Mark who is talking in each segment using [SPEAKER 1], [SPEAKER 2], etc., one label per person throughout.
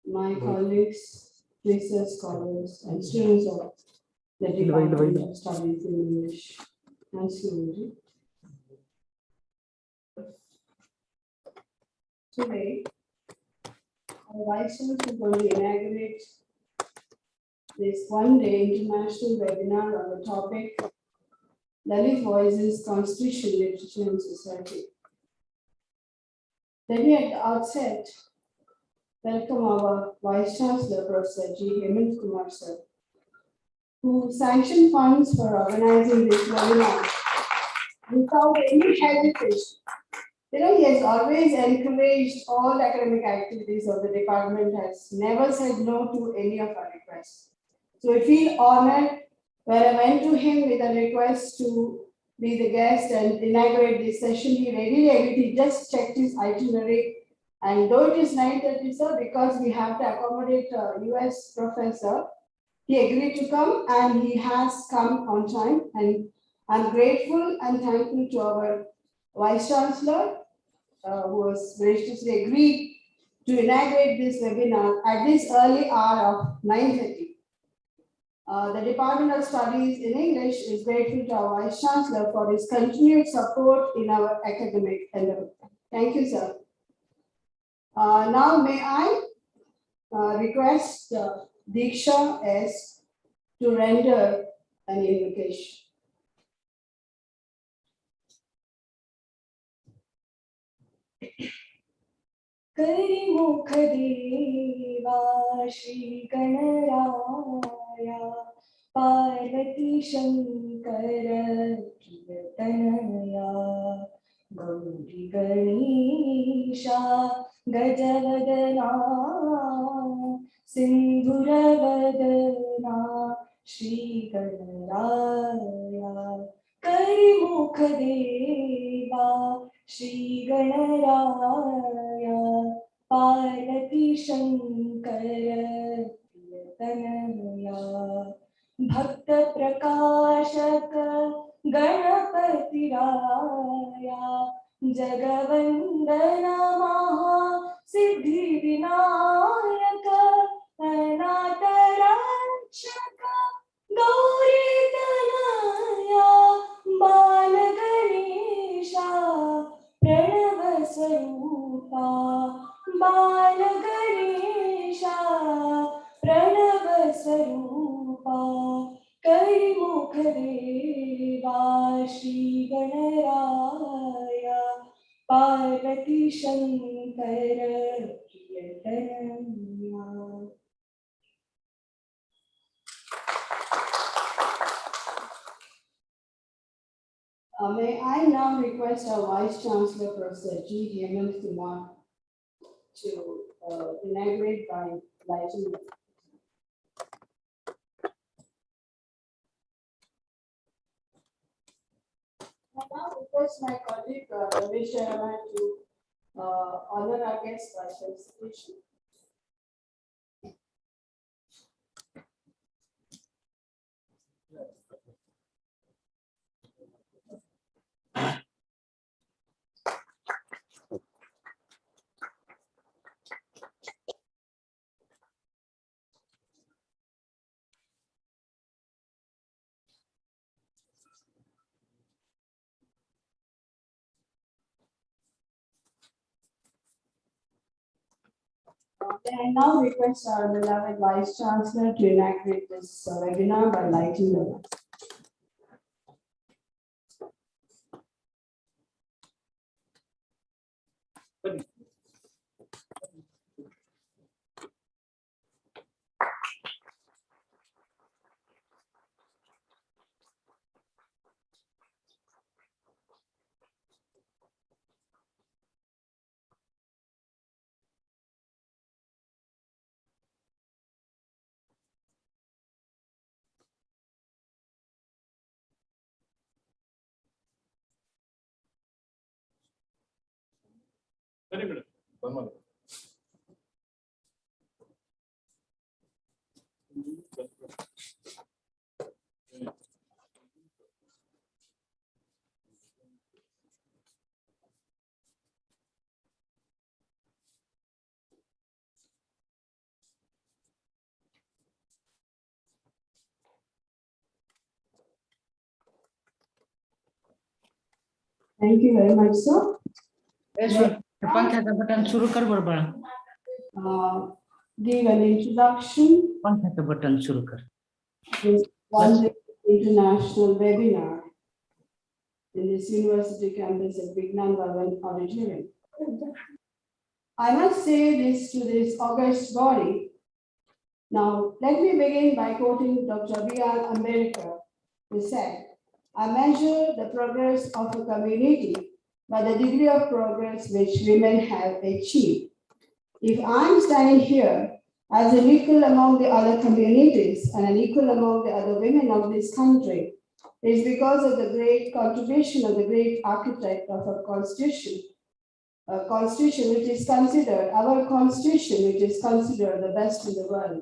[SPEAKER 1] my colleagues, research scholars, and students of the Department of Studies in English and Zoology. Today, our Vice Chancellor is going to inaugurate this one-day international webinar on the topic Dalit Voices, Constitution, Literature and Society. Let me at the outset welcome our Vice Chancellor, Professor G. Hemant Kumar sir, who sanctioned funds for organizing this webinar without any hesitation. He has always encouraged all academic activities of the department, has never said no to any of our requests. So I feel honored when I went to him with a request to be the guest and inaugurate this session. He readily agreed. He just checked his itinerary. And though it is 9:30, sir, because we have to accommodate a US professor, he agreed to come and he has come on time. And I'm grateful and thankful to our Vice Chancellor, who was graciously agreed to inaugurate this webinar at this early hour of 9:30. The Department of Studies in English is grateful to our Vice Chancellor for his continued support in our academic endeavor. Thank you, sir. Now, may I request Diksha S. to render an invocation.
[SPEAKER 2] करिमुख देवा श्री गणराया पार्वती शंकर प्रियतनया गौरी गणेशा गजवदना सिंधुरवदना श्री गणराया करिमुख देवा श्री गणराया पार्वती शंकर प्रियतनया भक्त प्रकाशक गणपति राया जगवंदना महा सिद्धि विनायक अनाथ रक्षक गौरी तनया बाल गणेशा प्रणव स्वरूपा बाल गणेशा प्रणव स्वरूपा करिमुख देवा श्री गणराया पार्वती शंकर प्रियतनया.
[SPEAKER 1] May I now request our Vice Chancellor, Professor G. Hemant Kumar, to inaugurate by lighting. I now request my colleague, Ramesh Jaraman, to honor our guest by felicitation. I now request our beloved Vice Chancellor to inaugurate this webinar by lighting the lamp.
[SPEAKER 3] Very good. One more.
[SPEAKER 1] Thank you very much, sir.
[SPEAKER 4] पंख्याचा button सुरू कर बरं बाळा.
[SPEAKER 1] Give an introduction.
[SPEAKER 4] पंख्याचं button सुरू कर.
[SPEAKER 1] This one-day international webinar in this university campus at Vignan Bhavan Auditorium. I must say this to this august body. Now, let me begin by quoting Dr. B.R. Ambedkar, who said, "I measure the progress of a community by the degree of progress which women have achieved." If I'm standing here as an equal among the other communities and an equal among the other women of this country, it is because of the great contribution of the great architect of our constitution, a constitution which is considered, our constitution, which is considered the best in the world.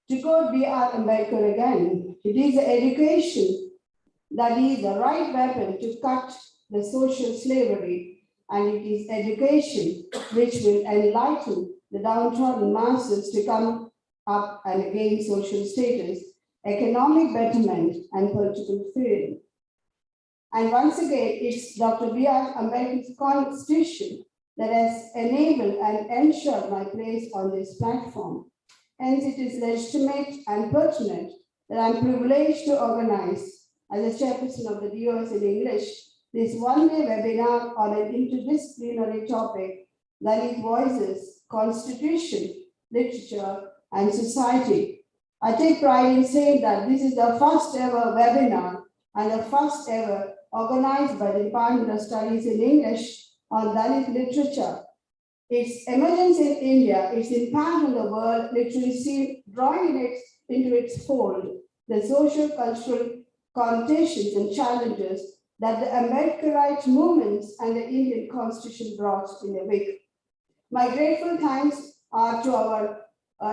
[SPEAKER 1] To quote B.R. Ambedkar again, it is education that is the right weapon to cut the social slavery, and it is education which will enlighten the downtrodden masses to come up and gain social status, economic betterment, and political freedom. And once again, it's Dr. B.R. Ambedkar's constitution that has enabled and ensured my place on this platform. Hence, it is legitimate and pertinent that I'm privileged to organize, as a chairperson of the DOS in English, this one-day webinar on an interdisciplinary topic, Dalit voices, constitution, literature, and society. I take pride in saying that this is the first ever webinar and the first ever organized by the Department of Studies in English on Dalit literature. Its emergence in India, its impact on the world, literally seen drawing into its fold the social, cultural connotations and challenges that the Ambedkarite movements and the Indian Constitution brought in the wake. My grateful thanks are to our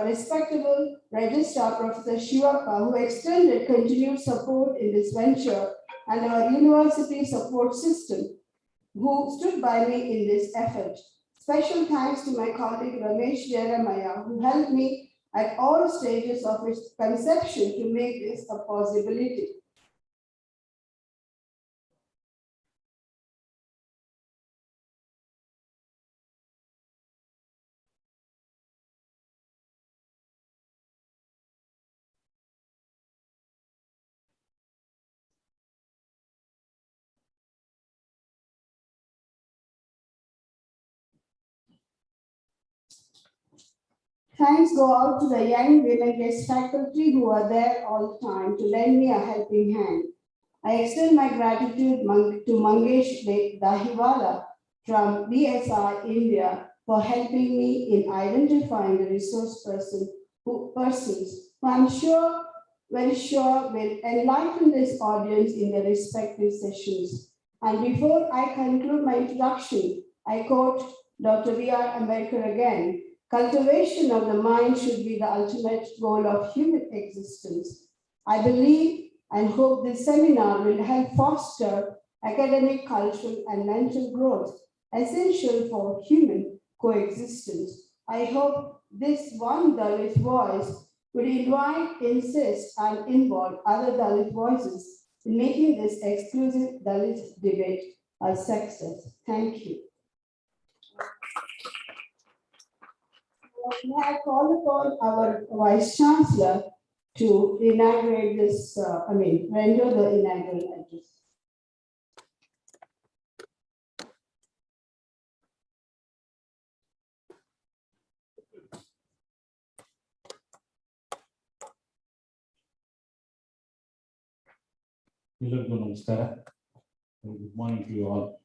[SPEAKER 1] respectable Registrar, Professor Shivaka, who extended continued support in this venture, and our university support system, who stood by me in this effort. Special thanks to my colleague Ramesh Jeramaya, who helped me at all stages of its conception to make this a possibility. Thanks go out to the young women guest faculty who are there all the time to lend me a helping hand. I extend my gratitude to Mangesh Dahiwala from BSI India for helping me in identifying the resource persons who I'm sure, very sure will enlighten this audience in their respective sessions. And before I conclude my introduction, I quote Dr. B.R. Ambedkar again. Cultivation of the mind should be the ultimate goal of human existence. I believe and hope this seminar will help foster academic, cultural, and mental growth essential for human coexistence. I hope this one Dalit voice will invite, insist, and involve other Dalit voices in making this exclusive Dalit debate a success. Thank you. May I call upon our Vice Chancellor to inaugurate this, render the inaugural address.
[SPEAKER 3] Namaskara. Good morning to you all.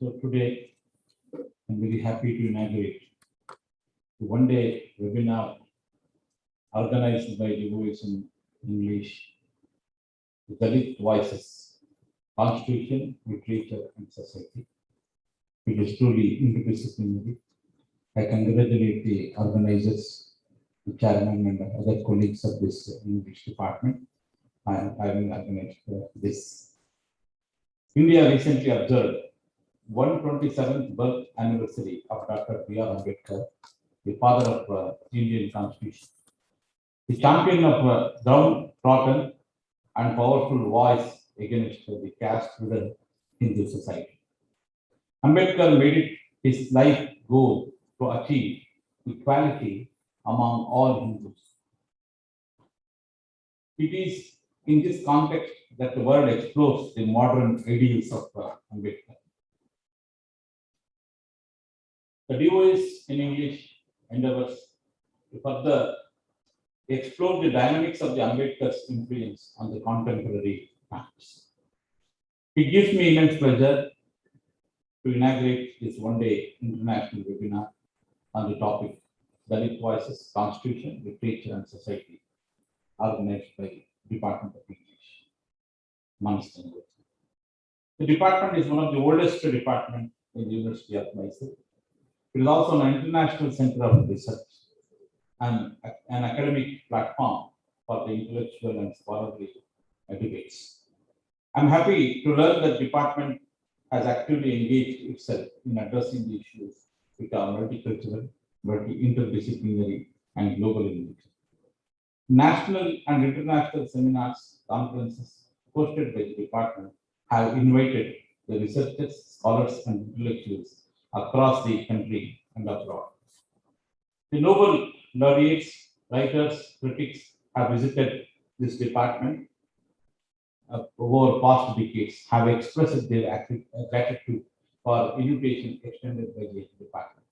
[SPEAKER 3] So today, I'm very happy to inaugurate the one-day webinar organized by Dewey in English, the Dalit Voices, Constitution, Literature, and Society. It is truly interdisciplinary. I congratulate the organizers, the chairman, and other colleagues of this English department. I will organize this. India recently observed 127th birth anniversary of Dr. B.R. Ambedkar, the father of Indian Constitution. The champion of downtrodden and powerful voice against the caste ridden Hindu society. Ambedkar made it his life goal to achieve equality among all Hindus. It is in this context that the world explores the modern ideals of Ambedkar. The Dewey's in English endeavors to further explore the dynamics of the Ambedkar's influence on the contemporary times. It gives me immense pleasure to inaugurate this one-day international webinar on the topic Dalit Voices, Constitution, Literature and Society, organized by Department of English, Manistan. The department is one of the oldest departments in the University of Mysore. It is also an international center of research and an academic platform for the intellectual and scholarly debates. I'm happy to learn that the department has actively engaged itself in addressing the issues which are multicultural, interdisciplinary, and global in nature. National and international seminars, conferences hosted by the department have invited the researchers, scholars, and intellectuals across the country and abroad. The Nobel laureates, writers, critics have visited this department over past decades, have expressed their gratitude for invitation extended by the department.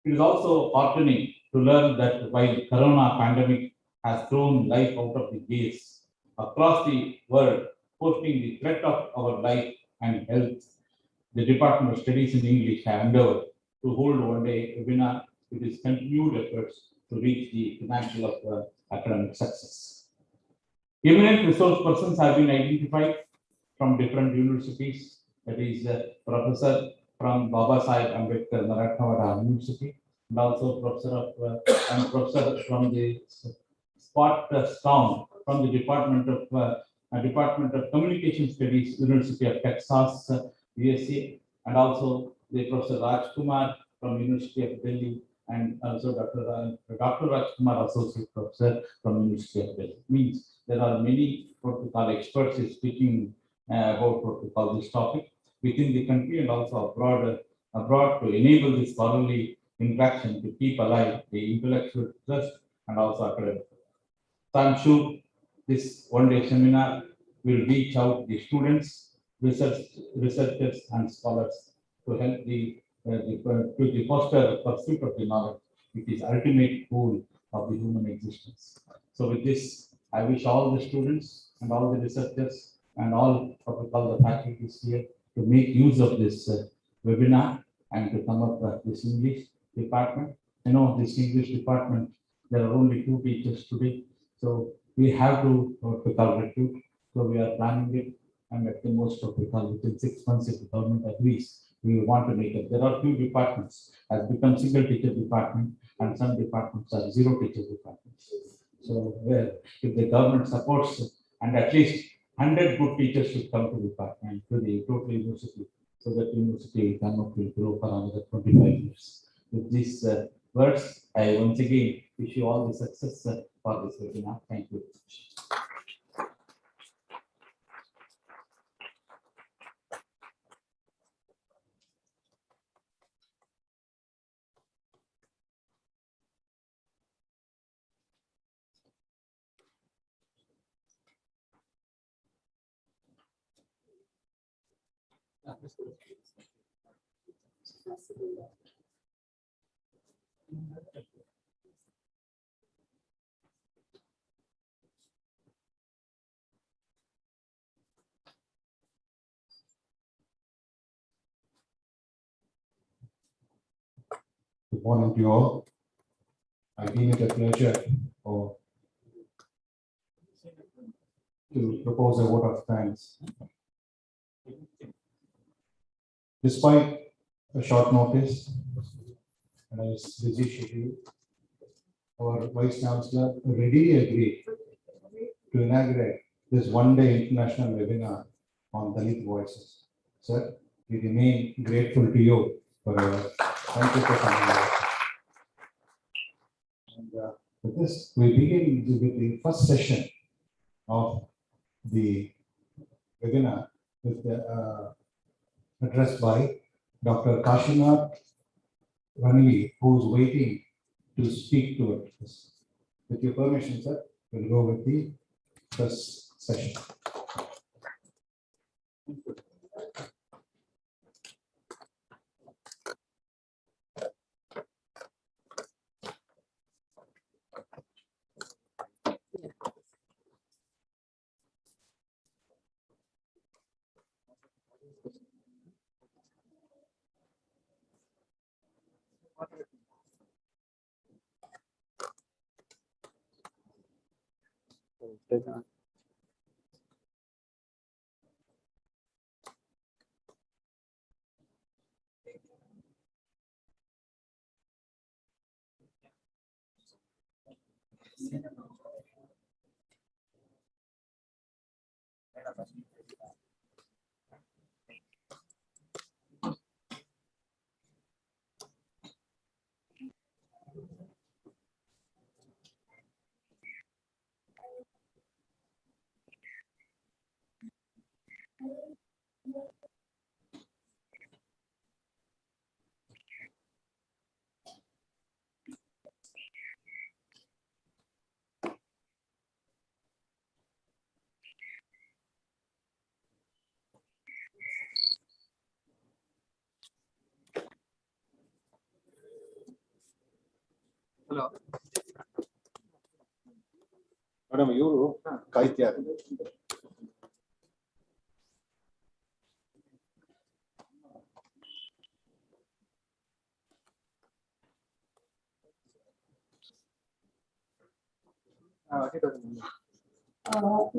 [SPEAKER 3] It is also heartening to learn that while the Corona pandemic has thrown life out of the gaze across the world, posting the threat of our life and health, the Department of Studies in English have endeavored to hold one-day webinar with its continued efforts to reach the pinnacle of academic success. Eminent resource persons have been identified from different universities, that is Professor from Baba Sahib Ambedkar Marathwada University, and also Professor from the Spot Town from the Department of Communication Studies, University of Texas, USA, and also the Professor Rajkumar from University of Delhi, and also Dr. Rajkumar, Associate Professor from University of Delhi. Means there are many protocol experts speaking about protocol this topic within the country and also abroad to enable this scholarly interaction to keep alive the intellectual trust and also academic. So I'm sure this one-day seminar will reach out the students, researchers, and scholars to help to foster pursuit of the knowledge, which is ultimate goal of the human existence. So with this, I wish all the students and all the researchers and all the faculties here to make use of this webinar and to come up with this English department. You know, this English department, there are only 2 teachers today, so we have to recruit. So we are planning it, and at the most within 6 months, if the government agrees, we want to make it. There are few departments has become single teacher department, and some departments are 0 teacher departments. So if the government supports, and at least 100 good teachers should come to the department, to the total university, so that university will grow for another 25 years. With these words, I once again wish you all the success for this webinar. Thank you.
[SPEAKER 5] Good morning to you all. I deem it a pleasure to propose a vote of thanks. Despite a short notice and a busy schedule, our Vice Chancellor readily agreed to inaugurate this one-day international webinar on Dalit Voices. Sir, we remain grateful to you for thank you for coming. And with this, we begin with the first session of the webinar with addressed by Dr. Kashinath Ranvi, who is waiting to speak to us. With your permission, sir, we'll go with the first session.
[SPEAKER 6] Hello madam ಇವರು ಕಾಯ್ತಿಯಾರ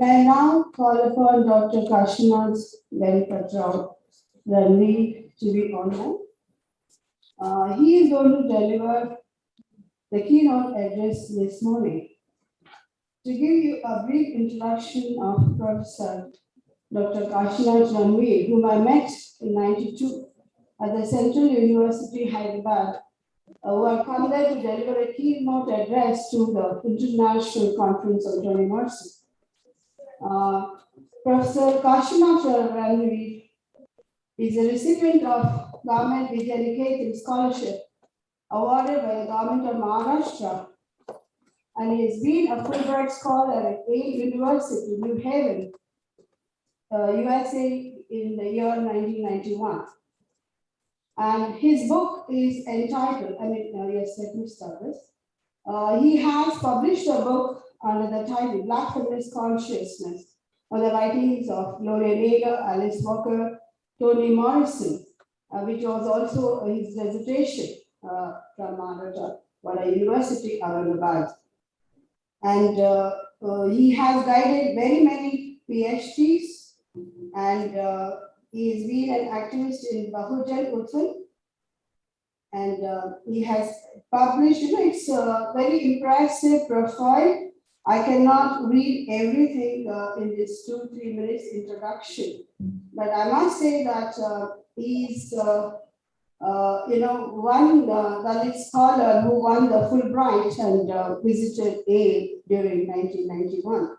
[SPEAKER 1] May I now call upon Dr. Kashinath Ranvi to be honored. He is going to deliver the keynote address this morning. To give you a brief introduction of Professor Dr. Kashinath Ranvi, whom I met in '92 at the Central University, Hyderabad, who had come there to deliver a keynote address to the International Conference on Democracy. Professor Kashinath Ranvi is a recipient of Government Vidyaniket Scholarship awarded by the Government of Maharashtra, and he has been a Fulbright Scholar at Yale University, New Haven, USA in the year 1991. And his book is entitled, yes, let me start this. He has published a book under the title Black Feminist Consciousness on the writings of Gloria Naylor, Alice Walker, Toni Morrison, which was also his dissertation from Maharashtra University, Aurangabad. And he has guided very many PhDs, and he has been an activist in Bahujan Utthal, and he has published, it's a very impressive profile. I cannot read everything in this 2-3 minutes introduction, but I must say that he's one Dalit scholar who won the Fulbright and visited Yale during 1991.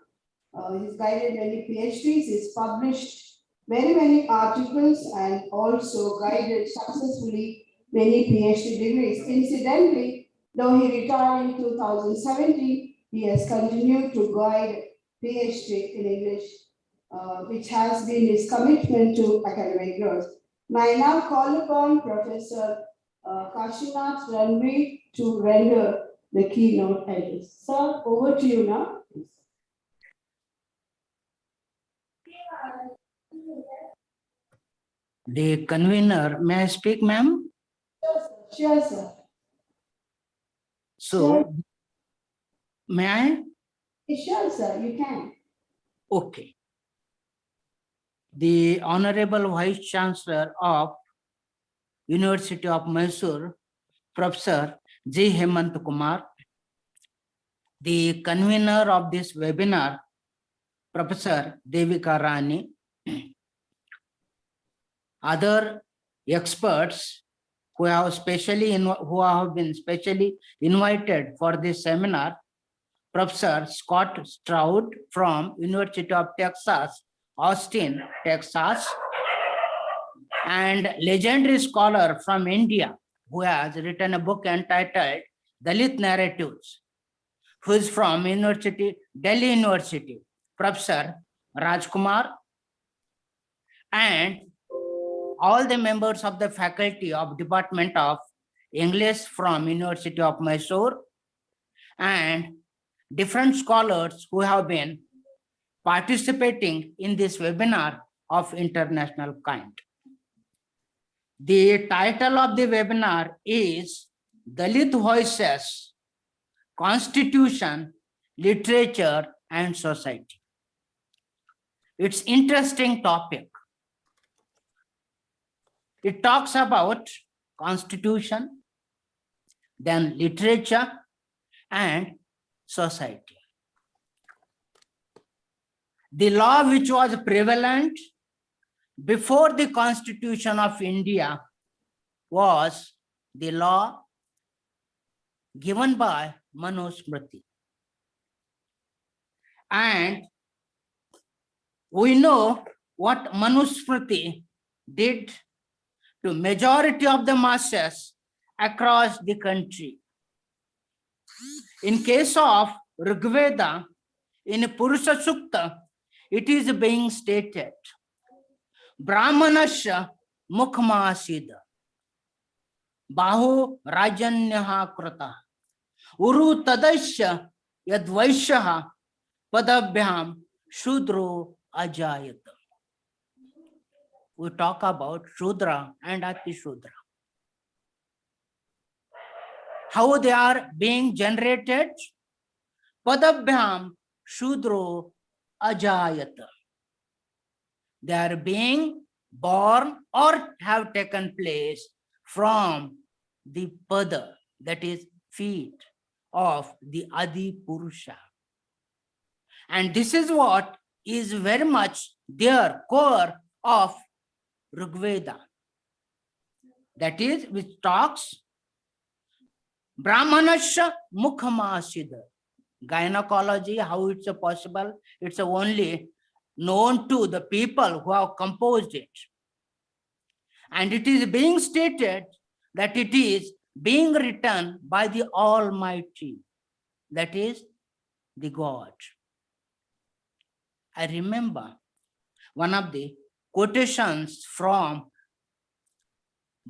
[SPEAKER 1] He's guided many PhDs, he's published many articles, and also guided successfully many PhD degrees. Incidentally, though he retired in 2017, he has continued to guide PhD in English, which has been his commitment to academic growth. May I now call upon Professor Kashinath Ranvi to render the keynote address. Sir, over to you now.
[SPEAKER 4] The convener, may I speak, ma'am?
[SPEAKER 1] Sure, sir.
[SPEAKER 4] So, may I?
[SPEAKER 1] Sure, sir, you can.
[SPEAKER 4] Okay. The Honorable Vice Chancellor of University of Mysore, Professor G. Hemant Kumar, the convener of this webinar, Professor Devika Rani, other experts who have been specially invited for this seminar, Professor Scott Stroud from University of Texas, Austin, Texas, and legendary scholar from India who has written a book entitled Dalit Narratives, who is from Delhi University, Professor Rajkumar, and all the members of the faculty of Department of English from University of Mysore, and different scholars who have been participating in this webinar of international kind. The title of the webinar is Dalit Voices, Constitution, Literature and Society. It's an interesting topic. It talks about constitution, then literature and society. The law which was prevalent before the Constitution of India was the law given by Manusmriti. And we know what Manusmriti did to majority of the masses across the country. In case of Rigveda, in Purusha Sukta, it is being stated, Brahmanasya Mukhmasida, Bahu Rajanyaha Krata, Uru Tadasya Yadvaishaha Padabhyam Shudro Ajayata. We talk about Shudra and Ati Shudra. How they are being generated? Padabhyam Shudro Ajayata. They are being born or have taken place from the pada, that is feet of the Adi Purusha. And this is what is very much their core of Rigveda. That is, which talks Brahmanasya Mukhamasida. Gynecology, how it's possible? It's only known to the people who have composed it. And it is being stated that it is being written by the Almighty, that is the God. I remember one of the quotations from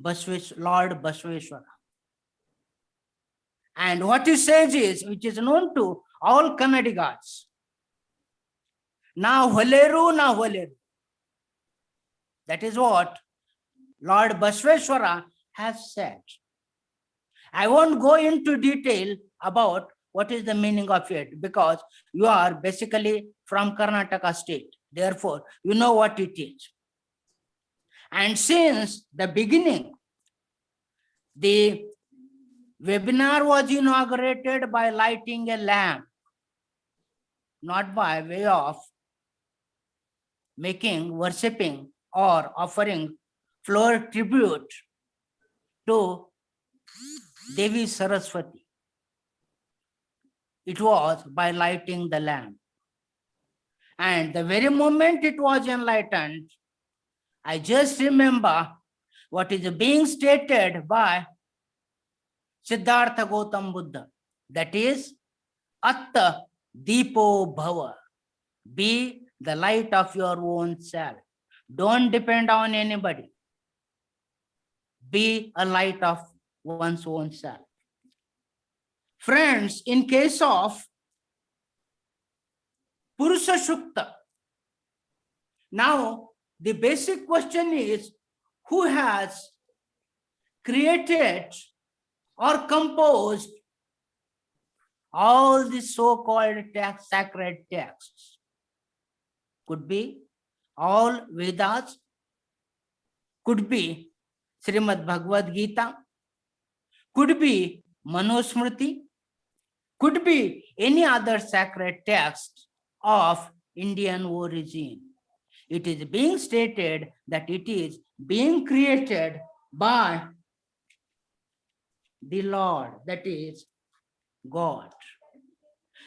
[SPEAKER 4] Lord Basveshwara. And what he says is, which is known to all Kannadigas, na holeru, na holeru. That is what Lord Basveshwara has said. I won't go into detail about what is the meaning of it, because you are basically from Karnataka state. Therefore, you know what it is. And since the beginning, the webinar was inaugurated by lighting a lamp, not by way of making, worshipping or offering floor tribute to Devi Saraswati. It was by lighting the lamp. And the very moment it was enlightened, I just remember what is being stated by Siddhartha Gautam Buddha. That is, Atta Deepo Bhava. Be the light of your own self. Don't depend on anybody. Be a light of one's own self. Friends, in case of Purusha Sukta, now the basic question is, who has created or composed all the so-called sacred texts? Could be all Vedas, could be Srimad Bhagavad Gita, could be Manusmriti, could be any other sacred text of Indian origin. It is being stated that it is being created by the Lord, that is God.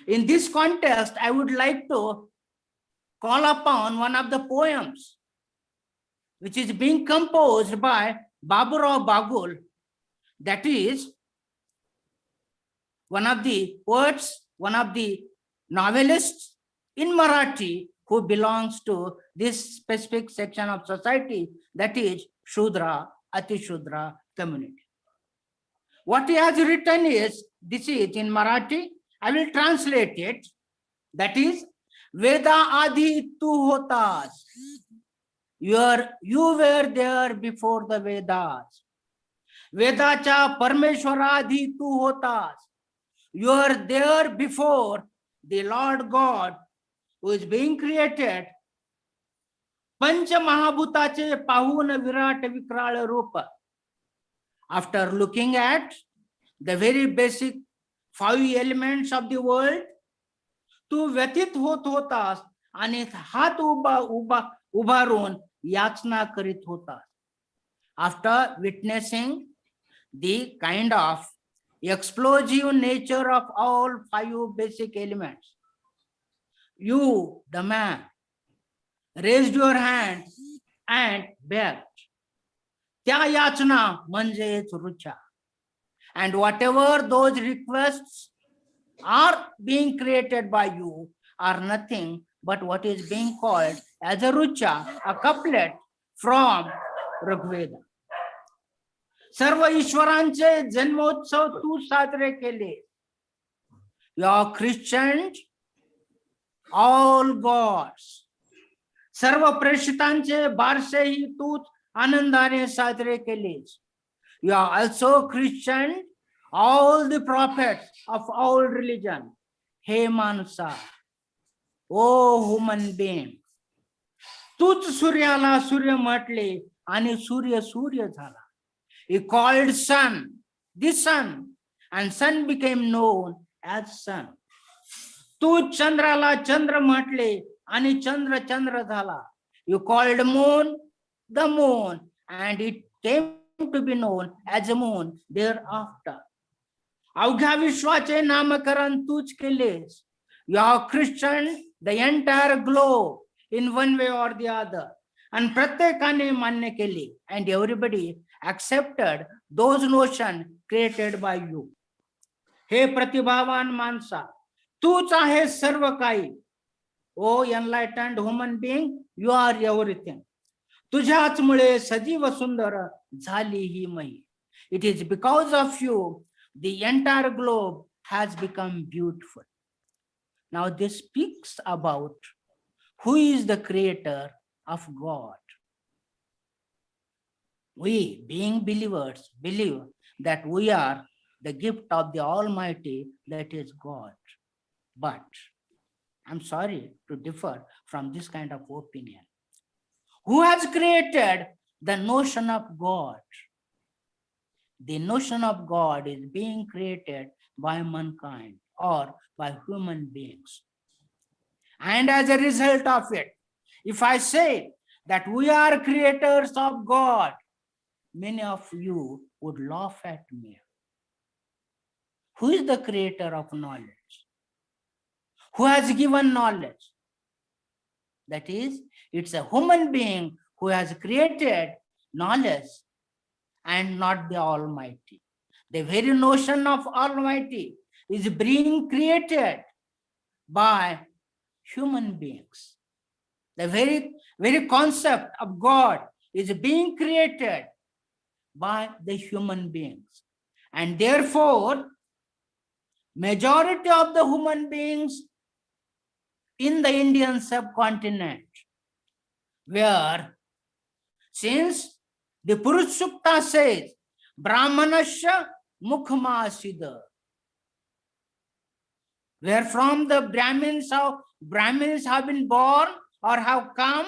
[SPEAKER 4] In this context, I would like to call upon one of the poems which is being composed by Baburao Bagul, that is one of the poets, one of the novelists in Marathi who belongs to this specific section of society, that is Shudra, Ati Shudra community. What he has written is, this is in Marathi, I will translate it, that is, Veda Adi tu hotas. You were there before the Vedas. Vedacha Parmeshwaradi tu hotas. You are there before the Lord God who is being created. Pancha Mahabhutache Pahuna Virat Vikral Rupa. After looking at the very basic 5 elements of the world, tu व्यतीत होत होतास आणि हात उभारून याचना करीत होतास. After witnessing the kind of explosive nature of all 5 basic elements, you, the man, raised your hand and begged. त्या याचना म्हणजेच Rucha. And whatever those requests are being created by you are nothing but what is being called as a rucha, a couplet from Rigveda. सर्व ईश्वरांचे जन्मोत्सव तू साजरे केले. You are Christians, all gods. सर्व प्रेषितांचे बारसेही तूच आनंदाने साजरे केलेस. You are also Christian, all the prophets of all religion. He Mansa, O human being. तूच सूर्याला सूर्य म्हटले आणि सूर्य सूर्य झाला. He called sun, the sun, and sun became known as sun. तू चंद्राला चंद्र म्हटले आणि चंद्र चंद्र झाला. You called moon the moon, and it came to be known as a moon thereafter. अवघ्या विश्वाचे नामकरण तूच केलेस. You are Christian, the entire globe in one way or the other. And प्रत्येकाने मान्य केले, and everybody accepted those notions created by you. हे प्रतिभावान माणसा, तूच आहे सर्व काही. O enlightened human being, you are everything. तुझ्याच मुळे सजीव सुंदर झाली ही मही. It is because of you the entire globe has become beautiful. Now this speaks about who is the creator of God. We, being believers, believe that we are the gift of the Almighty, that is God. But I'm sorry to differ from this kind of opinion. Who has created the notion of God? The notion of God is being created by mankind or by human beings. And as a result of it, if I say that we are creators of God, many of you would laugh at me. Who is the creator of knowledge? Who has given knowledge? That is, it's a human being who has created knowledge and not the Almighty. The very notion of Almighty is being created by human beings. The very concept of God is being created by the human beings. And therefore, majority of the human beings in the Indian subcontinent, where since the Purush Sukta says, Brahmanasya Mukhmasida, where from the Brahmins have been born or have come,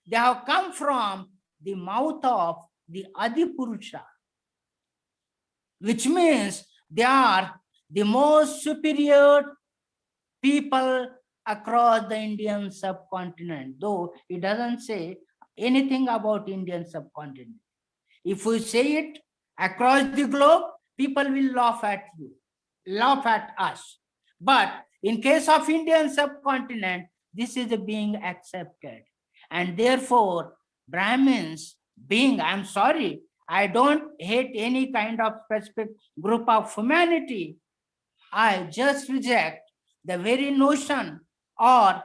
[SPEAKER 4] they have come from the mouth of the Adi Purusha, which means they are the most superior people across the Indian subcontinent, though it doesn't say anything about Indian subcontinent. If we say it across the globe, people will laugh at you, laugh at us. But in case of Indian subcontinent, this is being accepted. And therefore, Brahmins being, I'm sorry, I don't hate any kind of specific group of humanity. I just reject the very notion or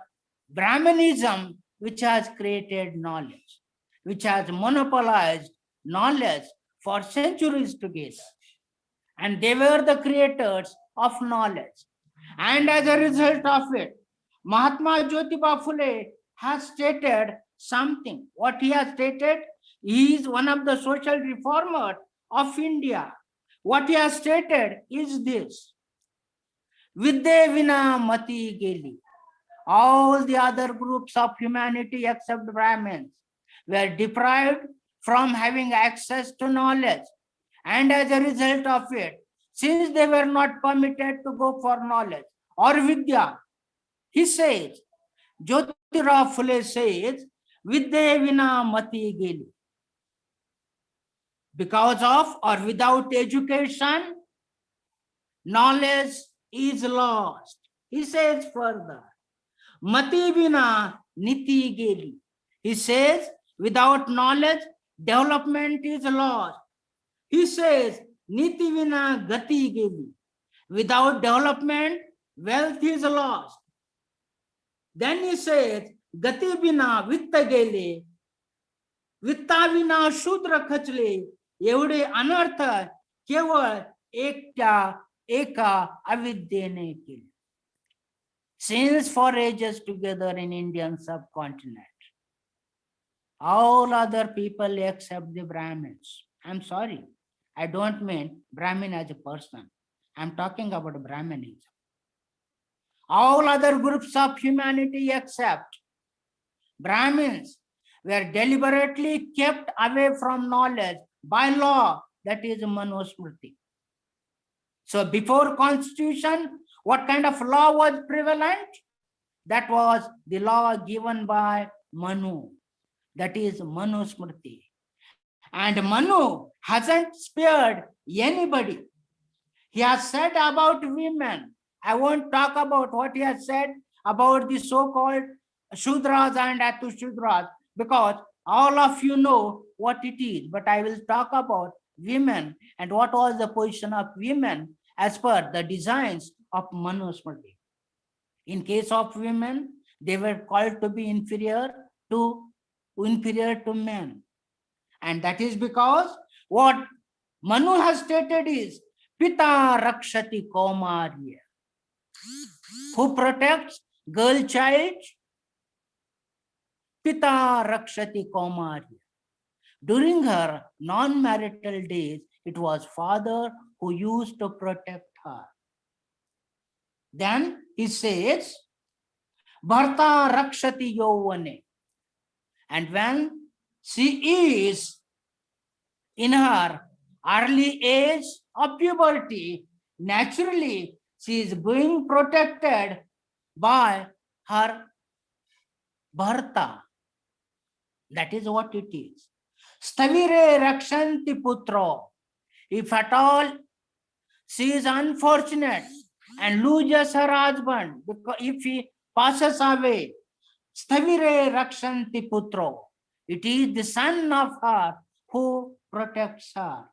[SPEAKER 4] Brahmanism which has created knowledge, which has monopolized knowledge for centuries together. And they were the creators of knowledge. And as a result of it, Mahatma Jyotiba Phule has stated something. What he has stated, he is one of the social reformers of India. What he has stated is this: Vidya vina mati geli. All the other groups of humanity except Brahmins were deprived from having access to knowledge. And as a result of it, since they were not permitted to go for knowledge or Vidya, he says, Jyotirao Phule says, Vidya vina mati geli. Because of or without education, knowledge is lost. He says further, Mati vina niti geli. He says, without knowledge, development is lost. He says, Niti vina gati geli. Without development, wealth is lost. Then he says, Gati vina vitta geli. Vitta vina shudra khachle. एवढे अनर्थ केवळ एका अविद्येने केले. Since for ages together in Indian subcontinent, all other people except the Brahmins. I'm sorry, I don't mean Brahmin as a person. I'm talking about Brahmanism. All other groups of humanity except Brahmins were deliberately kept away from knowledge by law, that is Manusmriti. So before constitution, what kind of law was prevalent? That was the law given by Manu, that is Manusmriti. And Manu hasn't spared anybody. He has said about women, I won't talk about what he has said about the so-called Shudras and Atushudras, because all of you know what it is, but I will talk about women and what was the position of women as per the designs of Manusmriti. In case of women, they were called to be inferior to men. And that is because what Manu has stated is Pita Rakshati Kaumarya. Who protects girl child? Pita Rakshati Kaumarya. During her non-marital days, it was father who used to protect her. Then he says, Bharta Rakshati Yovane. And when she is in her early age of puberty, naturally she is being protected by her Bharta. That is what it is. Stavire Rakshanti Putro. If at all she is unfortunate and loses her husband, because if he passes away, Stavire Rakshanti Putro. It is the son of her who protects her.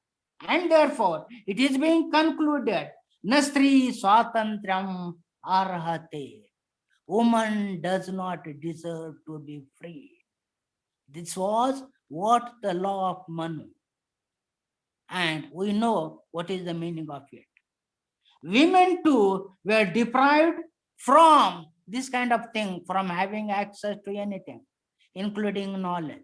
[SPEAKER 4] And therefore, it is being concluded, Nastri Swatantram Arhate. Woman does not deserve to be free. This was what the law of Manu. And we know what is the meaning of it. Women too were deprived from this kind of thing, from having access to anything, including knowledge.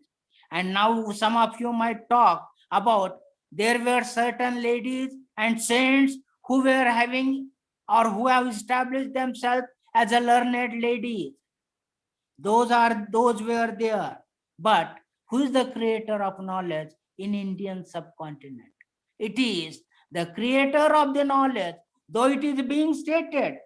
[SPEAKER 4] And now some of you might talk about there were certain ladies and saints who were having or who have established themselves as a learned ladies. Those were there. But who is the creator of knowledge in Indian subcontinent? It is the creator of the knowledge, though it is being stated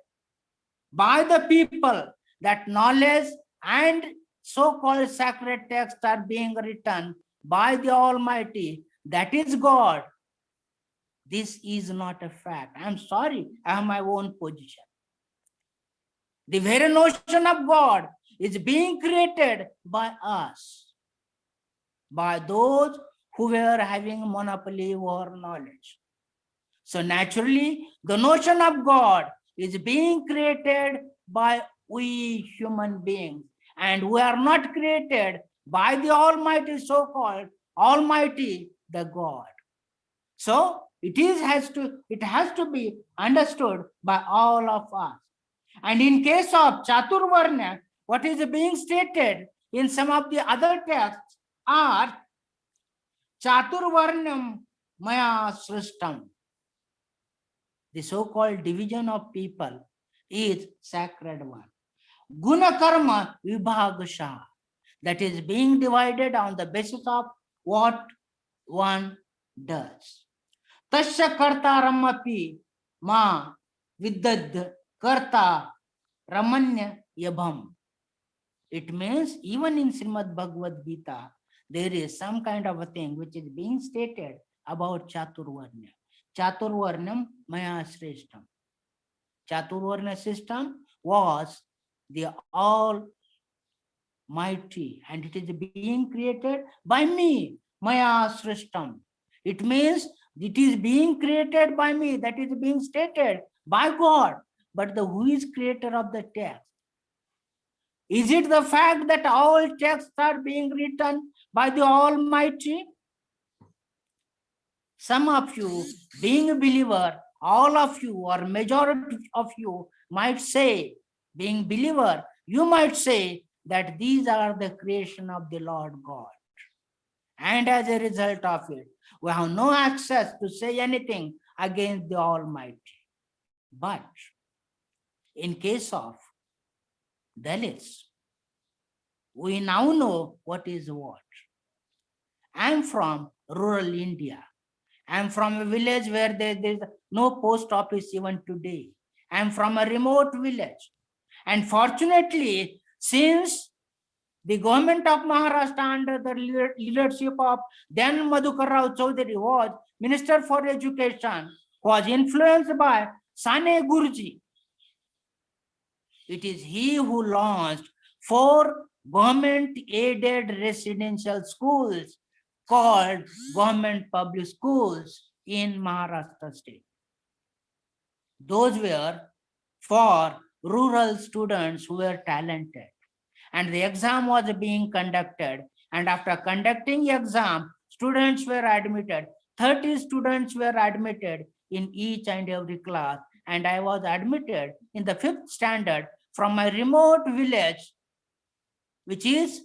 [SPEAKER 4] by the people that knowledge and so-called sacred texts are being written by the Almighty, that is God. This is not a fact. I'm sorry, I have my own position. The very notion of God is being created by us. by those who were having monopoly over knowledge. So naturally, the notion of God is being created by we human beings, and we are not created by the Almighty, so-called Almighty, the God. So it has to be understood by all of us. And in case of Chaturvarna, what is being stated in some of the other texts are Chaturvarnam Maya Srishtam. The so-called division of people is sacred one. Guna karma vibhagasha, that is being divided on the basis of what one does. Tasya karta ramapi ma viddad karta ramanya yabham. It means even in Srimad Bhagavad Gita, there is some kind of a thing which is being stated about Chaturvarna. Chaturvarnam Maya Srishtam. Chaturvarna system was the all mighty, and it is being created by me, Maya Srishtam. It means it is being created by me, that is being stated by God. But who is creator of the text? Is it the fact that all texts are being written by the Almighty? Some of you, being a believer, all of you or majority of you might say, being believer, you might say that these are the creation of the Lord God. And as a result of it, we have no access to say anything against the Almighty. But in case of Dalits, we now know what is what. I am from rural India. I am from a village where there is no post office even today. I am from a remote village. And fortunately, since the government of Maharashtra under the leadership of then Madhukar Rao Chaudhary was Minister for Education, was influenced by Sane Guruji. It is he who launched 4 government-aided residential schools called government public schools in Maharashtra state. Those were for rural students who were talented. And the exam was being conducted. And after conducting the exam, students were admitted. 30 students were admitted in each and every class. And I was admitted in the 5th standard from my remote village, which is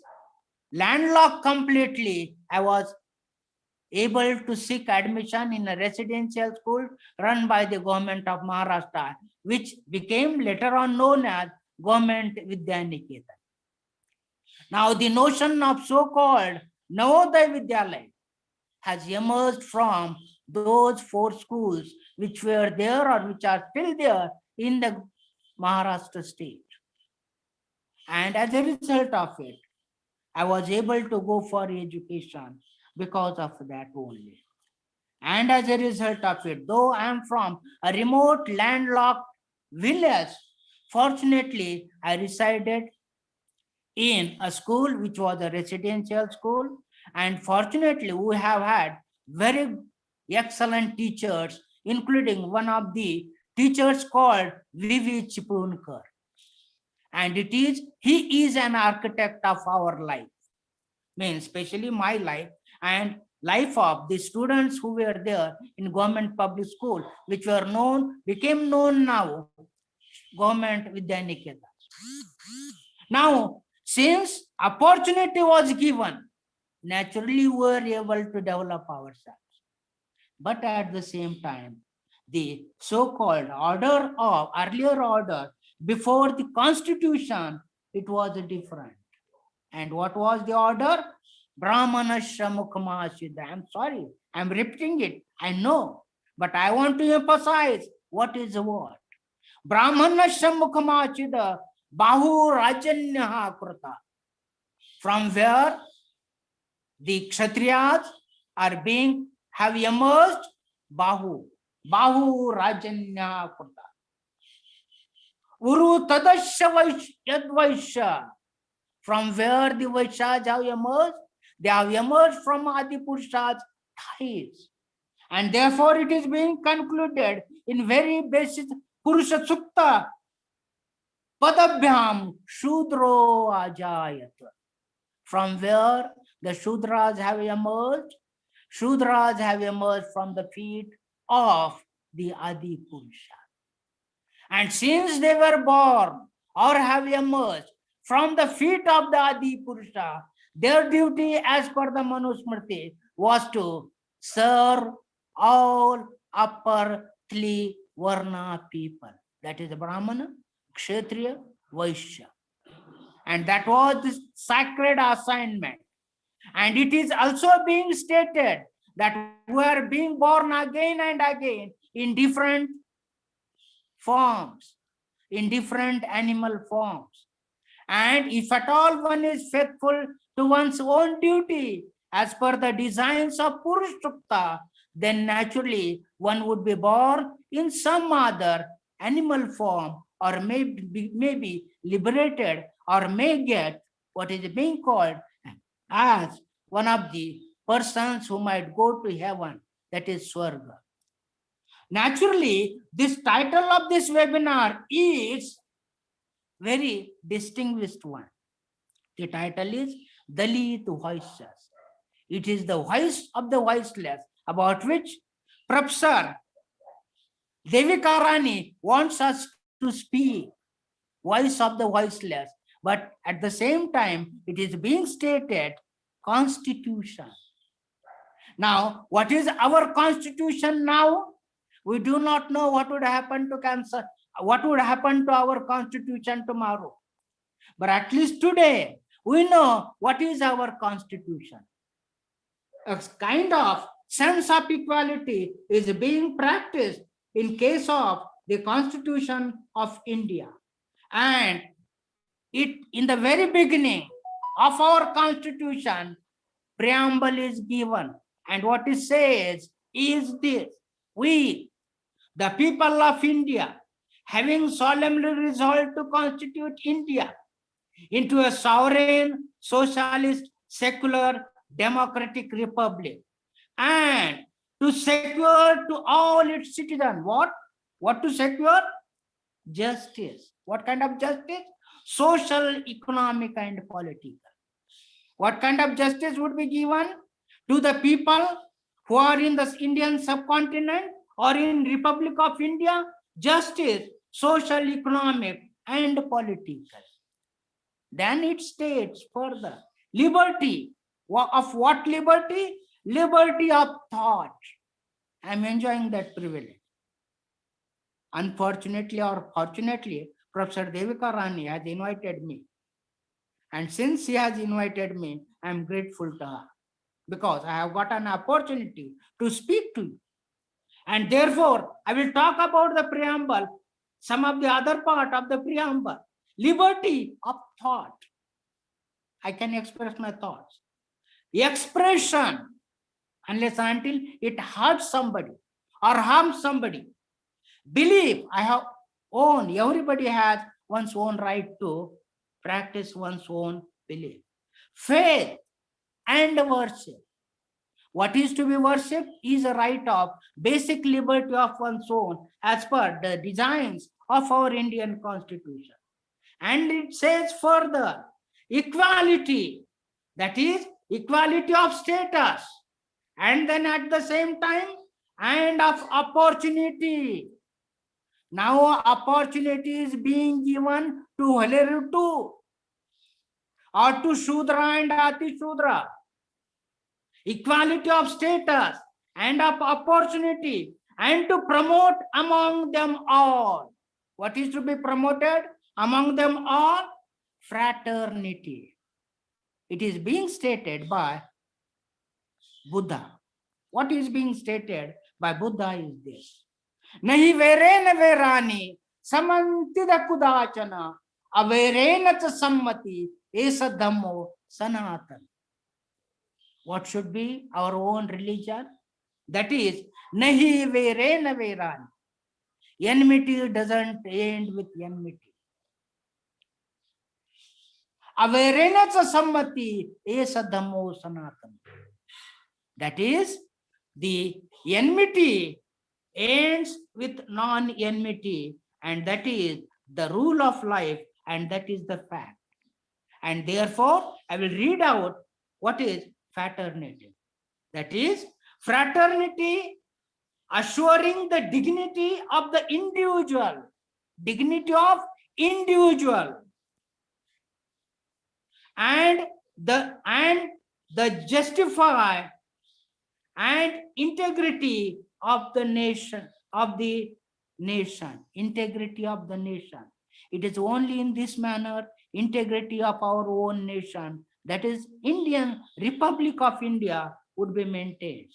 [SPEAKER 4] landlocked completely. I was able to seek admission in a residential school run by the government of Maharashtra, which became later on known as Government Vidyaniketan. Now the notion of so-called Navodaya Vidyalaya has emerged from those 4 schools which were there or which are still there in the Maharashtra state. And as a result of it, I was able to go for education because of that only. And as a result of it, though I am from a remote landlocked village, fortunately, I resided in a school which was a residential school. And fortunately, we have had very excellent teachers, including one of the teachers called V.V. Chipunkar. And he is an architect of our life, means especially my life and life of the students who were there in government public school, which became known now, Government Vidyaniketan. Now, since opportunity was given, naturally we were able to develop ourselves. But at the same time, the so-called earlier order before the constitution, it was different. And what was the order? Brahmanasya mukhamashida. I'm sorry, I'm repeating it, I know, but I want to emphasize what is the word. Brahmanasya mukhamashida bahu rajanyaha krata. From where the Kshatriyas have emerged, bahu rajanyaha krata. Uru tadasya yadvaishya. From where the Vaishyas have emerged, They have emerged from Adi Purusha's thighs. And therefore it is being concluded in very basic Purusha Sukta, Padabhyam Shudro Ajayat. From where the Shudras have emerged? Shudras have emerged from the feet of the Adi Purusha. And since they were born or have emerged from the feet of the Adi Purusha, their duty as per the Manusmriti was to serve all upper three Varna people. That is the Brahmana, Kshatriya, Vaishya. And that was the sacred assignment. And it is also being stated that we are being born again and again in different forms, in different animal forms. And if at all one is faithful to one's own duty as per the designs of Purusha, then naturally one would be born in some other animal form, or may be liberated, or may get what is being called as one of the persons who might go to heaven, that is Swarga. Naturally, this title of this webinar is very distinguished one. The title is Dalit Voices. It is the voice of the voiceless, about which Professor Devika Rani wants us to speak, voice of the voiceless. But at the same time, it is being stated Constitution. Now, what is our Constitution now? We do not know what would happen to cancer, what would happen to our Constitution tomorrow. But at least today, we know what is our Constitution. A kind of sense of equality is being practiced in case of the Constitution of India. And it, in the very beginning of our Constitution, preamble is given. And what it says is this: we, the people of India, having solemnly resolved to constitute India into a sovereign, socialist, secular, democratic republic, and to secure to all its citizens, what to secure? Justice. What kind of justice? Social, economic, and political. What kind of justice would be given to the people who are in the Indian subcontinent or in Republic of India? Justice, social, economic, and political. Then it states further, liberty. Of what liberty? Liberty of thought. I am enjoying that privilege. Unfortunately or fortunately, Professor Devika Rani has invited me. And since she has invited me, I am grateful to her, because I have got an opportunity to speak to you. And therefore, I will talk about the preamble, some of the other part of the preamble. Liberty of thought. I can express my thoughts. Expression, unless until it hurts somebody or harms somebody. Belief, I have own, everybody has one's own right to practice one's own belief. Faith and worship. What is to be worshipped is a right of basic liberty of one's own as per the designs of our Indian Constitution. And it says further, equality, that is equality of status, and then at the same time, and of opportunity. Now opportunity is being given to Haleru too, or to Shudra and Ati Shudra. Equality of status and of opportunity, and to promote among them all. What is to be promoted among them all? Fraternity. It is being stated by Buddha. What is being stated by Buddha is this: Nahi verena verani samantida kudachana averena cha sammati esa dhammo sanatan. What should be our own religion? That is, nahi verena verani. Enmity doesn't end with enmity. Averenacha sammati esa dhammo sanatana. That is, the enmity ends with non-enmity, and that is the rule of life, and that is the fact. And therefore, I will read out what is fraternity. That is, fraternity assuring the dignity of the individual, dignity of individual, and the justify and integrity of the nation, integrity of the nation. It is only in this manner, integrity of our own nation, that is Indian Republic of India, would be maintained.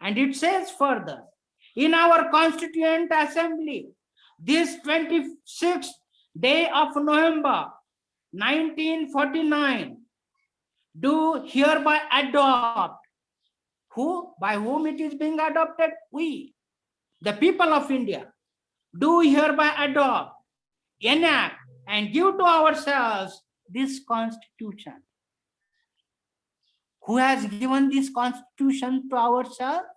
[SPEAKER 4] And it says further, in our Constituent Assembly, this 26th day of November 1949, do hereby adopt. Who? By whom it is being adopted? We, the people of India, do hereby adopt, enact, and give to ourselves this constitution. Who has given this constitution to ourselves?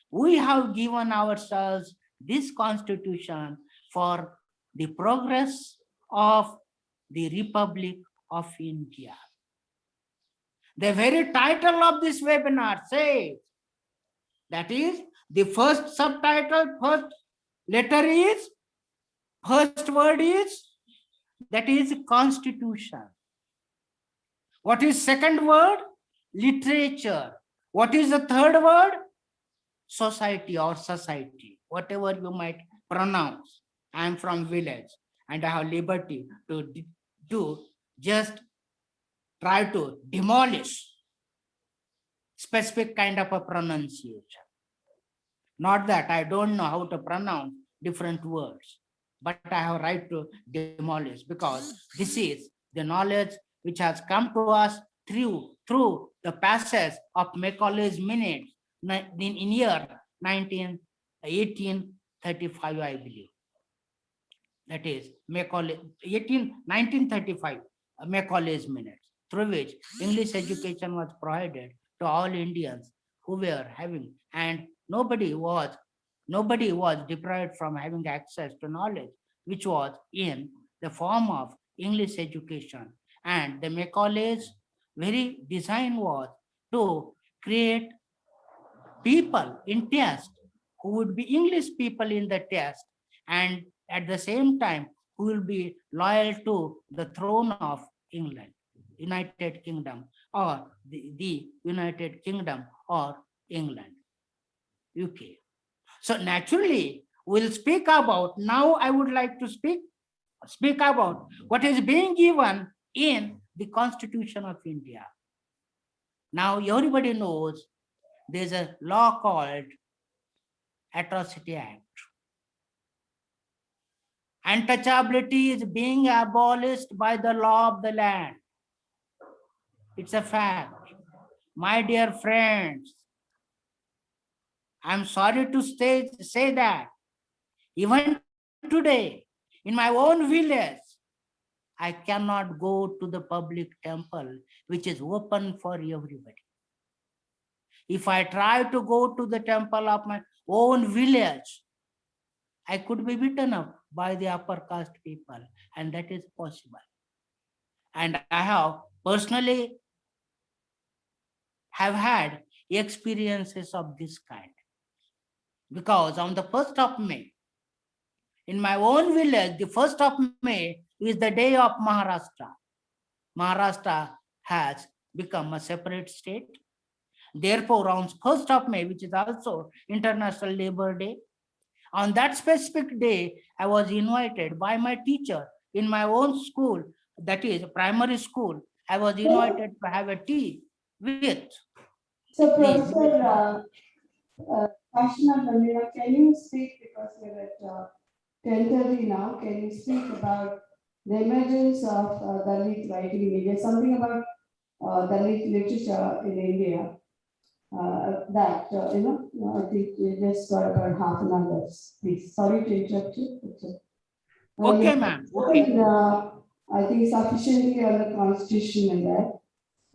[SPEAKER 4] We have given ourselves this constitution for the progress of the Republic of India. The very title of this webinar says, that is, the first subtitle, first letter is, first word is, that is constitution. What is second word? Literature. What is the third word? Society or society, whatever you might pronounce. I am from village and I have liberty to do just try to demolish specific kind of a pronunciation. Not that I don't know how to pronounce different words, but I have right to demolish, because this is the knowledge which has come to us through the passage of Macaulay's minutes in year 1835, I believe. That is Macaulay, 1935, Macaulay's minutes, through which English education was provided to all Indians who were having, and nobody was deprived from having access to knowledge, which was in the form of English education. And the Macaulay's very design was to create people in test who would be English people in the test, and at the same time who will be loyal to the throne of England, United Kingdom, or the United Kingdom or England, UK. So naturally, we'll speak about, now I would like to speak about what is being given in the Constitution of India. Now everybody knows there's a law called Atrocity Act. Untouchability is being abolished by the law of the land. It's a fact. My dear friends, I'm sorry to say that even today, in my own village, I cannot go to the public temple, which is open for everybody. If I try to go to the temple of my own village, I could be beaten up by the upper caste people, and that is possible. And I have personally have had experiences of this kind. Because on the 1st of May, in my own village, the 1st of May is the day of Maharashtra. Maharashtra has become a separate state. Therefore, on 1st of May, which is also International Labor Day, on that specific day, I was invited by my teacher in my own school, that is primary school. I was invited to have a tea with.
[SPEAKER 1] So, Professor Ashna, can you speak, because we're at 10:30 now, can you speak about the emergence of Dalit writing in India, something about Dalit literature in India? I think we just got about half an hour. Please, sorry to interrupt you.
[SPEAKER 4] Okay, ma'am. Okay.
[SPEAKER 1] I think sufficiently on the constitution and that.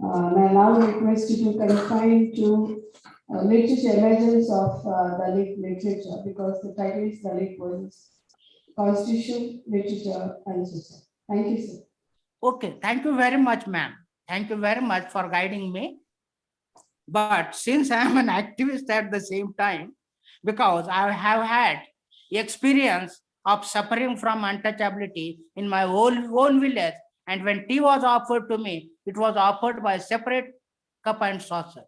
[SPEAKER 1] I now request you to confine to literature, emergence of Dalit literature, because the title is Dalit Poems, Constitution, Literature and Society. Thank you, sir.
[SPEAKER 4] Okay, thank you very much, ma'am. Thank you very much for guiding me. But since I am an activist at the same time, because I have had experience of suffering from untouchability in my own village, and when tea was offered to me, it was offered by a separate cup and saucer.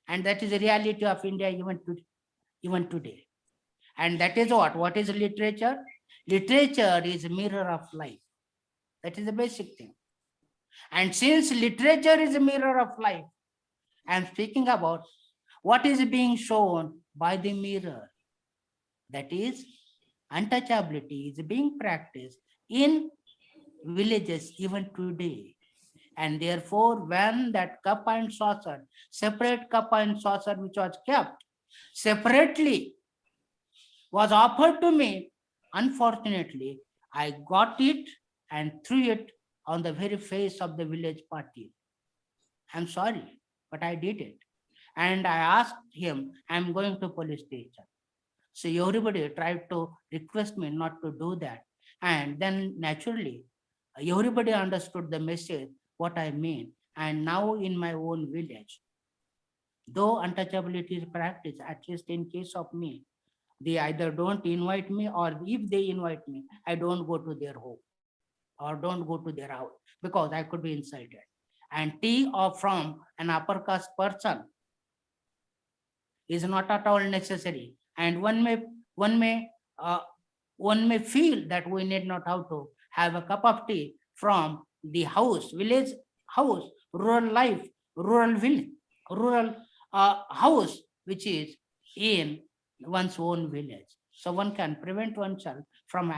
[SPEAKER 4] And that is the reality of India even today. And that is what is literature? Literature is a mirror of life. That is the basic thing. And since literature is a mirror of life, I am speaking about what is being shown by the mirror. That is, untouchability is being practiced in villages even today. And therefore, when that cup and saucer, separate cup and saucer which was kept separately, was offered to me, unfortunately, I got it and threw it on the very face of the village party. I'm sorry, but I did it. And I asked him, I'm going to police station. So everybody tried to request me not to do that. And then naturally, everybody understood the message, what I mean. And now in my own village, though untouchability is practiced, at least in case of me, they either don't invite me, or if they invite me, I don't go to their home or don't go to their house because I could be insulted. And tea or from an upper caste person is not at all necessary. And one may feel that we need not have to have a cup of tea from the house, village house, rural life, rural village, rural house, which is in one's own village. So one can prevent oneself from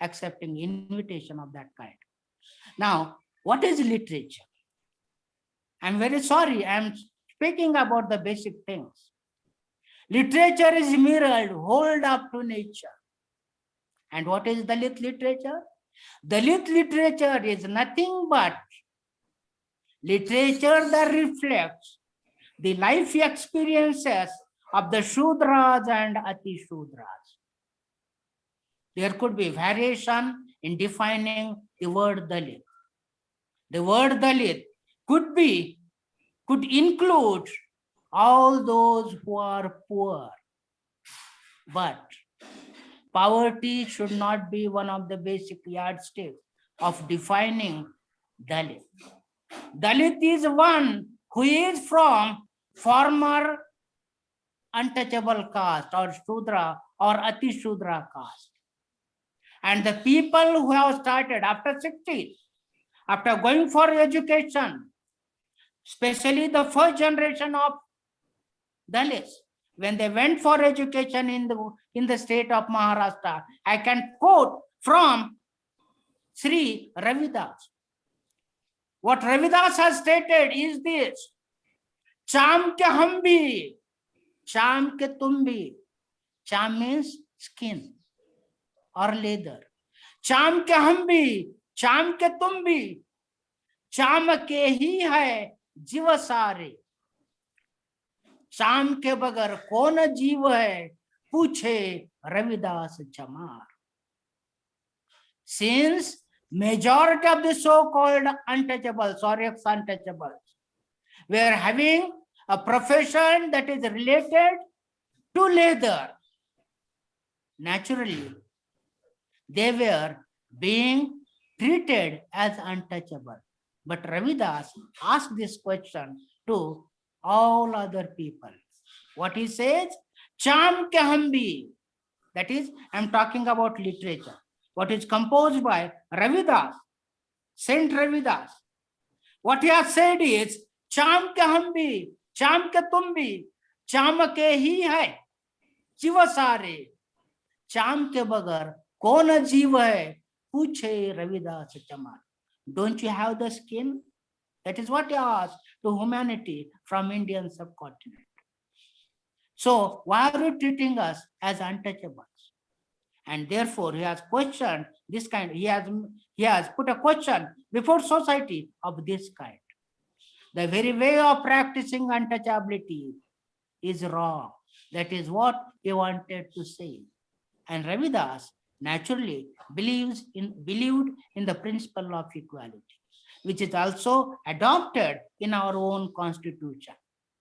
[SPEAKER 4] accepting invitation of that kind. Now, what is literature? I'm very sorry, I'm speaking about the basic things. Literature is mirrored, hold up to nature. And what is Dalit literature? Dalit literature is nothing but literature that reflects the life experiences of the Shudras and Ati Shudras. There could be variation in defining the word Dalit. The word Dalit could include all those who are poor. But poverty should not be one of the basic yardsticks of defining Dalit. Dalit is one who is from former untouchable caste or Shudra or Ati Shudra caste. And the people who have started after 60s, after going for education, especially the first generation of Dalits, when they went for education in the state of Maharashtra, I can quote from Sri Ravidas. What Ravidas has stated is this: Cham ke hum bhi, cham ke tum bhi. Cham means skin or leather. Cham ke hum bhi, cham ke tum bhi. Cham ke hi hai jiva sare. चाम के बगैर कौन जीव है, पूछे रविदास चमार. Since majority of the so-called untouchables or ex-untouchables were having a profession that is related to leather, naturally they were being treated as untouchable. But Ravidas asked this question to all other people. What he says, Cham ke hum bhi. That is, I'm talking about literature. What is composed by Ravidas, Saint Ravidas. What he has said is, Cham ke hum bhi, cham ke tum bhi, cham ke hi hai, jiva sare. Cham ke bagar kaun jeev hai, puche Ravidas chamar. Don't you have the skin? That is what he asked to humanity from Indian subcontinent. So why are you treating us as untouchables? And therefore, he has questioned this kind, he has put a question before society of this kind. The very way of practicing untouchability is wrong. That is what he wanted to say. And Ravidas naturally believed in the principle of equality, which is also adopted in our own constitution.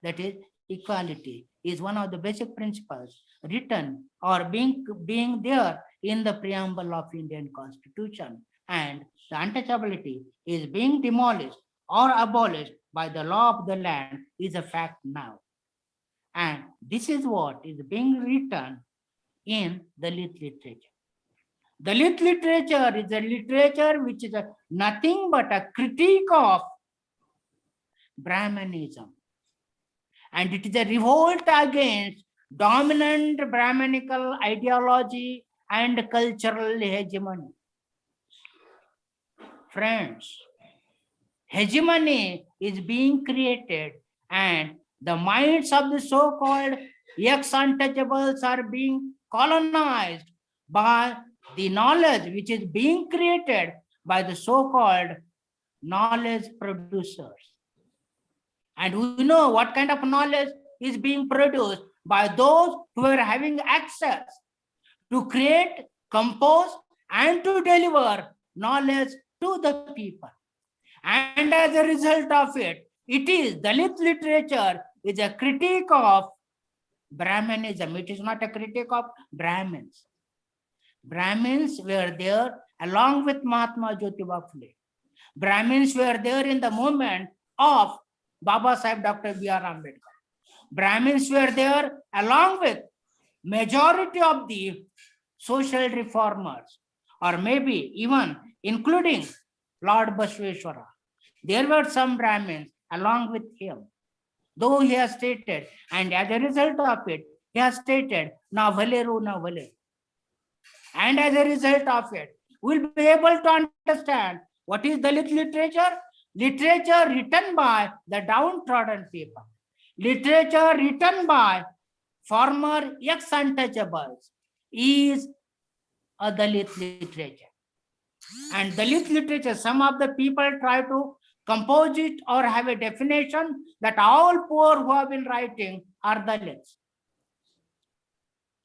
[SPEAKER 4] That is, equality is one of the basic principles written or being there in the preamble of Indian Constitution, and the untouchability is being demolished or abolished by the law of the land is a fact now. And this is what is being written in Dalit literature. Dalit literature is a literature which is nothing but a critique of Brahmanism. And it is a revolt against dominant Brahmanical ideology and cultural hegemony. Friends, hegemony is being created, and the minds of the so-called ex-untouchables are being colonized by the knowledge which is being created by the so-called knowledge producers. And we know what kind of knowledge is being produced by those who are having access to create, compose, and to deliver knowledge to the people. And as a result of it, it is Dalit literature is a critique of Brahmanism. It is not a critique of Brahmins. Brahmins were there along with Mahatma Jyotiba Phule. Brahmins were there in the movement of Baba Sahib Dr. B.R. Ambedkar. Brahmins were there along with majority of the social reformers, or maybe even including Lord Basveshwara. There were some Brahmins along with him, though he has stated, and as a result of it, he has stated, na valeru, na valeru. And as a result of it, we'll be able to understand what is Dalit literature. Literature written by the downtrodden people. Literature written by former ex-untouchables is a Dalit literature. And Dalit literature, some of the people try to compose it or have a definition that all poor who have been writing are Dalits.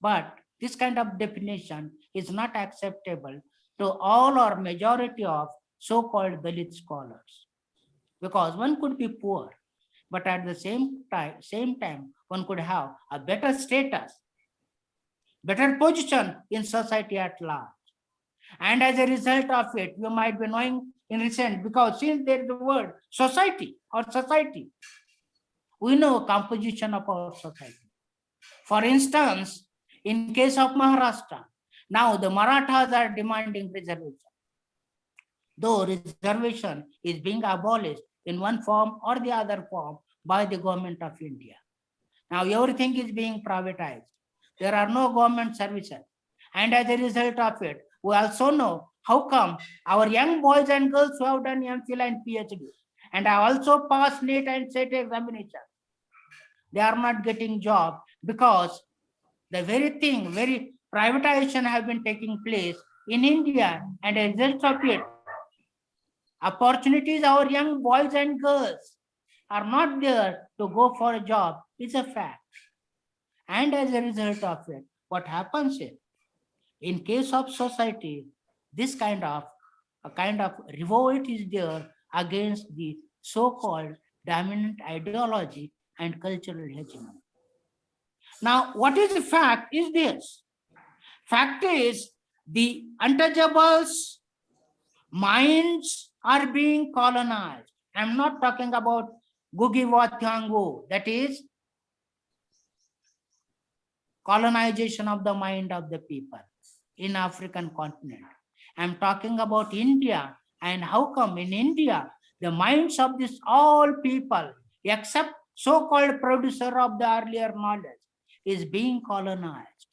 [SPEAKER 4] But this kind of definition is not acceptable to all or majority of so-called Dalit scholars. Because one could be poor, but at the same time, one could have a better status, better position in society at large. And as a result of it, you might be knowing in recent, because since there is the word society or society, we know composition of our society. For instance, in case of Maharashtra, now the Marathas are demanding reservation. Though reservation is being abolished in one form or the other form by the government of India. Now everything is being privatized. There are no government services. And as a result of it, we also know how come our young boys and girls who have done MPhil and PhD and have also passed NEET and SET examination, they are not getting job because the very privatization have been taking place in India, and as a result of it, opportunities our young boys and girls are not there to go for a job is a fact. And as a result of it, what happens is, in case of society, this kind of revolt is there against the so-called dominant ideology and cultural hegemony. Now, what is the fact is this. Fact is, the untouchables' minds are being colonized. I'm not talking about Gugi Watyangu, that is colonization of the mind of the people in African continent. I'm talking about India, and how come in India, the minds of this all people, except so-called producer of the earlier knowledge, is being colonized.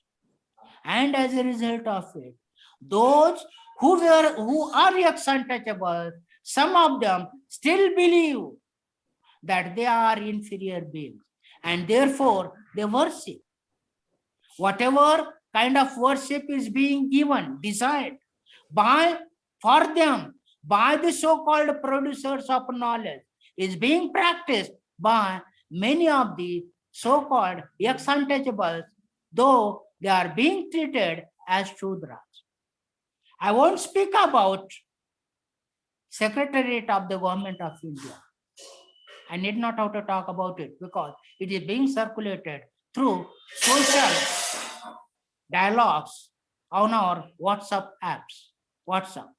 [SPEAKER 4] And as a result of it, those who are ex-untouchables, some of them still believe that they are inferior beings, and therefore they worship whatever kind of worship is being given, designed for them by the so-called producers of knowledge, is being practiced by many of the so-called ex-untouchables, though they are being treated as Shudras. I won't speak about Secretariat of the Government of India. I need not have to talk about it because it is being circulated through social dialogues on our WhatsApp apps. WhatsApp.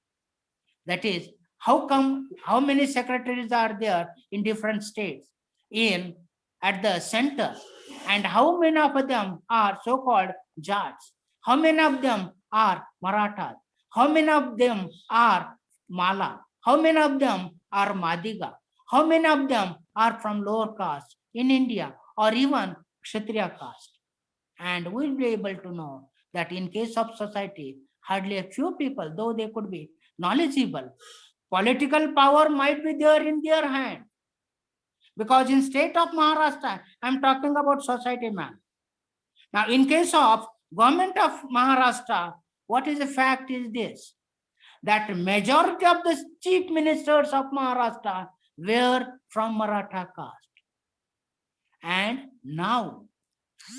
[SPEAKER 4] That is, how many secretaries are there in different states at the center, and how many of them are so-called Jats? How many of them are Marathas? How many of them are Mala? How many of them are Madiga? How many of them are from lower caste in India or even Kshatriya caste? And we'll be able to know that in case of society, hardly a few people, though they could be knowledgeable, political power might be there in their hand. Because in state of Maharashtra, I'm talking about society, man. Now, in case of government of Maharashtra, what is the fact is this, that majority of the chief ministers of Maharashtra were from Maratha caste. And now,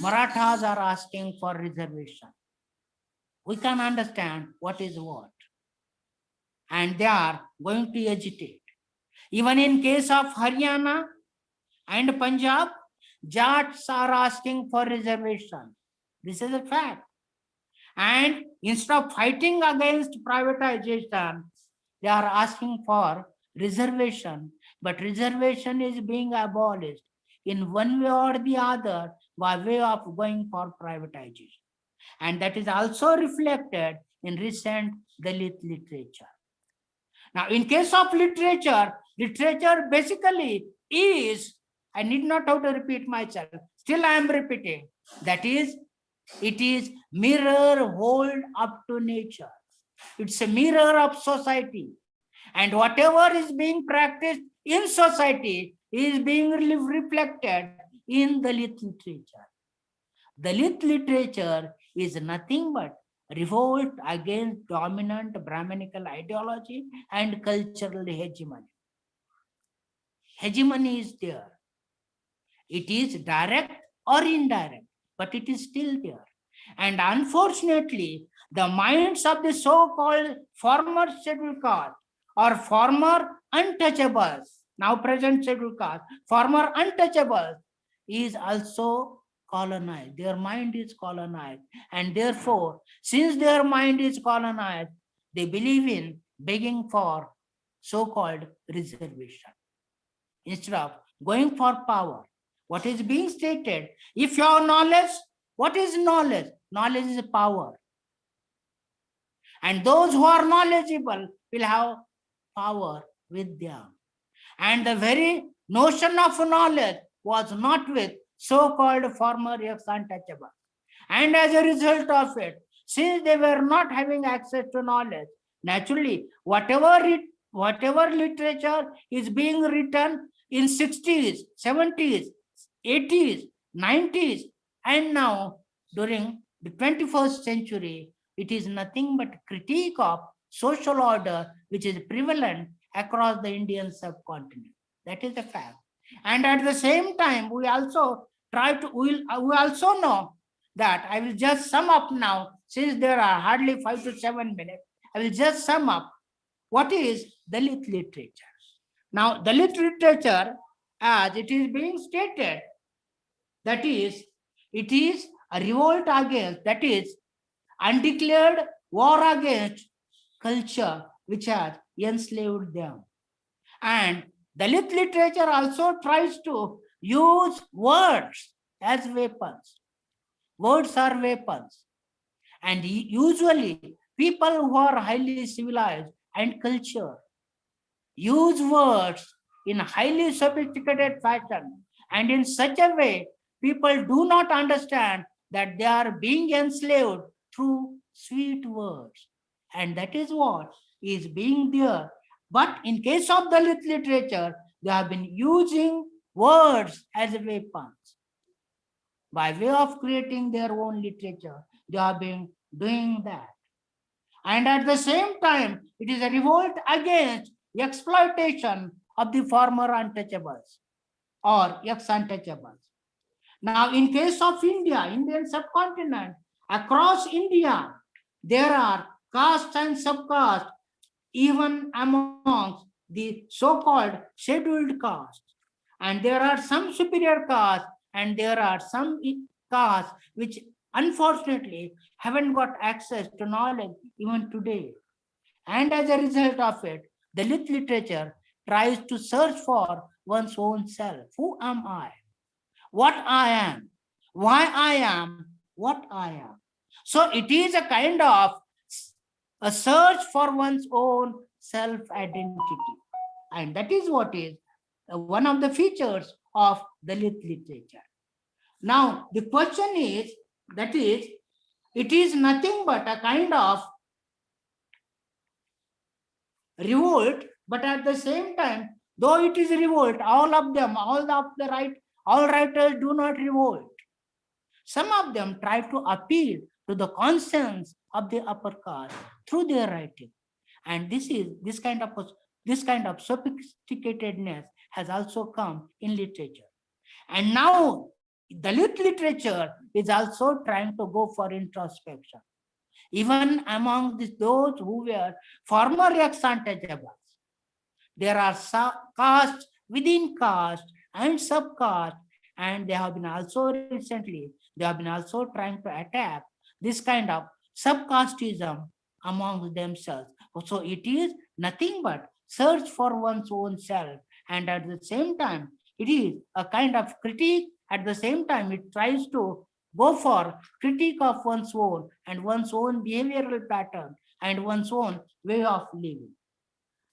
[SPEAKER 4] Marathas are asking for reservation. We can understand what is what. And they are going to agitate. Even in case of Haryana and Punjab, Jats are asking for reservation. This is a fact. And instead of fighting against privatization, they are asking for reservation. But reservation is being abolished in one way or the other by way of going for privatization. And that is also reflected in recent Dalit literature. Now, in case of literature basically is, I need not have to repeat myself, still I am repeating, that is, it is mirror hold up to nature. It's a mirror of society. And whatever is being practiced in society is being reflected in Dalit literature. Dalit literature is nothing but revolt against dominant Brahminical ideology and cultural hegemony. Hegemony is there. It is direct or indirect, but it is still there. And unfortunately, the minds of the so-called former scheduled caste or former untouchables, now present scheduled caste, former untouchables, is also colonized. Their mind is colonized. And therefore, since their mind is colonized, they believe in begging for so-called reservation. Instead of going for power, what is being stated, if you have knowledge, what is knowledge? Knowledge is power. And those who are knowledgeable will have power with them. And the very notion of knowledge was not with so-called former ex-untouchables. And as a result of it, since they were not having access to knowledge, naturally, whatever literature is being written in 60s, 70s, 80s, 90s, and now during the 21st century, it is nothing but critique of social order which is prevalent across the Indian subcontinent. That is a fact. And at the same time, we also we also know that, I will just sum up now, since there are hardly 5 to 7 minutes, I will just sum up what is Dalit literature. Now, Dalit literature, as it is being stated, that is, it is a revolt against, that is, undeclared war against culture which has enslaved them. And Dalit literature also tries to use words as weapons. Words are weapons. And usually, people who are highly civilized and cultured use words in a highly sophisticated fashion. And in such a way, people do not understand that they are being enslaved through sweet words. And that is what is being there. But in case of Dalit literature, they have been using words as weapons. by way of creating their own literature. They have been doing that. And at the same time, it is a revolt against exploitation of the former untouchables or ex-untouchables. Now, in case of India, Indian subcontinent, across India, there are castes and subcastes, even amongst the so-called scheduled castes. And there are some superior castes, and there are some castes which unfortunately haven't got access to knowledge even today. And as a result of it, Dalit literature tries to search for one's own self. Who am I? What I am? Why I am? What I am? So it is a kind of a search for one's own self-identity. And that is what is one of the features of Dalit literature. Now, the question is, that is, it is nothing but a kind of revolt, but at the same time, though it is revolt, all writers do not revolt. Some of them try to appeal to the conscience of the upper caste through their writing. And this kind of sophisticatedness has also come in literature. And now Dalit literature is also trying to go for introspection. Even among those who were former ex-untouchables, there are castes within caste and subcaste, and they have been also trying to attack this kind of subcasteism among themselves. So it is nothing but search for one's own self, and at the same time, it is a kind of critique. At the same time, it tries to go for critique of one's own and one's own behavioral pattern and one's own way of living.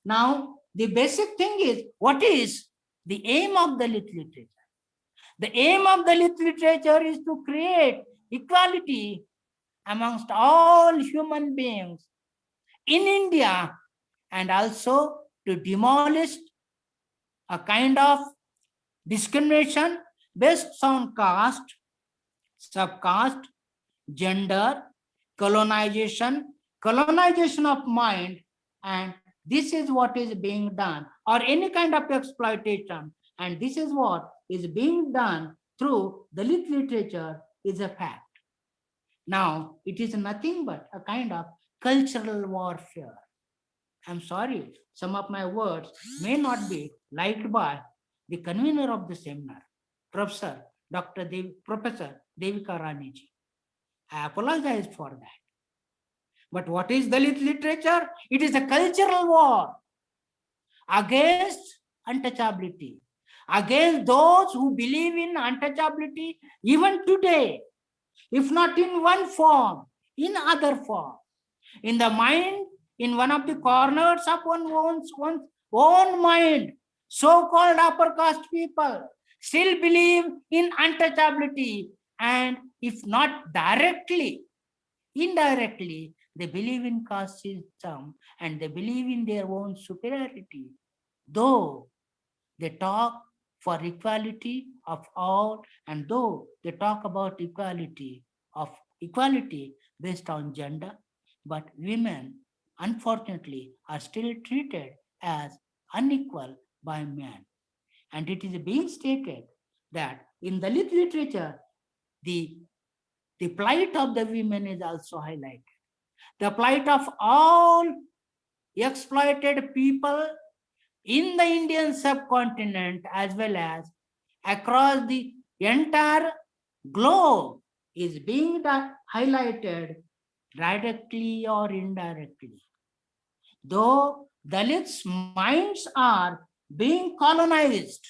[SPEAKER 4] Now, the basic thing is, what is the aim of the literature? The aim of the literature is to create equality amongst all human beings in India, and also to demolish a kind of discrimination based on caste, subcaste, gender, colonization of mind, and this is what is being done, or any kind of exploitation, and this is what is being done through the literature is a fact. Now, it is nothing but a kind of cultural warfare. I'm sorry, some of my words may not be liked by the convener of the seminar, Professor Devika Raniji. I apologize for that. But what is Dalit literature? It is a cultural war against untouchability, against those who believe in untouchability even today, if not in one form, in other form. In the mind, in one of the corners of one's own mind, so-called upper caste people still believe in untouchability, and if not directly, indirectly, they believe in caste system and they believe in their own superiority, though they talk for equality of all, and though they talk about equality based on gender, but women unfortunately are still treated as unequal by men. And it is being stated that in Dalit literature, the plight of the women is also highlighted. The plight of all exploited people in the Indian subcontinent as well as across the entire globe is being highlighted directly or indirectly. Though Dalits' minds are being colonized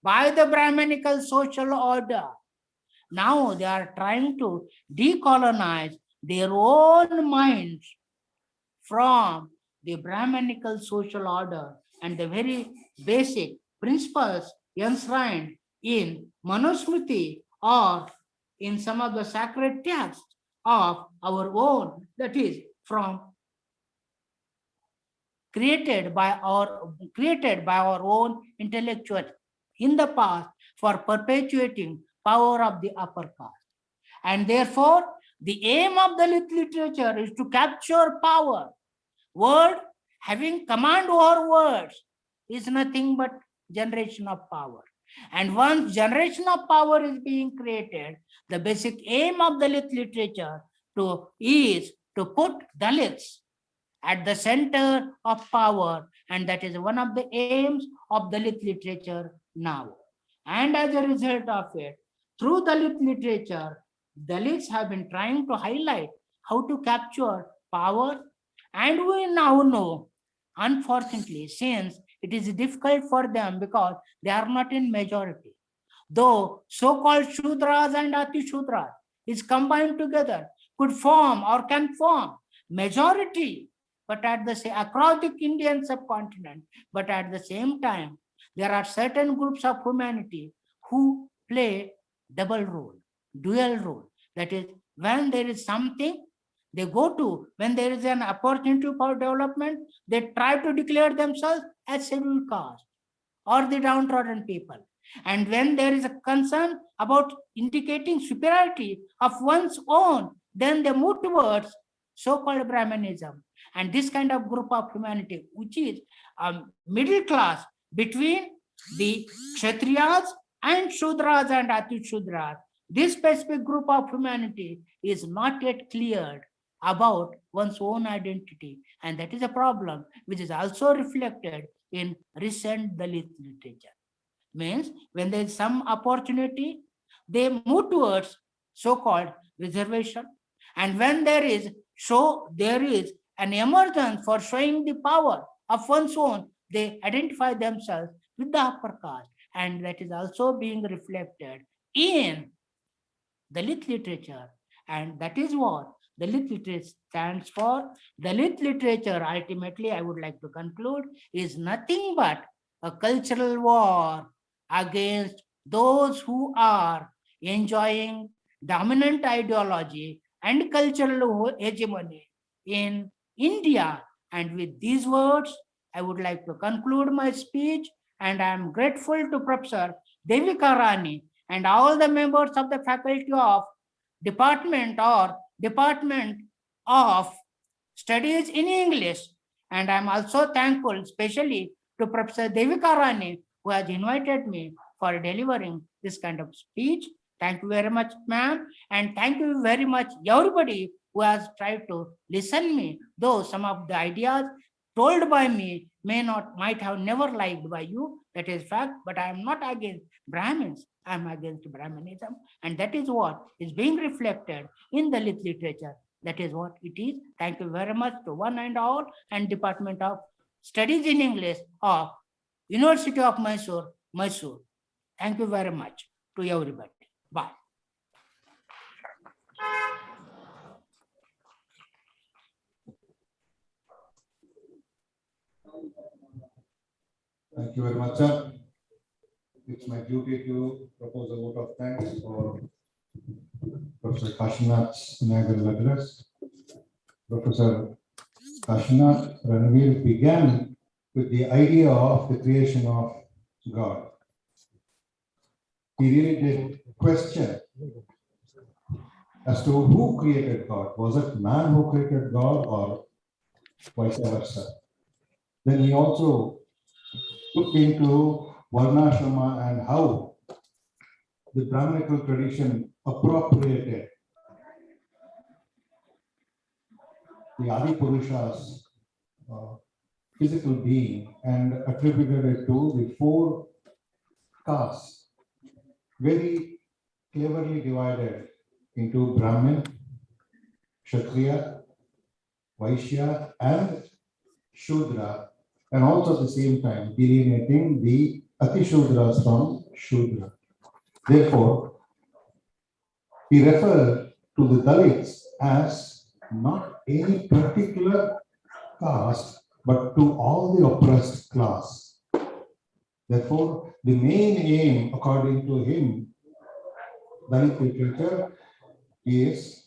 [SPEAKER 4] by the Brahminical social order, now they are trying to decolonize their own minds from the Brahminical social order and the very basic principles enshrined in Manusmriti or in some of the sacred texts of our own, that is from created by our own intellectuals in the past for perpetuating power of the upper caste. And therefore, the aim of Dalit literature is to capture power. Word having command over words is nothing but generation of power. And once generation of power is being created, the basic aim of Dalit literature is to put Dalits at the center of power, and that is one of the aims of Dalit literature now. And as a result of it, through Dalit literature, Dalits have been trying to highlight how to capture power, and we now know, unfortunately, since it is difficult for them because they are not in majority. Though so-called Shudras and Ati-Shudras is combined together, could form or can form majority, but at the same across the Indian subcontinent, but at the same time, there are certain groups of humanity who play double role, dual role. That is, when there is something, they go to, when there is an opportunity for development, they try to declare themselves as scheduled caste or the downtrodden people. And when there is a concern about indicating superiority of one's own, then they move towards so-called Brahmanism. And this kind of group of humanity, which is a middle class between the Kshatriyas and Shudras and Ati-Shudras, this specific group of humanity is not yet cleared about one's own identity. And that is a problem which is also reflected in recent Dalit literature. Means when there is some opportunity, they move towards so-called reservation. And when there is an emergence for showing the power of one's own, they identify themselves with the upper caste. And that is also being reflected in Dalit literature. And that is what Dalit literature stands for. Dalit literature, ultimately, I would like to conclude, is nothing but a cultural war against those who are enjoying dominant ideology and cultural hegemony in India. And with these words, I would like to conclude my speech, and I am grateful to Professor Devi Karani and all the members of the faculty of Department of Studies in English. And I am also thankful especially to Professor Devi Karani, who has invited me for delivering this kind of speech. Thank you very much, ma'am. And thank you very much, everybody who has tried to listen me, though some of the ideas told by me might have never liked by you. That is fact, but I am not against Brahmins. I am against Brahmanism. And that is what is being reflected in the literature. That is what it is. Thank you very much to one and all, and Department of Studies in English of University of Mysore. Thank you very much to everybody. Bye.
[SPEAKER 5] Thank you very much, sir. It's my duty to propose a vote of thanks for Professor Kashinath's inaugural address. Professor Kashinath Ranveer began with the idea of the creation of God. He really did question as to who created God. Was it man who created God or vice versa? Then he also looked into Varnashrama and how the Brahminical tradition appropriated the Adi Purusha's physical being and attributed it to the four castes, very cleverly divided into Brahmin, Kshatriya, Vaishya, and Shudra, and also at the same time delineating the Ati-Shudras from Shudra. Therefore, he referred to the Dalits as not any particular caste, but to all the oppressed class. Therefore, the main aim, according to him, Dalit literature is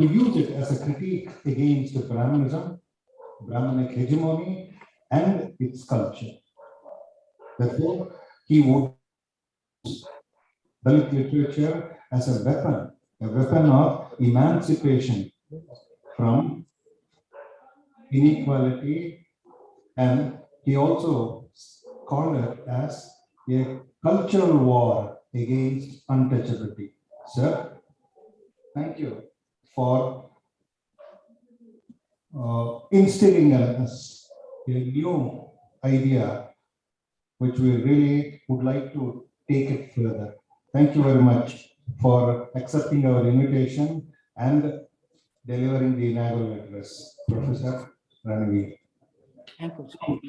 [SPEAKER 5] to use it as a critique against Brahmanism, Brahmanic hegemony, and its culture. Therefore, he would Dalit literature as a weapon of emancipation from inequality, and he also called it as a cultural war against untouchability. Sir, thank you for instilling in us a new idea, which we really would like to take it further. Thank you very much for accepting our invitation and delivering the inaugural address. Professor Ranvi.
[SPEAKER 4] Thank you.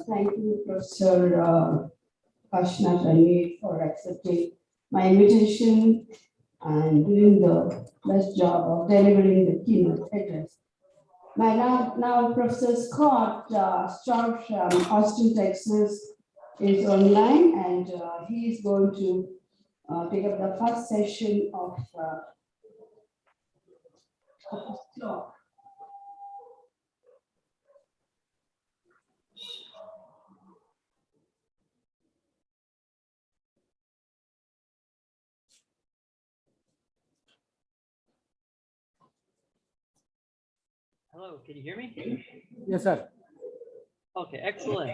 [SPEAKER 1] Thank you, Professor Kashnath Ranvi, for accepting my invitation and doing the best job of delivering the keynote address. Now Professor Scott Stroud from Austin, Texas is online, and he is going to take up the first session of the talk.
[SPEAKER 7] Hello, can you hear me?
[SPEAKER 4] Yes, sir.
[SPEAKER 7] Okay, excellent.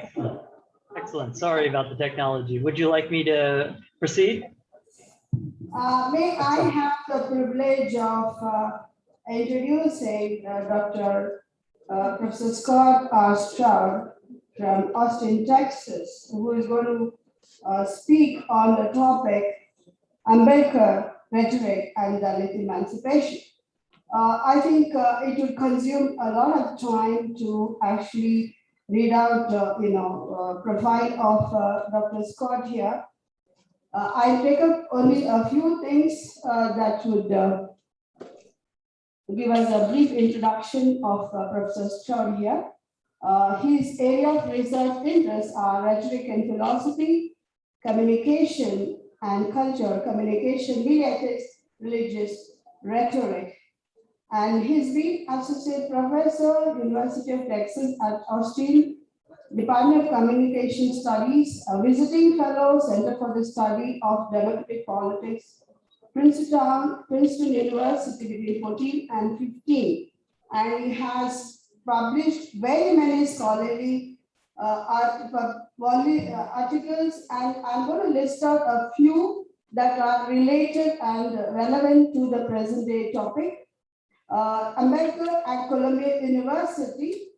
[SPEAKER 7] Excellent. Sorry about the technology. Would you like me to proceed?
[SPEAKER 1] May I have the privilege of introducing Dr. Professor Scott R. Stroud from Austin, Texas, who is going to speak on the topic Ambedkar, Rhetoric, and Dalit Emancipation. I think it will consume a lot of time to actually read out, profile of Dr. Scott here. I'll take up only a few things that would give us a brief introduction of Professor Stroud here. His area of research interests are rhetoric and philosophy, communication and culture, communication, media ethics, religious rhetoric. And he's been associate professor, University of Texas at Austin, Department of Communication Studies, a visiting fellow, Center for the Study of Democratic Politics, Princeton University between 14 and 15. And he has published very many scholarly articles, and I'm going to list out a few that are related and relevant to the present day topic. Ambedkar at Columbia University,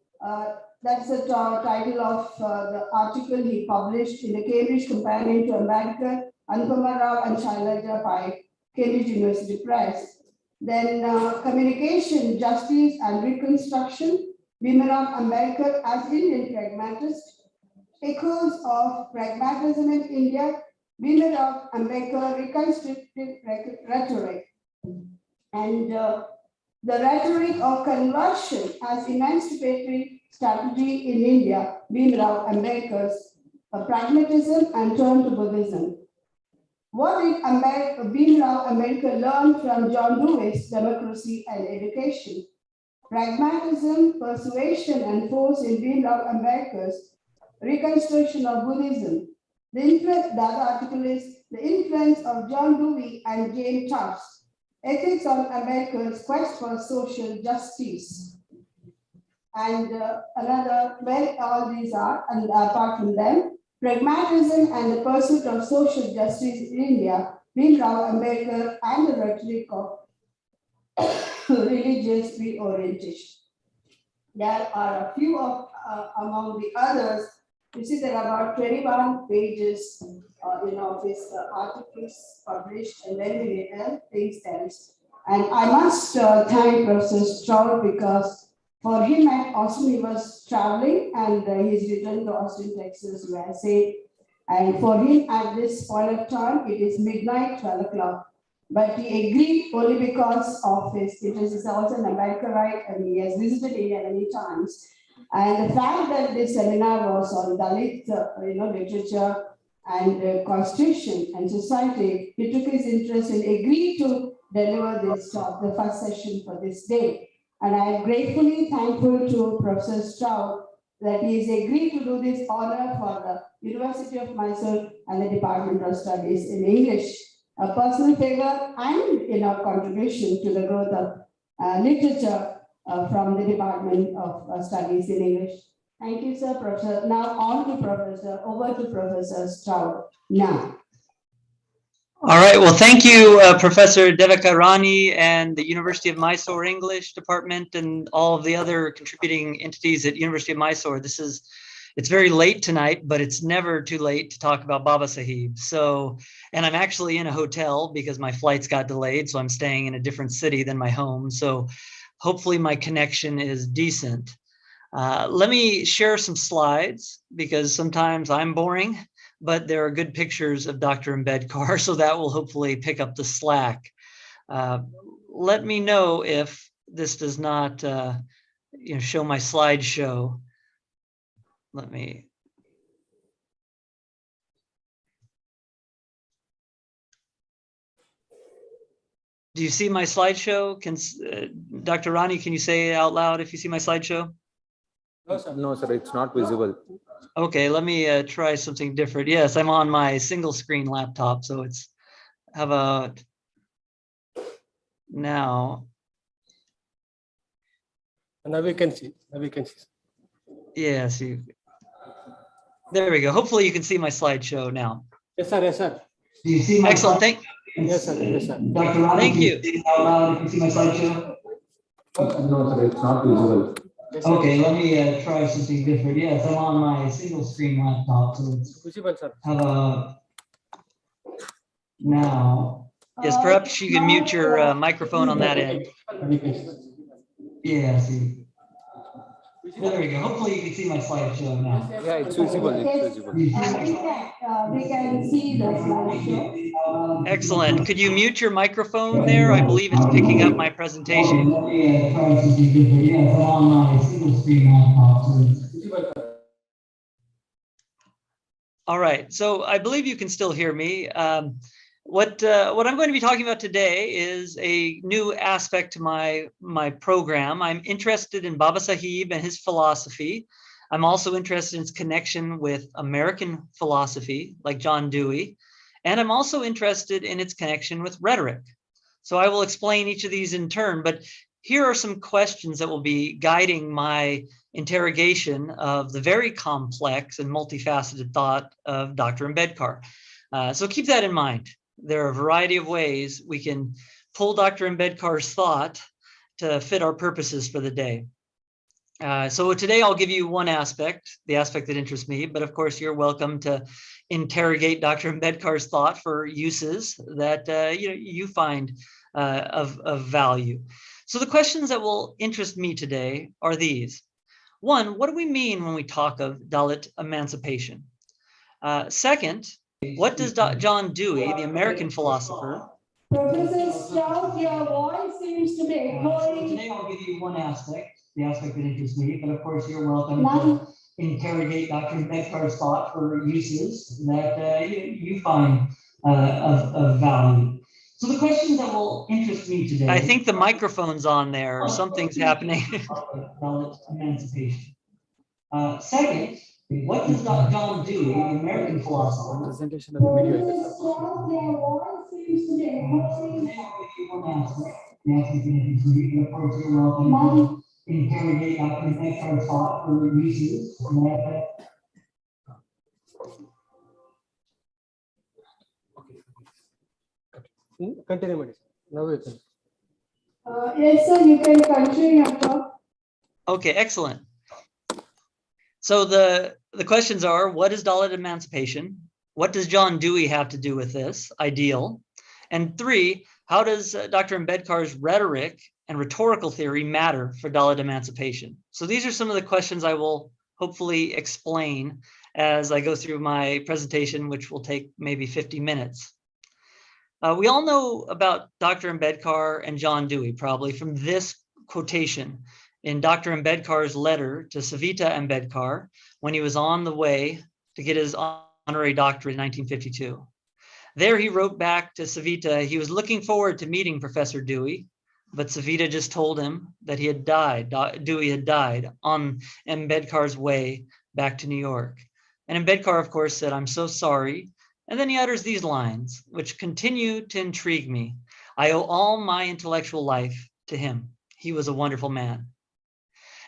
[SPEAKER 1] that's the title of the article he published in the Cambridge Companion to Ambedkar, Anupama Rao and Shailaja by Cambridge University Press. Then Communication, Justice and Reconstruction, Bhimrao Ambedkar as Indian Pragmatist, Echoes of Pragmatism in India, Bhimrao Ambedkar, Reconstructive Rhetoric, and the Rhetoric of Conversion as Emancipatory Strategy in India, Bhimrao Ambedkar's Pragmatism and Turn to Buddhism. What did Bhimrao Ambedkar learn from John Dewey's Democracy and Education? Pragmatism, Persuasion and Force in Bhimrao Ambedkar's Reconstruction of Buddhism. The other article is the influence of John Dewey and Jane Tufts. Ethics on Ambedkar's quest for social justice. And another, where all these are, and apart from them, Pragmatism and the Pursuit of Social Justice in India, Bhimrao Ambedkar and the Rhetoric of Religious Reorientation. There are a few of among the others. You see, there are about 21 pages these articles published, and then we read things else. And I must thank Professor Stroud, because for him at Austin, he was traveling, and he's returned to Austin, Texas, USA. And for him at this point of time, it is midnight, 12 o'clock. But he agreed only because of his interest. He's also an Ambedkarite, and he has visited India many times. And the fact that this seminar was on Dalit, literature and constitution and society, he took his interest and agreed to deliver this talk, the first session for this day. And I am gratefully thankful to Professor Stroud that he has agreed to do this honor for the University of Mysore and the Department of Studies in English. A personal favor and contribution to the growth of literature from the Department of Studies in English. Thank you, sir, Professor. Now on to Professor, over to Professor Stroud now.
[SPEAKER 7] All right, well, thank you, Professor Devakarani and the University of Mysore English Department and all of the other contributing entities at University of Mysore. It's very late tonight, but it's never too late to talk about Baba Sahib. So, and I'm actually in a hotel because my flights got delayed, so I'm staying in a different city than my home. So hopefully my connection is decent. Let me share some slides because sometimes I'm boring, but there are good pictures of Dr. Ambedkar, so that will hopefully pick up the slack. Let me know if this does not show my slideshow. Let me. Do you see my slideshow? Dr. Rani, can you say it out loud if you see my slideshow?
[SPEAKER 6] No, sir, it's not visible.
[SPEAKER 7] Okay, let me try something different. Yes, I'm on my single screen laptop, so it's, how about now?
[SPEAKER 8] Now we can see.
[SPEAKER 7] Yes, there we go. Hopefully you can see my slideshow now.
[SPEAKER 8] Yes, sir. Yes, sir.
[SPEAKER 3] Do you see my
[SPEAKER 7] Excellent.
[SPEAKER 8] Yes, sir. Yes, sir.
[SPEAKER 3] Dr. Rani,
[SPEAKER 7] Thank
[SPEAKER 3] can
[SPEAKER 7] you.
[SPEAKER 3] say it out loud if you see my slideshow?
[SPEAKER 6] No, sir, it's not visible.
[SPEAKER 8] Yes, sir.
[SPEAKER 3] Okay, let me try something different. Yes, I'm on my single screen laptop, so it's
[SPEAKER 8] Visible, sir.
[SPEAKER 3] now.
[SPEAKER 7] Yes, perhaps you can mute your microphone on that end.
[SPEAKER 3] Yeah, see. There we go. Hopefully you can see my slideshow now.
[SPEAKER 6] Yeah, it's visible. It's visible.
[SPEAKER 1] We can see the slideshow.
[SPEAKER 7] Excellent. Could you mute your microphone there? I believe it's picking up my presentation.
[SPEAKER 3] Let me try something different. Yes, I'm on my single screen laptop, so it's
[SPEAKER 7] All right, so I believe you can still hear me. What I'm going to be talking about today is a new aspect to my program. I'm interested in Baba Sahib and his philosophy. I'm also interested in its connection with American philosophy, like John Dewey, and I'm also interested in its connection with rhetoric. So I will explain each of these in turn, but here are some questions that will be guiding my interrogation of the very complex and multifaceted thought of Dr. Ambedkar. So keep that in mind. There are a variety of ways we can pull Dr. Ambedkar's thought to fit our purposes for the day. So today I'll give you one aspect, the aspect that interests me, but of course you're welcome to interrogate Dr. Ambedkar's thought for uses that you find of value. So the questions that will interest me today are these. One, what do we mean when we talk of Dalit emancipation? Second, what does John Dewey, the American philosopher,
[SPEAKER 1] Professor Stroud, your voice seems to be echoing.
[SPEAKER 3] Today I'll give you one aspect, the aspect that interests me, but of course you're welcome to interrogate Dr. Ambedkar's thought for uses that you find of value. So the questions that will interest me today.
[SPEAKER 7] I think the microphone's on there, or something's happening.
[SPEAKER 3] Dalit emancipation. Second, what does John Dewey, the American philosopher,
[SPEAKER 8] Presentation of the video.
[SPEAKER 1] Professor Stroud, your voice seems to be echoing.
[SPEAKER 3] Today I'll give you one aspect, the aspect that interests me, and of course you're welcome to interrogate Dr. Ambedkar's thought for uses that
[SPEAKER 8] Continue, madam. Now we can.
[SPEAKER 1] Yes, sir, you can continue your talk.
[SPEAKER 7] Okay, excellent. So the questions are, what is Dalit emancipation? What does John Dewey have to do with this ideal? And three, how does Dr. Ambedkar's rhetoric and rhetorical theory matter for Dalit emancipation? So these are some of the questions I will hopefully explain as I go through my presentation, which will take maybe 50 minutes. We all know about Dr. Ambedkar and John Dewey, probably from this quotation in Dr. Ambedkar's letter to Savita Ambedkar when he was on the way to get his honorary doctorate in 1952. There he wrote back to Savita, he was looking forward to meeting Professor Dewey, but Savita just told him that he had died, Dewey had died on Ambedkar's way back to New York. And Ambedkar, of course, said, "I'm so sorry." And then he utters these lines, which continue to intrigue me. "I owe all my intellectual life to him. He was a wonderful man."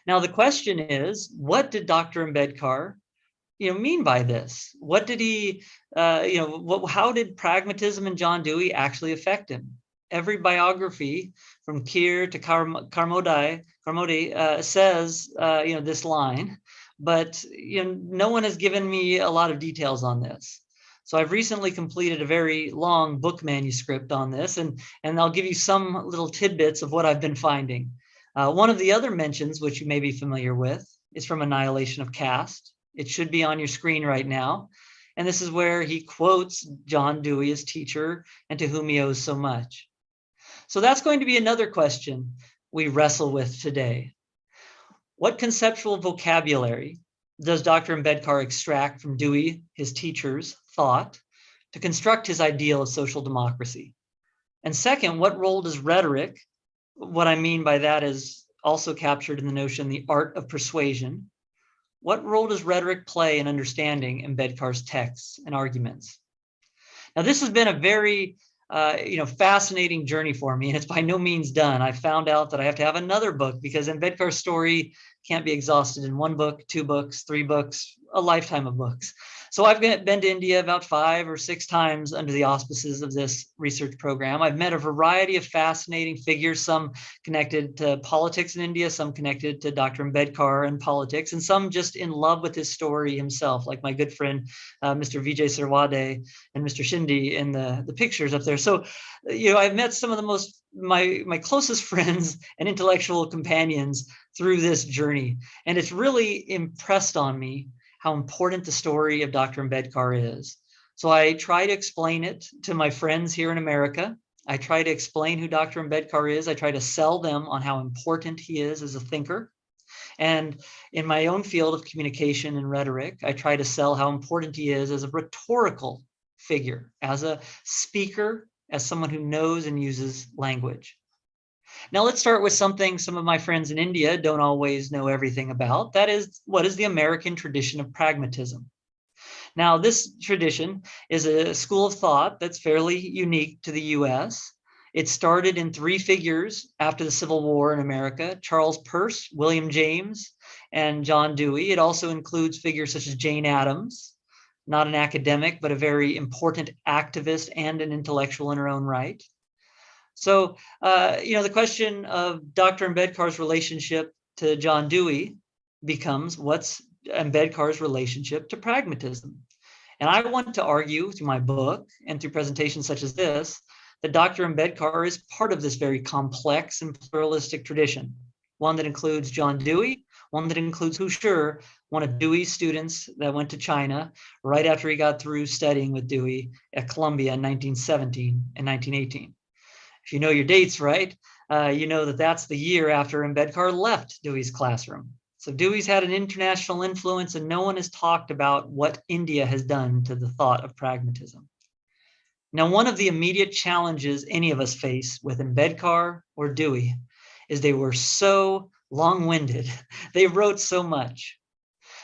[SPEAKER 7] Now, the question is, what did Dr. Ambedkar mean by this? What did he, how did pragmatism and John Dewey actually affect him? Every biography from Keir to Carmody says, this line, but no one has given me a lot of details on this. So I've recently completed a very long book manuscript on this, and I'll give you some little tidbits of what I've been finding. One of the other mentions, which you may be familiar with, is from Annihilation of Caste. It should be on your screen right now. And this is where he quotes John Dewey, his teacher, and to whom he owes so much. So that's going to be another question we wrestle with today. What conceptual vocabulary does Dr. Ambedkar extract from Dewey, his teacher's thought, to construct his ideal of social democracy? And second, what role does rhetoric, what I mean by that is also captured in the notion, the art of persuasion, what role does rhetoric play in understanding Ambedkar's texts and arguments? Now, this has been a very fascinating journey for me, and it's by no means done. I found out that I have to have another book because Ambedkar's story can't be exhausted in one book, 2 books, 3 books, a lifetime of books. So I've been to India about 5 or 6 times under the auspices of this research program. I've met a variety of fascinating figures, some connected to politics in India, some connected to Dr. Ambedkar and politics, and some just in love with his story himself, like my good friend, Mr. Vijay Sarwade and Mr. Shindi in the pictures up there. So, I've met some of the my closest friends and intellectual companions through this journey. And it's really impressed on me how important the story of Dr. Ambedkar is. So I try to explain it to my friends here in America. I try to explain who Dr. Ambedkar is. I try to sell them on how important he is as a thinker. And in my own field of communication and rhetoric, I try to sell how important he is as a rhetorical figure, as a speaker, as someone who knows and uses language. Now let's start with something some of my friends in India don't always know everything about. That is, what is the American tradition of pragmatism? Now, this tradition is a school of thought that's fairly unique to the US. It started in 3 figures after the Civil War in America: Charles Peirce, William James, and John Dewey. It also includes figures such as Jane Addams, not an academic, but a very important activist and an intellectual in her own right. So, the question of Dr. Ambedkar's relationship to John Dewey becomes, what's Ambedkar's relationship to pragmatism? And I want to argue through my book and through presentations such as this, that Dr. Ambedkar is part of this very complex and pluralistic tradition, one that includes John Dewey, one that includes Hu Shi, one of Dewey's students that went to China right after he got through studying with Dewey at Columbia in 1917 and 1918. If you know your dates right, you know that that's the year after Ambedkar left Dewey's classroom. So Dewey's had an international influence, and no one has talked about what India has done to the thought of pragmatism. Now, one of the immediate challenges any of us face with Ambedkar or Dewey is they were so long-winded. They wrote so much.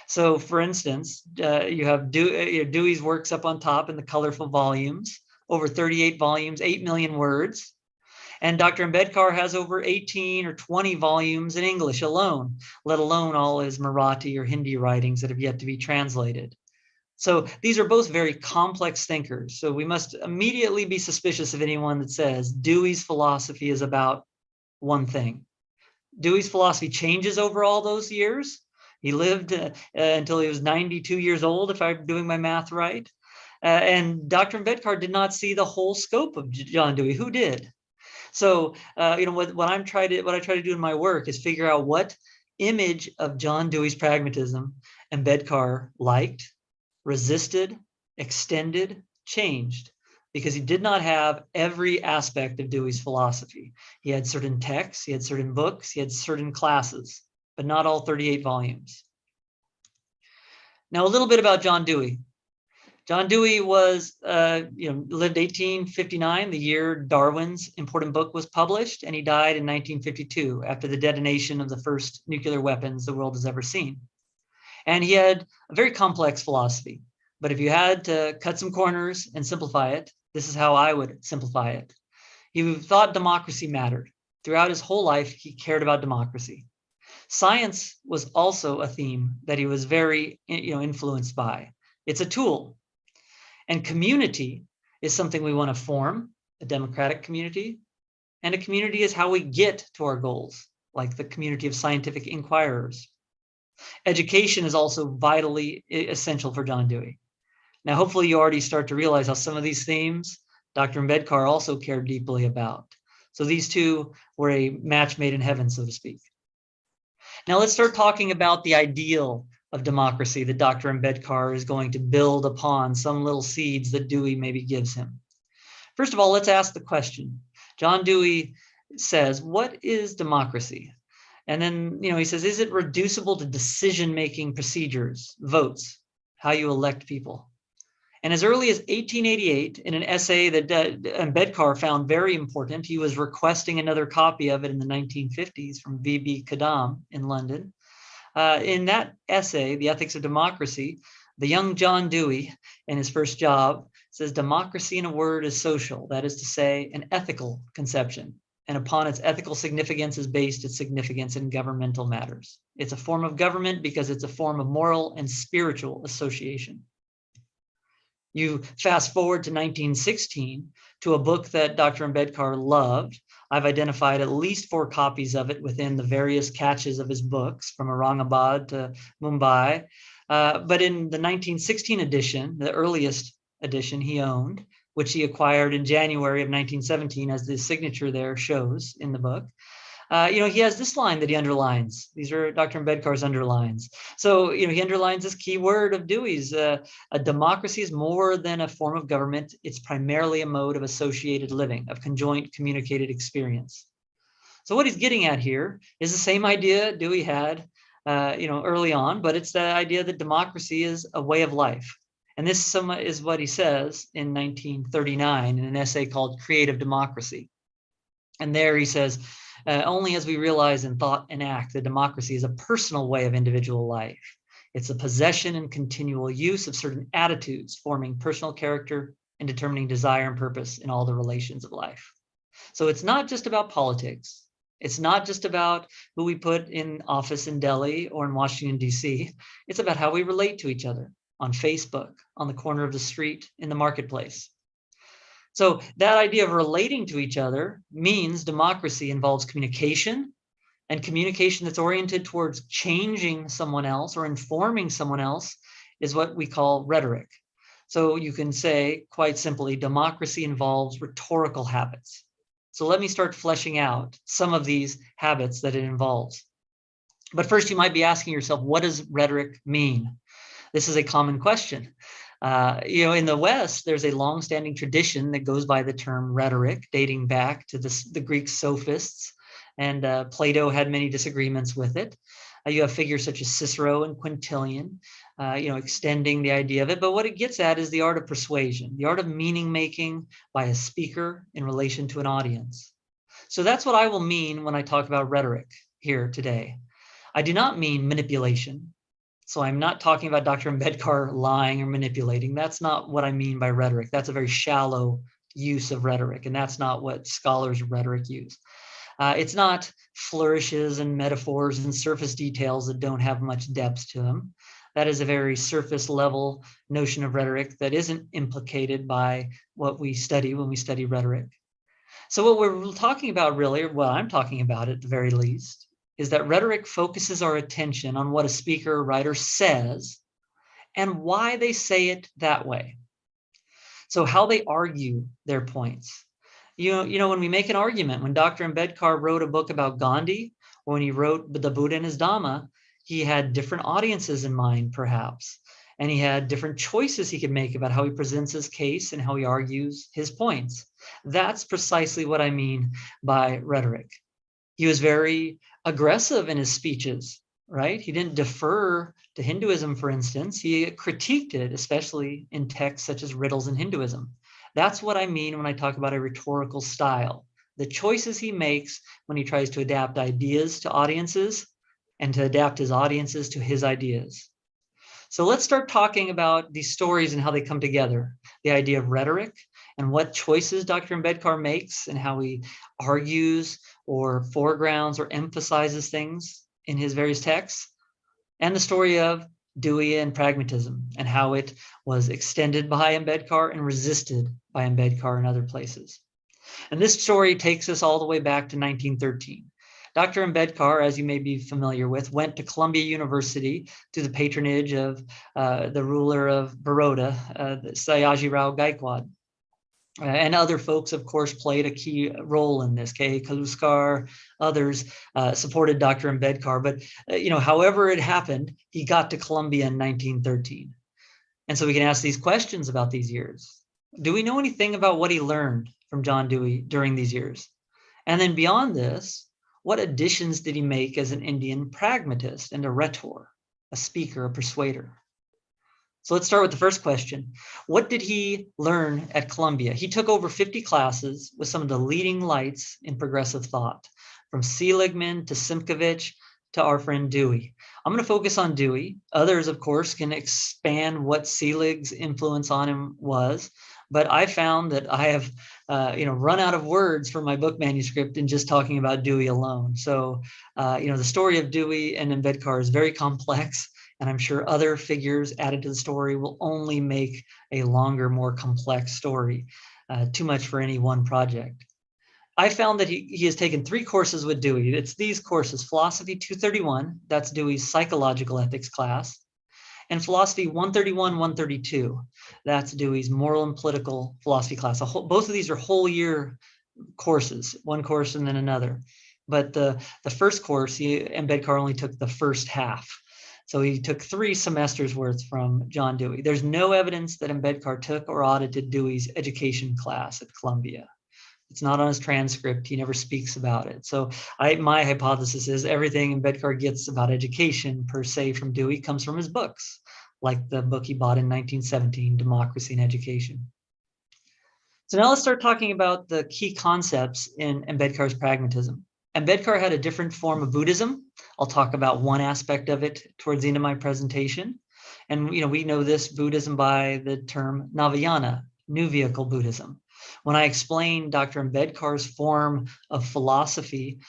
[SPEAKER 7] So, for instance, you have Dewey's works up on top in the colorful volumes, over 38 volumes, 8 million words. And Dr. Ambedkar has over 18 or 20 volumes in English alone, let alone all his Marathi or Hindi writings that have yet to be translated. So these are both very complex thinkers. So we must immediately be suspicious of anyone that says Dewey's philosophy is about one thing. Dewey's philosophy changes over all those years. He lived until he was 92 years old, if I'm doing my math right. And Dr. Ambedkar did not see the whole scope of John Dewey. Who did? So, what I try to do in my work is figure out what image of John Dewey's pragmatism Ambedkar liked, resisted, extended, changed, because he did not have every aspect of Dewey's philosophy. He had certain texts, he had certain books, he had certain classes, but not all 38 volumes. Now, a little bit about John Dewey. John Dewey was, lived 1859, the year Darwin's important book was published, and he died in 1952 after the detonation of the first nuclear weapons the world has ever seen. And he had a very complex philosophy, but if you had to cut some corners and simplify it, this is how I would simplify it. He thought democracy mattered. Throughout his whole life, he cared about democracy. Science was also a theme that he was very, influenced by. It's a tool. And community is something we want to form, a democratic community. And a community is how we get to our goals, like the community of scientific inquirers. Education is also vitally essential for John Dewey. Now, hopefully you already start to realize how some of these themes Dr. Ambedkar also cared deeply about. So these two were a match made in heaven, so to speak. Now let's start talking about the ideal of democracy that Dr. Ambedkar is going to build upon some little seeds that Dewey maybe gives him. First of all, let's ask the question. John Dewey says, what is democracy? And then, he says, is it reducible to decision-making procedures, votes, how you elect people? And as early as 1888, in an essay that Ambedkar found very important, he was requesting another copy of it in the 1950s from V.B. Kadam in London. In that essay, The Ethics of Democracy, the young John Dewey, in his first job, says democracy in a word is social, that is to say, an ethical conception. And upon its ethical significance is based its significance in governmental matters. It's a form of government because it's a form of moral and spiritual association. You fast forward to 1916 to a book that Dr. Ambedkar loved. I've identified at least 4 copies of it within the various catches of his books from Aurangabad to Mumbai. But in the 1916 edition, the earliest edition he owned, which he acquired in January of 1917, as the signature there shows in the book, he has this line that he underlines. These are Dr. Ambedkar's underlines. So, he underlines this key word of Dewey's. A democracy is more than a form of government. It's primarily a mode of associated living, of conjoint communicated experience. So what he's getting at here is the same idea Dewey had, early on, but it's the idea that democracy is a way of life. And this is what he says in 1939 in an essay called Creative Democracy. And there he says, only as we realize in thought and act that democracy is a personal way of individual life. It's a possession and continual use of certain attitudes, forming personal character and determining desire and purpose in all the relations of life. So it's not just about politics. It's not just about who we put in office in Delhi or in Washington, D.C. It's about how we relate to each other on Facebook, on the corner of the street, in the marketplace. So that idea of relating to each other means democracy involves communication, and communication that's oriented towards changing someone else or informing someone else is what we call rhetoric. So you can say quite simply, democracy involves rhetorical habits. So let me start fleshing out some of these habits that it involves. But first, you might be asking yourself, what does rhetoric mean? This is a common question. In the West, there's a long-standing tradition that goes by the term rhetoric, dating back to the Greek sophists, and Plato had many disagreements with it. You have figures such as Cicero and Quintilian, extending the idea of it. But what it gets at is the art of persuasion, the art of meaning making by a speaker in relation to an audience. So that's what I will mean when I talk about rhetoric here today. I do not mean manipulation. So I'm not talking about Dr. Ambedkar lying or manipulating. That's not what I mean by rhetoric. That's a very shallow use of rhetoric, and that's not what scholars of rhetoric use. It's not flourishes and metaphors and surface details that don't have much depth to them. That is a very surface level notion of rhetoric that isn't implicated by what we study when we study rhetoric. So what we're talking about really, or what I'm talking about at the very least, is that rhetoric focuses our attention on what a speaker or writer says and why they say it that way. So how they argue their points. When we make an argument, when Dr. Ambedkar wrote a book about Gandhi, or when he wrote the Buddha and his Dhamma, he had different audiences in mind, perhaps, and he had different choices he could make about how he presents his case and how he argues his points. That's precisely what I mean by rhetoric. He was very aggressive in his speeches. right? He didn't defer to Hinduism, for instance. He critiqued it, especially in texts such as riddles in Hinduism. That's what I mean when I talk about a rhetorical style. The choices he makes when he tries to adapt ideas to audiences and to adapt his audiences to his ideas. So let's start talking about these stories and how they come together. The idea of rhetoric and what choices Dr. Ambedkar makes and how he argues or foregrounds or emphasizes things in his various texts. And the story of Dewey and pragmatism and how it was extended by Ambedkar and resisted by Ambedkar in other places. And this story takes us all the way back to 1913. Dr. Ambedkar, as you may be familiar with, went to Columbia University through the patronage of the ruler of Baroda, Sayaji Rao Gaikwad. And other folks, of course, played a key role in this. K. Kaluskar, others supported Dr. Ambedkar. But however it happened, he got to Columbia in 1913. And so we can ask these questions about these years. Do we know anything about what he learned from John Dewey during these years? And then beyond this, what additions did he make as an Indian pragmatist and a rhetor, a speaker, a persuader? So let's start with the first question. What did he learn at Columbia? He took over 50 classes with some of the leading lights in progressive thought, from Seligman to Simkovich to our friend Dewey. I'm going to focus on Dewey. Others, of course, can expand what Selig's influence on him was. But I found that I have run out of words for my book manuscript in just talking about Dewey alone. So, the story of Dewey and Ambedkar is very complex, and I'm sure other figures added to the story will only make a longer, more complex story. Too much for any one project. I found that he has taken 3 courses with Dewey. It's these courses: Philosophy 231, that's Dewey's psychological ethics class, and Philosophy 131, 132, that's Dewey's moral and political philosophy class. Both of these are whole year courses, one course and then another. But the first course, Ambedkar only took the first half. So he took 3 semesters worth from John Dewey. There's no evidence that Ambedkar took or audited Dewey's education class at Columbia. It's not on his transcript. He never speaks about it. So my hypothesis is everything Ambedkar gets about education per se from Dewey comes from his books, like the book he bought in 1917, Democracy and Education. So now let's start talking about the key concepts in Ambedkar's pragmatism. Ambedkar had a different form of Buddhism. I'll talk about one aspect of it towards the end of my presentation. And we know this Buddhism by the term Navayana, New Vehicle Buddhism. When I explain Dr. Ambedkar's form of philosophy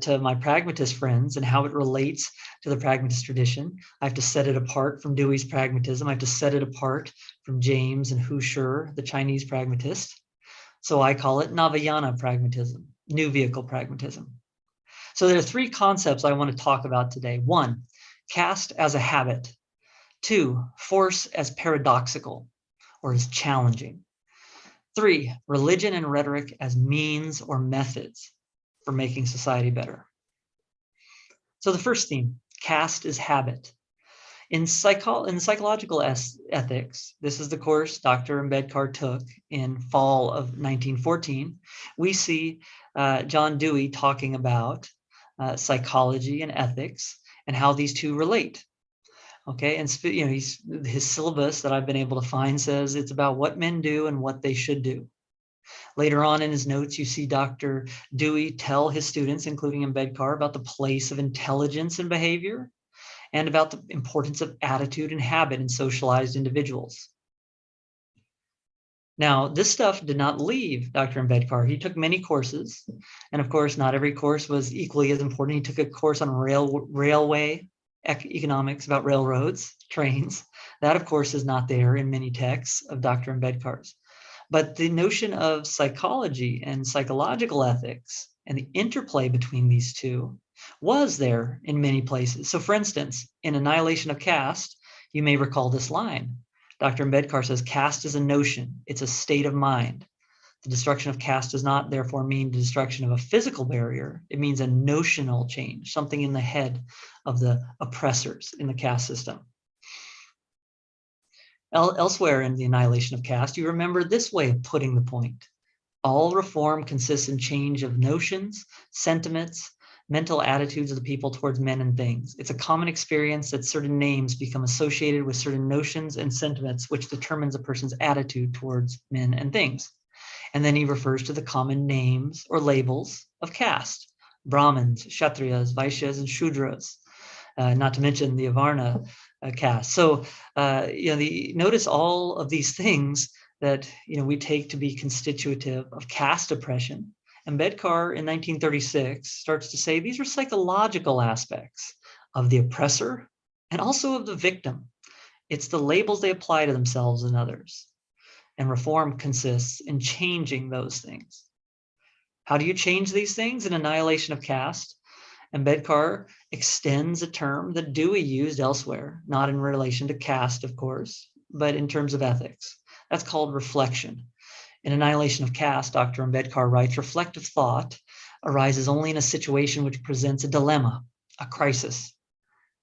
[SPEAKER 7] to my pragmatist friends and how it relates to the pragmatist tradition, I have to set it apart from Dewey's pragmatism. I have to set it apart from James and Husserl, the Chinese pragmatist. So I call it Navayana pragmatism, New Vehicle pragmatism. So there are 3 concepts I want to talk about today. 1, caste as a habit. 2, force as paradoxical or as challenging. 3, religion and rhetoric as means or methods for making society better. So the first theme, caste is habit. In psychological ethics, this is the course Dr. Ambedkar took in fall of 1914. We see John Dewey talking about psychology and ethics and how these two relate. Okay, and his syllabus that I've been able to find says it's about what men do and what they should do. Later on in his notes, you see Dr. Dewey tell his students, including Ambedkar, about the place of intelligence and behavior and about the importance of attitude and habit in socialized individuals. Now, this stuff did not leave Dr. Ambedkar. He took many courses, and of course, not every course was equally as important. He took a course on railway economics, about railroads, trains. That, of course, is not there in many texts of Dr. Ambedkar's. But the notion of psychology and psychological ethics and the interplay between these two was there in many places. So for instance, in Annihilation of Caste, you may recall this line. Dr. Ambedkar says, caste is a notion, it's a state of mind. The destruction of caste does not therefore mean the destruction of a physical barrier. It means a notional change, something in the head of the oppressors in the caste system. Elsewhere in the Annihilation of Caste, you remember this way of putting the point. All reform consists in change of notions, sentiments, mental attitudes of the people towards men and things. It's a common experience that certain names become associated with certain notions and sentiments, which determines a person's attitude towards men and things. And then he refers to the common names or labels of caste: Brahmins, Kshatriyas, Vaishyas, and Shudras, not to mention the Avarna caste. So, notice all of these things that we take to be constitutive of caste oppression. Ambedkar in 1936 starts to say these are psychological aspects of the oppressor and also of the victim. It's the labels they apply to themselves and others. And reform consists in changing those things. How do you change these things? In Annihilation of Caste, Ambedkar extends a term that Dewey used elsewhere, not in relation to caste, of course, but in terms of ethics. That's called reflection. In Annihilation of Caste, Dr. Ambedkar writes, reflective thought arises only in a situation which presents a dilemma, a crisis.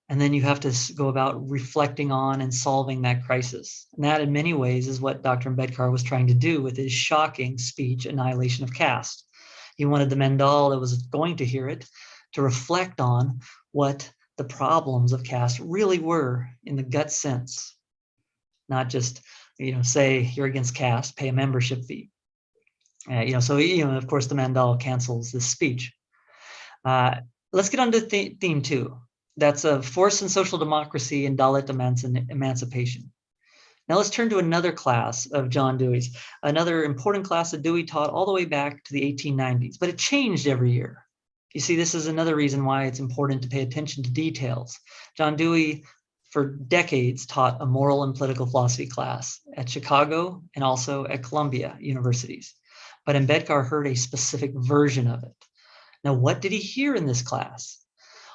[SPEAKER 7] And then you have to go about reflecting on and solving that crisis. And that in many ways is what Dr. Ambedkar was trying to do with his shocking speech, Annihilation of Caste. He wanted the Mandal that was going to hear it to reflect on what the problems of caste really were in the gut sense, not just, say you're against caste, pay a membership fee. Of course, the Mandal cancels this speech. Let's get on to theme 2. That's a force in social democracy and Dalit emancipation. Now let's turn to another class of John Dewey's, another important class that Dewey taught all the way back to the 1890s, but it changed every year. You see, this is another reason why it's important to pay attention to details. John Dewey, for decades, taught a moral and political philosophy class at Chicago and also at Columbia universities. But Ambedkar heard a specific version of it. Now, what did he hear in this class?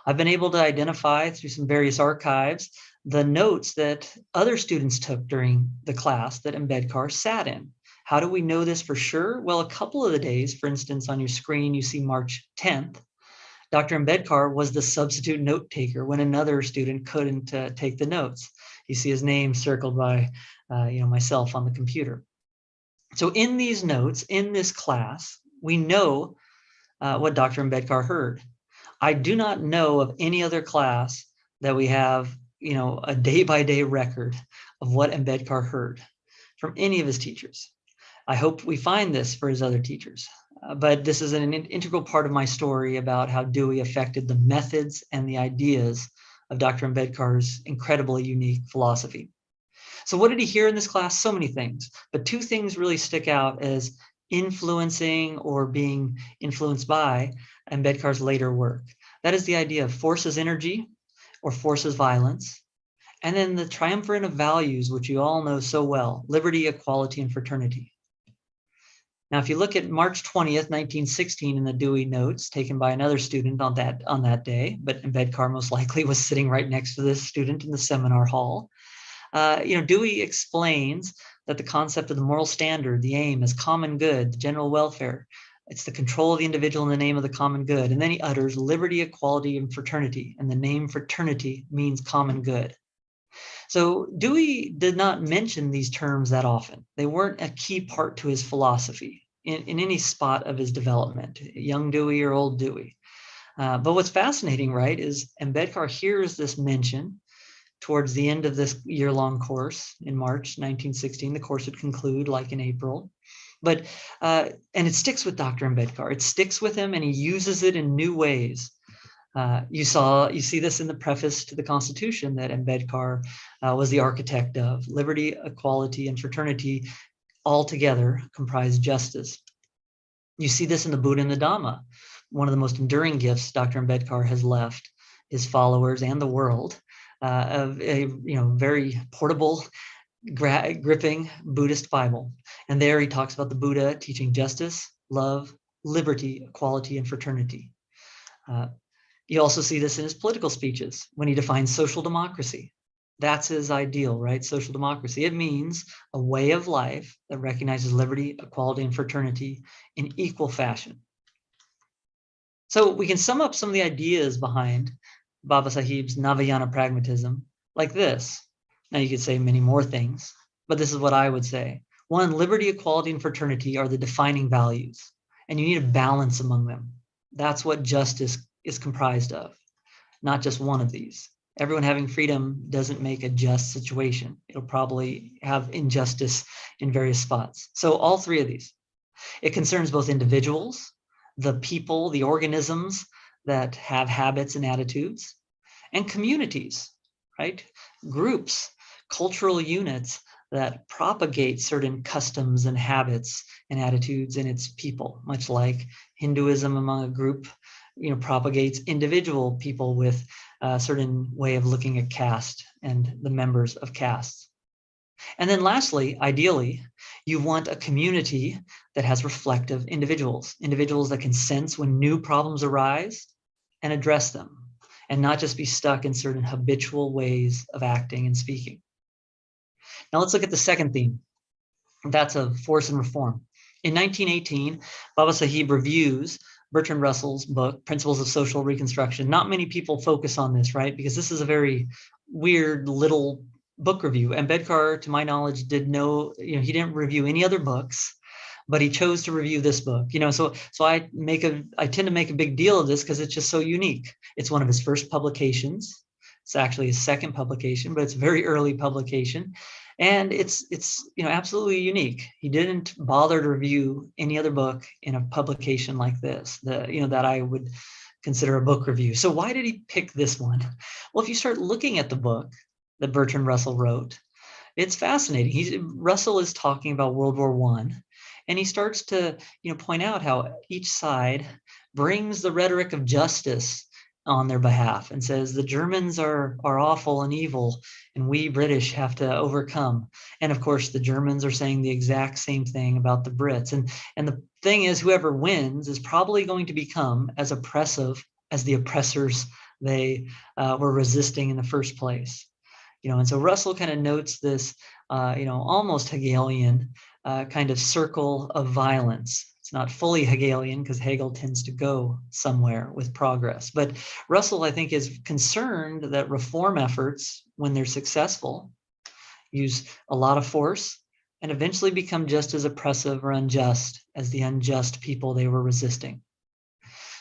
[SPEAKER 7] I've been able to identify through some various archives the notes that other students took during the class that Ambedkar sat in. How do we know this for sure? Well, a couple of the days, for instance, on your screen, you see March 10th. Dr. Ambedkar was the substitute note taker when another student couldn't take the notes. You see his name circled by myself on the computer. So in these notes, in this class, we know what Dr. Ambedkar heard. I do not know of any other class that we have, a day-by-day record of what Ambedkar heard from any of his teachers. I hope we find this for his other teachers. But this is an integral part of my story about how Dewey affected the methods and the ideas of Dr. Ambedkar's incredibly unique philosophy. So what did he hear in this class? So many things, but 2 things really stick out as influencing or being influenced by Ambedkar's later work. That is the idea of force as energy or force as violence, and then the Triumvirate of Values, which you all know so well: liberty, equality, and fraternity. Now, if you look at March 20th, 1916 in the Dewey notes taken by another student on that day, but Ambedkar most likely was sitting right next to this student in the seminar hall, Dewey explains that the concept of the moral standard, the aim, is common good, the general welfare. It's the control of the individual in the name of the common good. And then he utters liberty, equality, and fraternity. And the name fraternity means common good. So Dewey did not mention these terms that often. They weren't a key part to his philosophy in any spot of his development, young Dewey or old Dewey. But what's fascinating, right, is Ambedkar hears this mention towards the end of this year-long course in March 1916. The course would conclude like in April. But and it sticks with Dr. Ambedkar. It sticks with him, and he uses it in new ways. You see this in the preface to the Constitution that Ambedkar was the architect of. Liberty, equality, and fraternity all together comprise justice. You see this in the Buddha and the Dhamma, one of the most enduring gifts Dr. Ambedkar has left his followers and the world, of a very portable, gripping Buddhist Bible. And there he talks about the Buddha teaching justice, love, liberty, equality, and fraternity. You also see this in his political speeches when he defines social democracy. That's his ideal, right? Social democracy. It means a way of life that recognizes liberty, equality, and fraternity in equal fashion. So we can sum up some of the ideas behind Baba Sahib's Navayana pragmatism like this. Now you could say many more things, but this is what I would say. 1, liberty, equality, and fraternity are the defining values, and you need a balance among them. That's what justice is comprised of, not just one of these. Everyone having freedom doesn't make a just situation. It'll probably have injustice in various spots. So all three of these. It concerns both individuals, the people, the organisms that have habits and attitudes, and communities, right? Groups, cultural units that propagate certain customs and habits and attitudes in its people, much like Hinduism among a group, propagates individual people with a certain way of looking at caste and the members of castes. And then lastly, ideally, you want a community that has reflective individuals that can sense when new problems arise and address them, and not just be stuck in certain habitual ways of acting and speaking. Now let's look at the second theme. That's of force and reform. In 1918, Baba Sahib reviews Bertrand Russell's book, Principles of Social Reconstruction. Not many people focus on this, right? Because this is a very weird little book review. Ambedkar, to my knowledge, he didn't review any other books, but he chose to review this book. So I tend to make a big deal of this because it's just so unique. It's one of his first publications. It's actually his second publication, but it's a very early publication. And it's absolutely unique. He didn't bother to review any other book in a publication like this, that I would consider a book review. So why did he pick this one? Well, if you start looking at the book that Bertrand Russell wrote, it's fascinating. Russell is talking about World War I, and he starts to point out how each side brings the rhetoric of justice on their behalf and says the Germans are awful and evil, and we British have to overcome. And of course, the Germans are saying the exact same thing about the Brits. And the thing is, whoever wins is probably going to become as oppressive as the oppressors they were resisting in the first place. And so Russell kind of notes this, almost Hegelian kind of circle of violence. It's not fully Hegelian because Hegel tends to go somewhere with progress. But Russell, I think, is concerned that reform efforts, when they're successful, use a lot of force and eventually become just as oppressive or unjust as the unjust people they were resisting.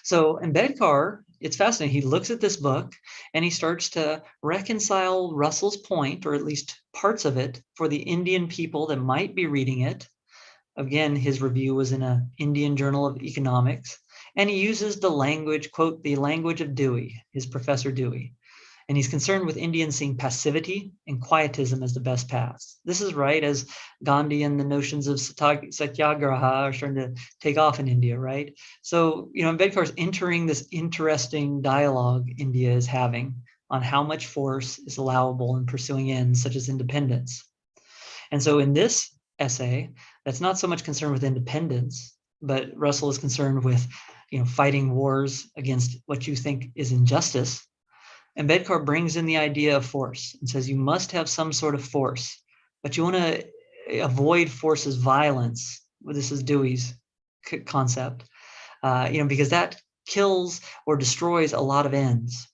[SPEAKER 7] So Ambedkar, it's fascinating. He looks at this book and he starts to reconcile Russell's point, or at least parts of it, for the Indian people that might be reading it. Again, his review was in an Indian Journal of Economics, and he uses the language, quote, the language of Dewey, his professor Dewey. And he's concerned with Indians seeing passivity and quietism as the best paths. This is right as Gandhi and the notions of satyagraha are starting to take off in India, right? So, Ambedkar's entering this interesting dialogue India is having on how much force is allowable in pursuing ends such as independence. And so in this essay, that's not so much concerned with independence, but Russell is concerned with, fighting wars against what you think is injustice. Ambedkar brings in the idea of force and says you must have some sort of force, but you want to avoid force's violence. Well, this is Dewey's concept, because that kills or destroys a lot of ends,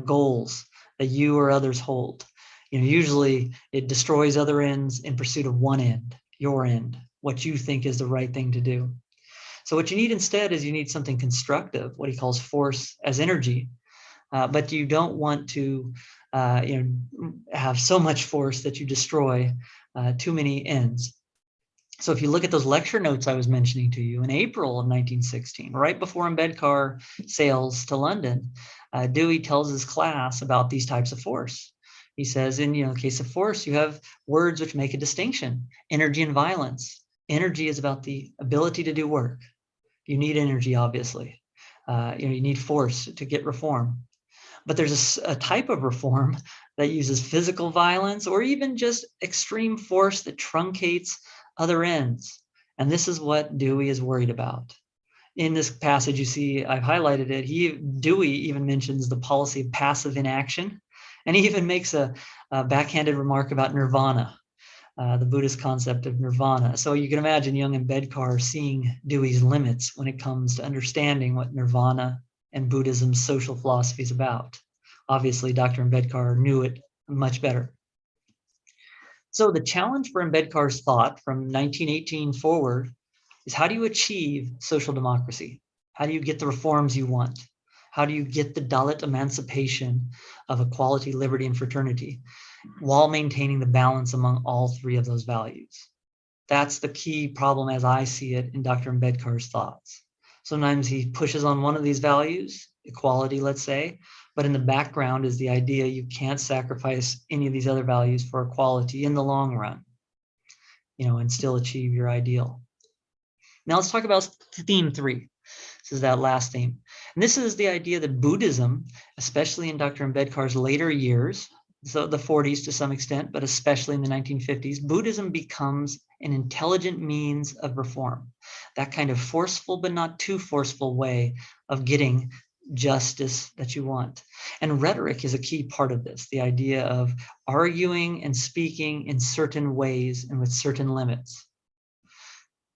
[SPEAKER 7] goals that you or others hold. Usually it destroys other ends in pursuit of one end, your end, what you think is the right thing to do. So what you need instead is you need something constructive, what he calls force as energy. But you don't want to have so much force that you destroy too many ends. So if you look at those lecture notes I was mentioning to you in April of 1916, right before Ambedkar sails to London, Dewey tells his class about these types of force. He says, in the case of force, you have words which make a distinction: energy and violence. Energy is about the ability to do work. You need energy, obviously. You need force to get reform. But there's a type of reform that uses physical violence or even just extreme force that truncates other ends. And this is what Dewey is worried about. In this passage, you see, I've highlighted it. Dewey even mentions the policy of passive inaction. And he even makes a backhanded remark about nirvana, the Buddhist concept of nirvana. So you can imagine young Ambedkar seeing Dewey's limits when it comes to understanding what nirvana and Buddhism's social philosophy is about. Obviously, Dr. Ambedkar knew it much better. So the challenge for Ambedkar's thought from 1918 forward is, how do you achieve social democracy? How do you get the reforms you want? How do you get the Dalit emancipation of equality, liberty, and fraternity while maintaining the balance among all three of those values? That's the key problem as I see it in Dr. Ambedkar's thoughts. Sometimes he pushes on one of these values, equality, let's say, but in the background is the idea you can't sacrifice any of these other values for equality in the long run, and still achieve your ideal. Now let's talk about theme 3. This is that last theme. And this is the idea that Buddhism, especially in Dr. Ambedkar's later years, so the 40s to some extent, but especially in the 1950s, Buddhism becomes an intelligent means of reform. That kind of forceful but not too forceful way of getting justice that you want. And rhetoric is a key part of this, the idea of arguing and speaking in certain ways and with certain limits.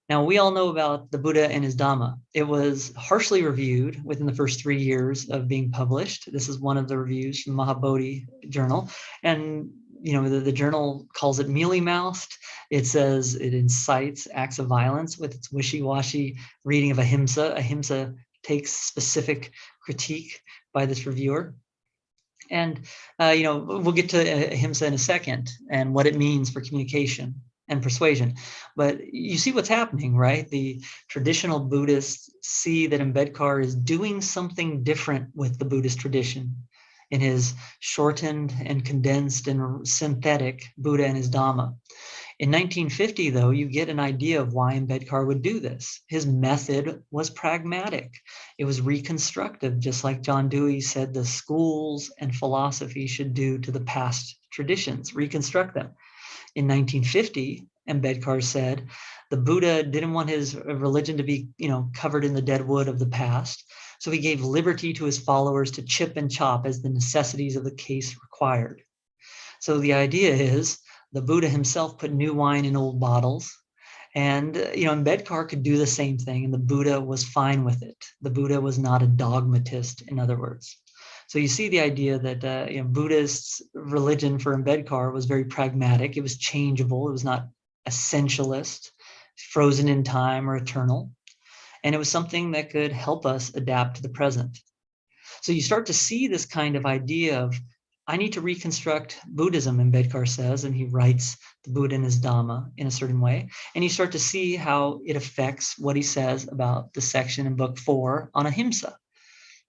[SPEAKER 7] Now, we all know about the Buddha and his Dhamma. It was harshly reviewed within the first 3 years of being published. This is one of the reviews from the Mahabodhi journal. And, the journal calls it mealy-mouthed. It says it incites acts of violence with its wishy-washy reading of ahimsa. Ahimsa takes specific critique by this reviewer. And, we'll get to ahimsa in a second and what it means for communication and persuasion. But you see what's happening, right? The traditional Buddhists see that Ambedkar is doing something different with the Buddhist tradition in his shortened and condensed and synthetic Buddha and his Dhamma. In 1950, though, you get an idea of why Ambedkar would do this. His method was pragmatic. It was reconstructive, just like John Dewey said the schools and philosophy should do to the past traditions, reconstruct them. In 1950, Ambedkar said the Buddha didn't want his religion to be, covered in the dead wood of the past. So he gave liberty to his followers to chip and chop as the necessities of the case required. So the idea is the Buddha himself put new wine in old bottles. And, Ambedkar could do the same thing, and the Buddha was fine with it. The Buddha was not a dogmatist, in other words. So you see the idea that Buddhist religion for Ambedkar was very pragmatic. It was changeable. It was not essentialist, frozen in time or eternal. And it was something that could help us adapt to the present. So you start to see this kind of idea of, I need to reconstruct Buddhism, Ambedkar says, and he writes the Buddha and his Dhamma in a certain way. And you start to see how it affects what he says about the section in book 4 on ahimsa.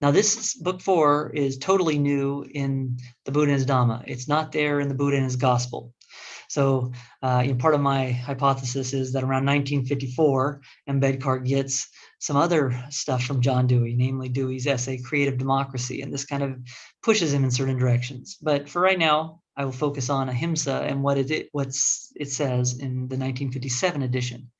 [SPEAKER 7] Now, this book 4 is totally new in the Buddha and his Dhamma. It's not there in the Buddha and his Gospel. So part of my hypothesis is that around 1954, Ambedkar gets some other stuff from John Dewey, namely Dewey's essay, Creative Democracy, and this kind of pushes him in certain directions. But for right now, I will focus on ahimsa and what it says in the 1957 edition.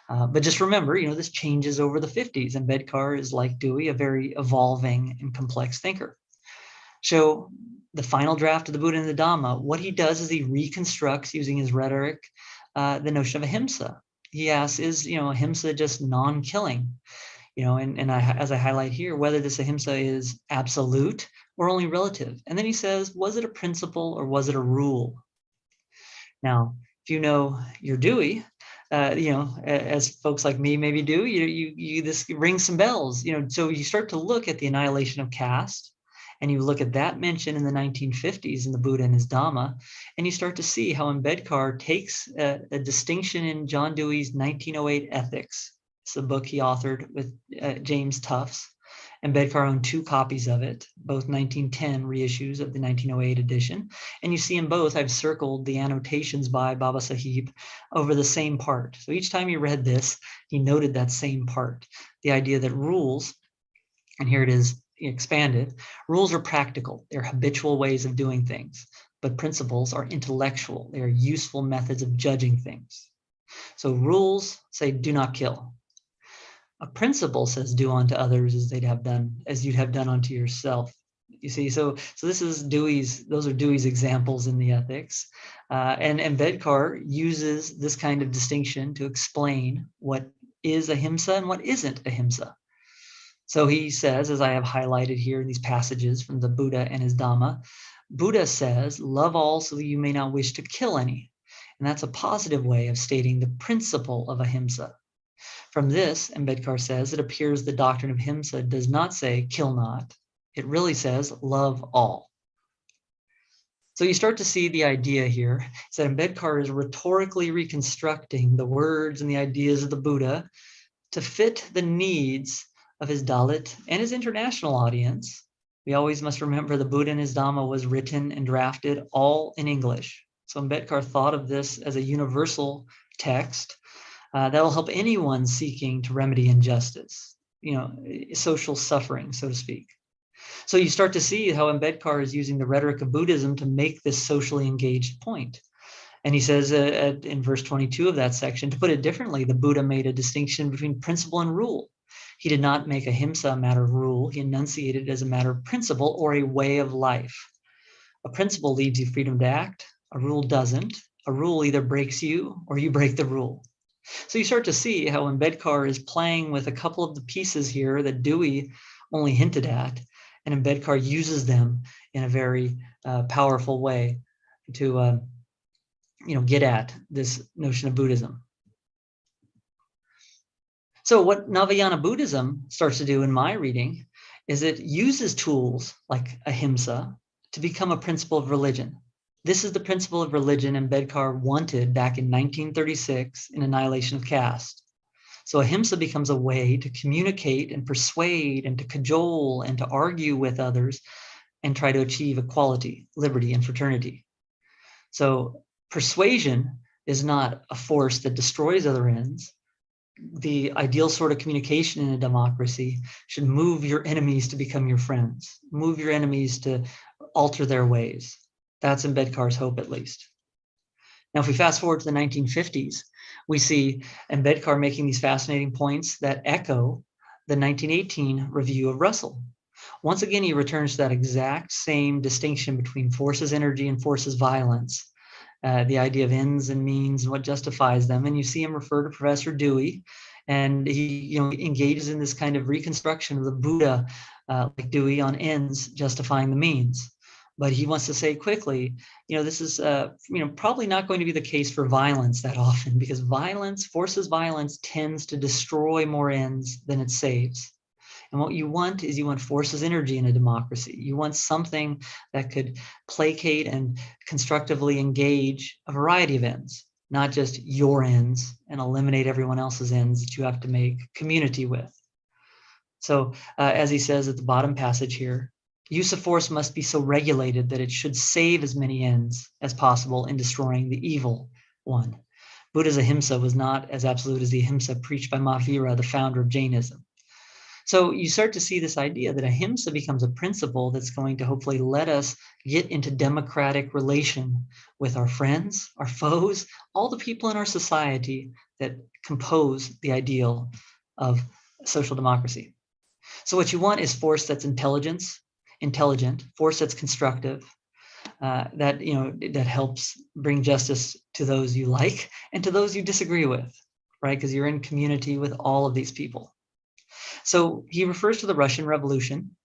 [SPEAKER 7] But just remember, this changes over the 50s. Ambedkar is, like Dewey, a very evolving and complex thinker. So the final draft of the Buddha and the Dhamma, what he does is he reconstructs, using his rhetoric, the notion of ahimsa. He asks, is ahimsa just non-killing? As I highlight here, whether this ahimsa is absolute or only relative. And then he says, was it a principle or was it a rule? Now, if you know your Dewey, as folks like me maybe do, you this rings some bells. So you start to look at the annihilation of caste, and you look at that mention in the 1950s in the Buddha and his Dhamma, and you start to see how Ambedkar takes a distinction in John Dewey's 1908 Ethics. It's a book he authored with James Tufts. Ambedkar owned 2 copies of it, both 1910 reissues of the 1908 edition. And you see in both, I've circled the annotations by Baba Sahib over the same part. So each time he read this, he noted that same part, the idea that rules, and here it is expanded, rules are practical. They're habitual ways of doing things, but principles are intellectual. They are useful methods of judging things. So rules say, do not kill. A principle says, do unto others as you'd have done unto yourself. You see, so this is those are Dewey's examples in the Ethics. And Ambedkar uses this kind of distinction to explain what is ahimsa and what isn't ahimsa. So he says, as I have highlighted here in these passages from the Buddha and his Dhamma, Buddha says, love all so that you may not wish to kill any. And that's a positive way of stating the principle of ahimsa. From this, Ambedkar says, it appears the doctrine of Himsa does not say kill not. It really says love all. So you start to see the idea here is that Ambedkar is rhetorically reconstructing the words and the ideas of the Buddha to fit the needs of his Dalit and his international audience. We always must remember the Buddha and his Dhamma was written and drafted all in English. So Ambedkar thought of this as a universal text that will help anyone seeking to remedy injustice, social suffering, so to speak. So you start to see how Ambedkar is using the rhetoric of Buddhism to make this socially engaged point. And he says in verse 22 of that section, to put it differently, the Buddha made a distinction between principle and rule. He did not make ahimsa a matter of rule. He enunciated it as a matter of principle or a way of life. A principle leaves you freedom to act. A rule doesn't. A rule either breaks you or you break the rule. So you start to see how Ambedkar is playing with a couple of the pieces here that Dewey only hinted at, and Ambedkar uses them in a very powerful way to get at this notion of Buddhism. So what Navayana Buddhism starts to do in my reading is it uses tools like ahimsa to become a principle of religion. This is the principle of religion Ambedkar wanted back in 1936 in Annihilation of Caste. So ahimsa becomes a way to communicate and persuade and to cajole and to argue with others and try to achieve equality, liberty, and fraternity. So persuasion is not a force that destroys other ends. The ideal sort of communication in a democracy should move your enemies to become your friends, move your enemies to alter their ways. That's Ambedkar's hope, at least. Now, if we fast forward to the 1950s, we see Ambedkar making these fascinating points that echo the 1918 review of Russell. Once again, he returns to that exact same distinction between forces energy and forces violence. The idea of ends and means and what justifies them. And you see him refer to Professor Dewey, and he engages in this kind of reconstruction of the Buddha, like Dewey, on ends justifying the means. But he wants to say quickly, this is probably not going to be the case for violence that often, because forces violence tends to destroy more ends than it saves. And what you want is forces energy in a democracy. You want something that could placate and constructively engage a variety of ends, not just your ends and eliminate everyone else's ends that you have to make community with. So as he says at the bottom passage here, use of force must be so regulated that it should save as many ends as possible in destroying the evil one. Buddha's ahimsa was not as absolute as the ahimsa preached by Mahavira, the founder of Jainism. So you start to see this idea that ahimsa becomes a principle that's going to hopefully let us get into democratic relation with our friends, our foes, all the people in our society that compose the ideal of social democracy. So what you want is force that's intelligent, force that's constructive, that helps bring justice to those you like and to those you disagree with, right? Because you're in community with all of these people. So he refers to the Russian Revolution,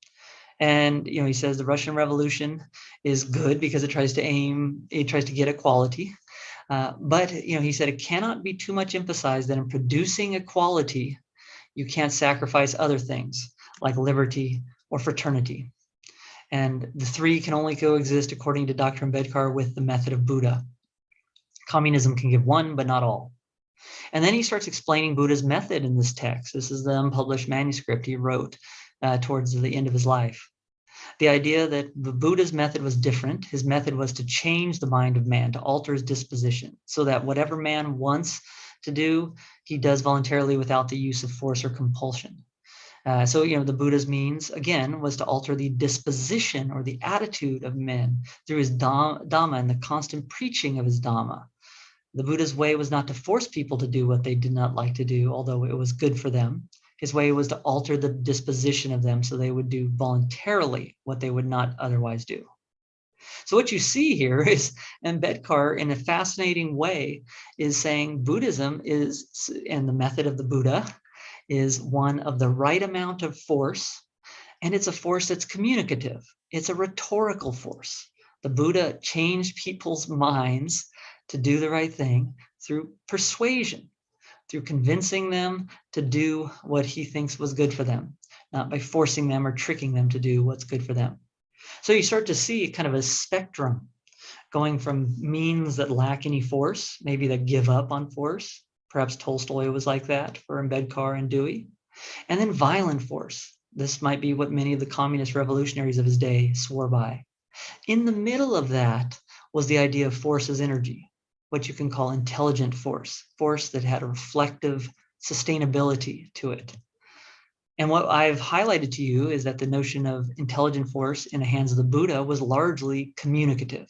[SPEAKER 7] and he says the Russian Revolution is good because it tries to get equality. But he said it cannot be too much emphasized that in producing equality, you can't sacrifice other things like liberty or fraternity. And the three can only coexist, according to Dr. Ambedkar, with the method of Buddha. Communism can give one, but not all. And then he starts explaining Buddha's method in this text. This is the unpublished manuscript he wrote towards the end of his life. The idea that the Buddha's method was different. His method was to change the mind of man, to alter his disposition, so that whatever man wants to do, he does voluntarily without the use of force or compulsion. So the Buddha's means, again, was to alter the disposition or the attitude of men through his Dhamma and the constant preaching of his Dhamma. The Buddha's way was not to force people to do what they did not like to do, although it was good for them. His way was to alter the disposition of them so they would do voluntarily what they would not otherwise do. So what you see here is Ambedkar, in a fascinating way, is saying Buddhism is, and the method of the Buddha, is one of the right amount of force, and it's a force that's communicative. It's a rhetorical force. The Buddha changed people's minds to do the right thing through persuasion, through convincing them to do what he thinks was good for them, not by forcing them or tricking them to do what's good for them. So you start to see kind of a spectrum going from means that lack any force, maybe that give up on force. Perhaps Tolstoy was like that for Ambedkar and Dewey. And then violent force. This might be what many of the communist revolutionaries of his day swore by. In the middle of that was the idea of force as energy, what you can call intelligent force, force that had a reflective sustainability to it. And what I've highlighted to you is that the notion of intelligent force in the hands of the Buddha was largely communicative.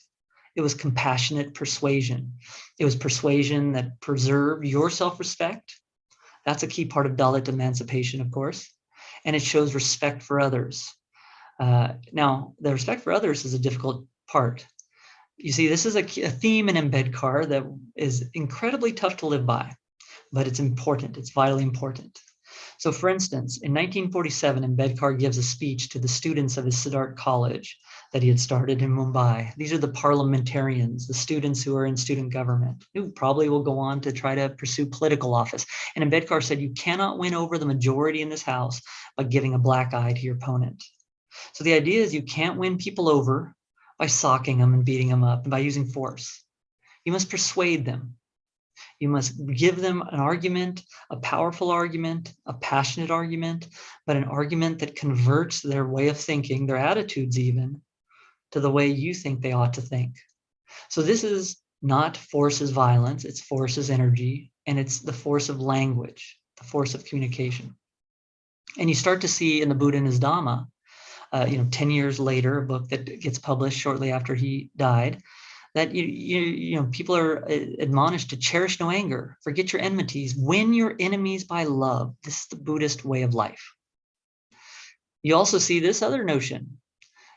[SPEAKER 7] It was compassionate persuasion. It was persuasion that preserved your self-respect. That's a key part of Dalit emancipation, of course. And it shows respect for others. Now, the respect for others is a difficult part. You see, this is a theme in Ambedkar that is incredibly tough to live by, but it's important. It's vitally important. So for instance, in 1947, Ambedkar gives a speech to the students of his Siddharth College that he had started in Mumbai. These are the parliamentarians, the students who are in student government, who probably will go on to try to pursue political office. And Ambedkar said, you cannot win over the majority in this house by giving a black eye to your opponent. So the idea is you can't win people over by socking them and beating them up and by using force. You must persuade them. You must give them an argument, a powerful argument, a passionate argument, but an argument that converts their way of thinking, their attitudes even, to the way you think they ought to think. So this is not force as violence, it's force as energy, and it's the force of language, the force of communication. And you start to see in the Buddha and his Dhamma, 10 years later, a book that gets published shortly after he died, that people are admonished to cherish no anger, forget your enmities, win your enemies by love. This is the Buddhist way of life. You also see this other notion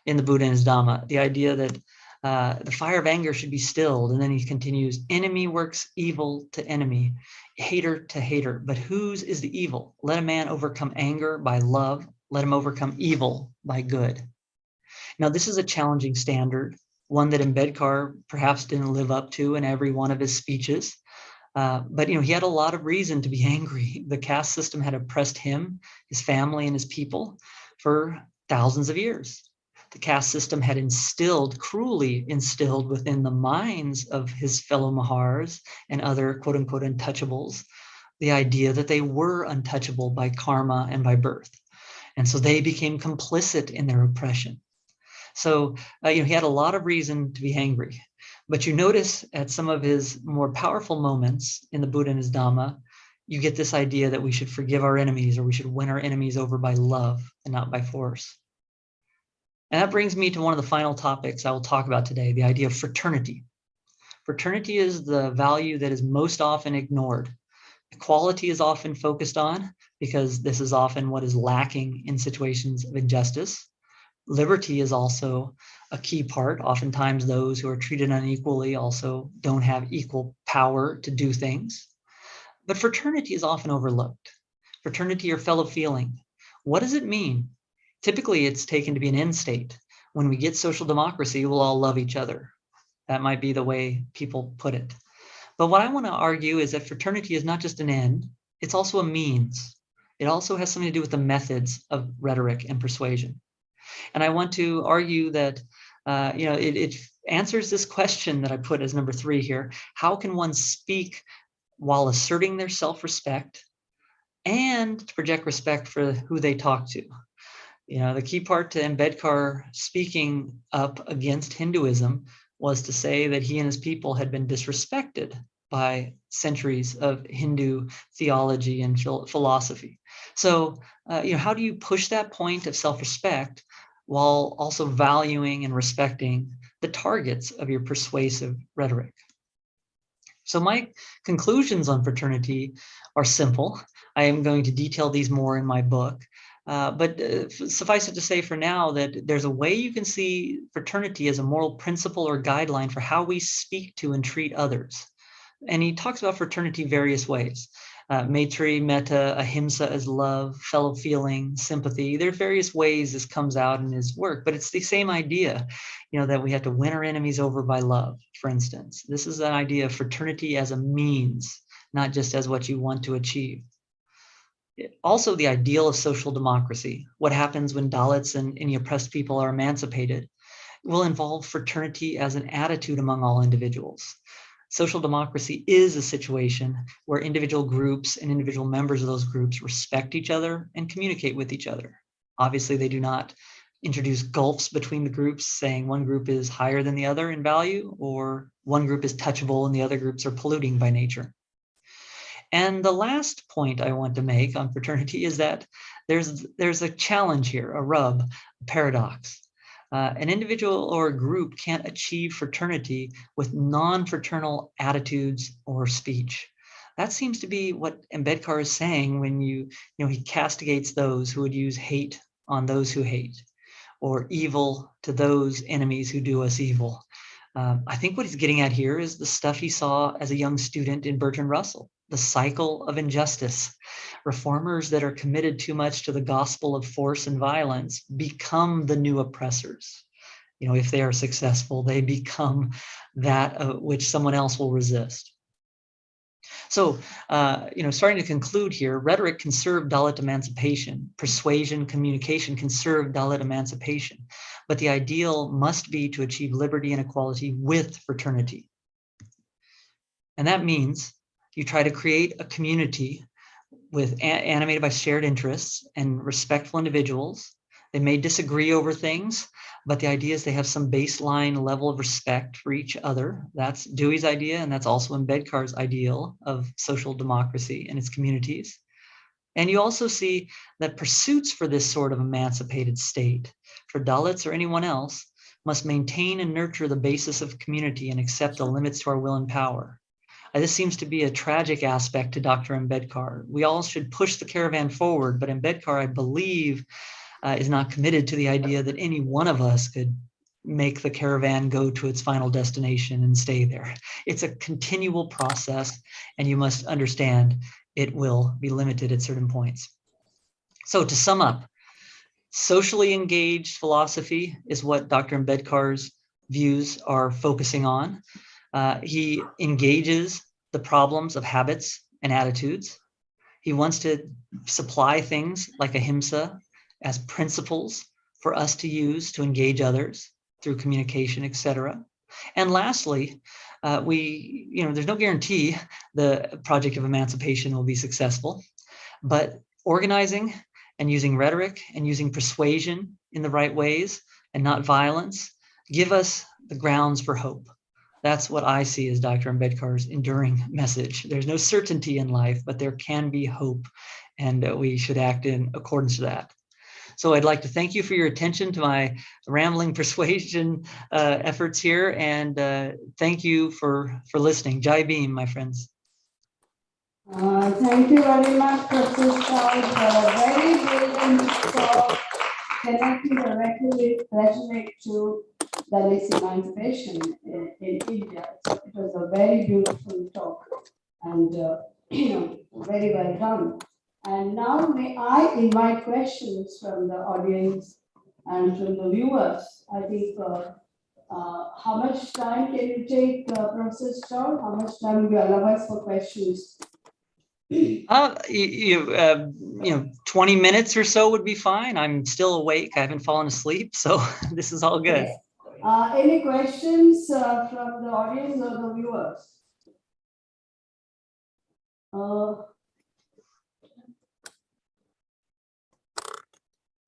[SPEAKER 7] in the Buddha and his Dhamma, the idea that the fire of anger should be stilled. And then he continues, enemy works evil to enemy, hater to hater. But whose is the evil? Let a man overcome anger by love. Let him overcome evil by good. Now, this is a challenging standard, one that Ambedkar perhaps didn't live up to in every one of his speeches. But he had a lot of reason to be angry. The caste system had oppressed him, his family, and his people for thousands of years. The caste system had cruelly instilled within the minds of his fellow Mahars and other quote unquote untouchables, the idea that they were untouchable by karma and by birth. And so they became complicit in their oppression. So he had a lot of reason to be angry. But you notice at some of his more powerful moments in the Buddha and his Dhamma, you get this idea that we should forgive our enemies, or we should win our enemies over by love and not by force. And that brings me to one of the final topics I will talk about today, the idea of fraternity. Fraternity is the value that is most often ignored. Equality is often focused on because this is often what is lacking in situations of injustice. Liberty is also a key part. Oftentimes those who are treated unequally also don't have equal power to do things. But fraternity is often overlooked. Fraternity or fellow feeling. What does it mean? Typically, it's taken to be an end state. When we get social democracy, we'll all love each other. That might be the way people put it. But what I want to argue is that fraternity is not just an end, it's also a means. It also has something to do with the methods of rhetoric and persuasion. And I want to argue that it answers this question that I put as number 3 here. How can one speak while asserting their self-respect and to project respect for who they talk to? The key part to Ambedkar speaking up against Hinduism was to say that he and his people had been disrespected by centuries of Hindu theology and philosophy. So, how do you push that point of self-respect while also valuing and respecting the targets of your persuasive rhetoric? So my conclusions on fraternity are simple. I am going to detail these more in my book. But suffice it to say for now that there's a way you can see fraternity as a moral principle or guideline for how we speak to and treat others. And he talks about fraternity various ways. Maitri, metta, ahimsa as love, fellow feeling, sympathy. There are various ways this comes out in his work, but it's the same idea, that we have to win our enemies over by love, for instance. This is an idea of fraternity as a means, not just as what you want to achieve. Also, the ideal of social democracy, what happens when Dalits and any oppressed people are emancipated, will involve fraternity as an attitude among all individuals. Social democracy is a situation where individual groups and individual members of those groups respect each other and communicate with each other. Obviously, they do not introduce gulfs between the groups, saying one group is higher than the other in value, or one group is touchable and the other groups are polluting by nature. And the last point I want to make on fraternity is that there's a challenge here, a rub, a paradox. An individual or a group can't achieve fraternity with non-fraternal attitudes or speech. That seems to be what Ambedkar is saying when he castigates those who would use hate on those who hate, or evil to those enemies who do us evil. I think what he's getting at here is the stuff he saw as a young student in Bertrand Russell, the cycle of injustice. Reformers that are committed too much to the gospel of force and violence become the new oppressors. If they are successful, they become that which someone else will resist. So, starting to conclude here, rhetoric can serve Dalit emancipation. Persuasion, communication can serve Dalit emancipation. But the ideal must be to achieve liberty and equality with fraternity. And that means you try to create a community animated by shared interests and respectful individuals. They may disagree over things, but the idea is they have some baseline level of respect for each other. That's Dewey's idea, and that's also Ambedkar's ideal of social democracy and its communities. And you also see that pursuits for this sort of emancipated state, for Dalits or anyone else, must maintain and nurture the basis of community and accept the limits to our will and power. This seems to be a tragic aspect to Dr. Ambedkar. We all should push the caravan forward, but Ambedkar, I believe, is not committed to the idea that any one of us could make the caravan go to its final destination and stay there. It's a continual process, and you must understand it will be limited at certain points. So to sum up, socially engaged philosophy is what Dr. Ambedkar's views are focusing on. He engages the problems of habits and attitudes. He wants to supply things like ahimsa as principles for us to use to engage others through communication, etc. And lastly, there's no guarantee the project of emancipation will be successful, but organizing and using rhetoric and using persuasion in the right ways and not violence give us the grounds for hope. That's what I see as Dr. Ambedkar's enduring message. There's no certainty in life, but there can be hope, and we should act in accordance to that. So I'd like to thank you for your attention to my rambling persuasion efforts here, and thank you for listening. Jai Bhim, my friends.
[SPEAKER 1] Thank you very much, Professor Sahib, for a very brilliant talk connecting the rhetoric to Dalit emancipation in India. So it was a very beautiful talk and very well done. And now may I invite questions from the audience and from the viewers. I think how much time can you take, Professor Sahib? How much time will you allow us for questions?
[SPEAKER 7] 20 minutes or so would be fine. I'm still awake. I haven't fallen asleep, so this is all good.
[SPEAKER 1] Yes. Any questions from the audience or the viewers?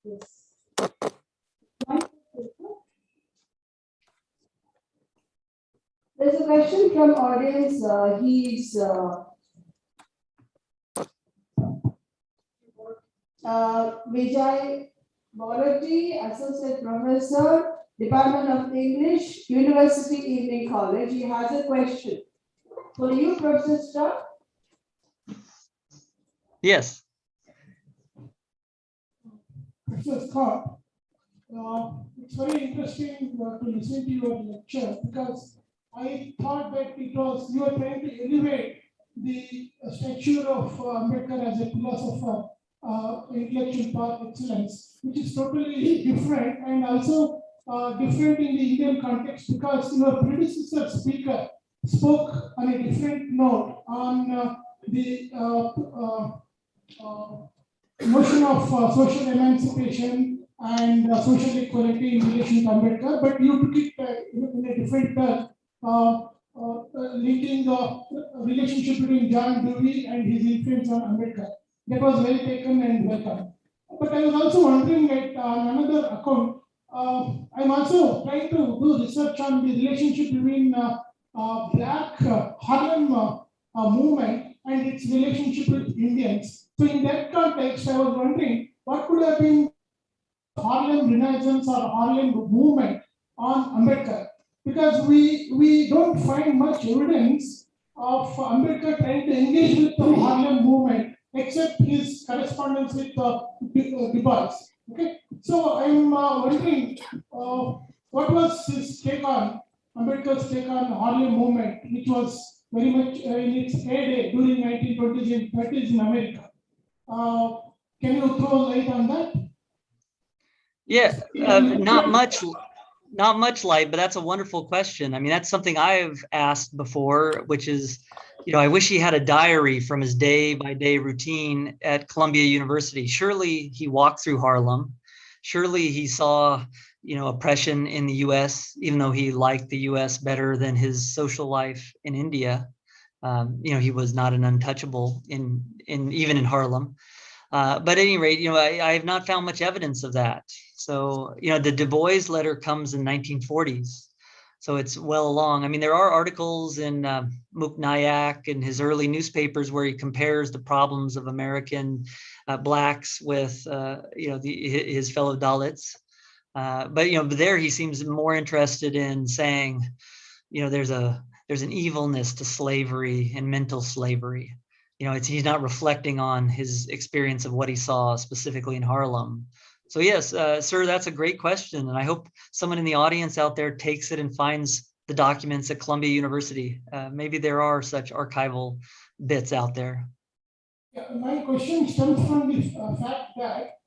[SPEAKER 1] Yes. There's a question from audience. He's Vijay Borati, Associate Professor, Department of English, University Evening College. He has a question for you, Professor Starr.
[SPEAKER 7] Yes.
[SPEAKER 9] Professor Scott, it's very interesting to listen to your lecture because I thought that you were trying to elevate the stature of Ambedkar as a philosopher, intellectual path excellence, which is totally different and also different in the Indian context because your predecessor speaker spoke on a different note on the notion of social emancipation and social equality in relation to Ambedkar, but you took it in a different turn, linking the relationship between John Dewey and his influence on Ambedkar. That was well taken and welcome. But I was also wondering that on another account, I'm also trying to do research on the relationship between Black Harlem movement and its relationship with Indians. So in that context, I was wondering what could have been Harlem Renaissance or Harlem movement on Ambedkar, because we don't find much evidence of Ambedkar trying to engage with the Harlem movement except his correspondence with Du Bois. Okay, so I'm wondering what was his take on Ambedkar's take on Harlem movement, which was very much in its heyday during 1920s and 30s in America. Can you throw light on that?
[SPEAKER 7] Yeah, not much light, but that's a wonderful question. I mean, that's something I've asked before, which is, I wish he had a diary from his day-by-day routine at Columbia University. Surely he walked through Harlem. Surely he saw, oppression in the U.S., even though he liked the U.S. better than his social life in India. He was not an untouchable even in Harlem. But at any rate, I have not found much evidence of that. So, the Du Bois letter comes in 1940s. So it's well along. I mean, there are articles in Mook Nayak and his early newspapers where he compares the problems of American Blacks with, his fellow Dalits. But there he seems more interested in saying, there's an evilness to slavery and mental slavery. He's not reflecting on his experience of what he saw specifically in Harlem. So yes, sir, that's a great question. And I hope someone in the audience out there takes it and finds the documents at Columbia University. Maybe there are such archival bits out there.
[SPEAKER 9] Yeah, my question stems from the fact that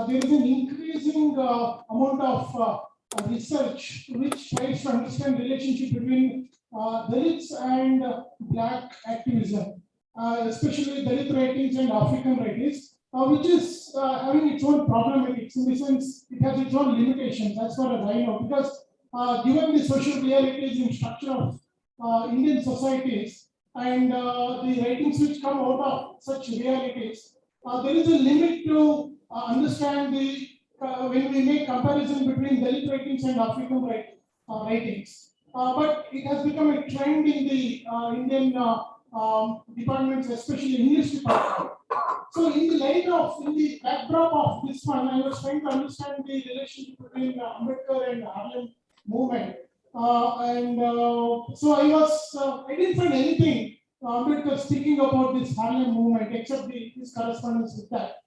[SPEAKER 9] there is an increasing amount of research which tries to understand the relationship between Dalits and Black activism, especially Dalit writings and African writings, which is having its own problematics. In the sense, it has its own limitations as far as I know, because given the social realities and structure of Indian societies and the writings which come out of such realities, there is a limit to understand the when we make comparison between Dalit writings and African writings. But it has become a trend in the Indian departments, especially English department. So in the backdrop of this one, I was trying to understand the relationship between Ambedkar and Harlem movement. So I didn't find anything Ambedkar speaking about this Harlem movement except his correspondence with that.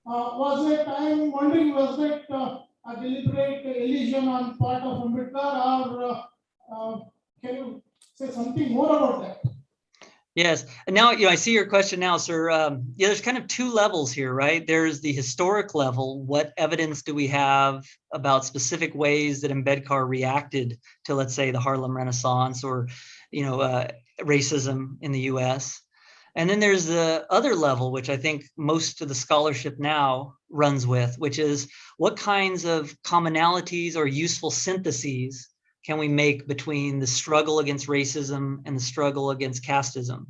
[SPEAKER 9] I'm wondering, was that a deliberate elision on part of Ambedkar, or can you say something more about that?
[SPEAKER 7] Yes, and now I see your question now, sir. There's kind of two levels here, right? There's the historic level. What evidence do we have about specific ways that Ambedkar reacted to, let's say, the Harlem Renaissance or, racism in the U.S.? And then there's the other level, which I think most of the scholarship now runs with, which is what kinds of commonalities or useful syntheses can we make between the struggle against racism and the struggle against casteism?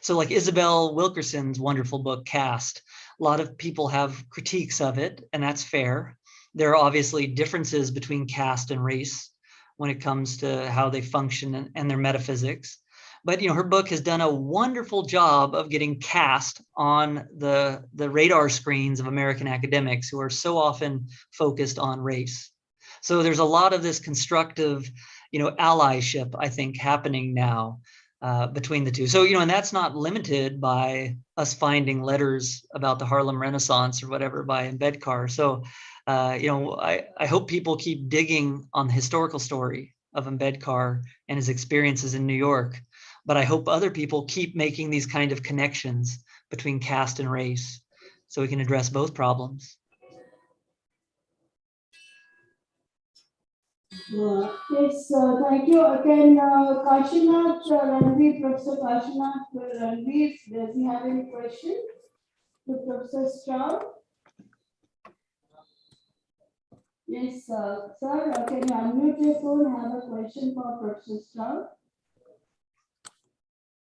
[SPEAKER 7] So like Isabel Wilkerson's wonderful book, Caste, a lot of people have critiques of it, and that's fair. There are obviously differences between caste and race when it comes to how they function and their metaphysics. But her book has done a wonderful job of getting caste on the radar screens of American academics who are so often focused on race. So there's a lot of this constructive, allyship, I think, happening now between the two. So, and that's not limited by us finding letters about the Harlem Renaissance or whatever by Ambedkar. So, I hope people keep digging on the historical story of Ambedkar and his experiences in New York. But I hope other people keep making these kind of connections between caste and race so we can address both problems.
[SPEAKER 1] Yes, thank you. Can Kashinath Ranveer, Professor Kashinath Ranveer, does he have any question to Professor Stroud? Yes, sir, can you unmute your phone? I have a question for Professor Stroud.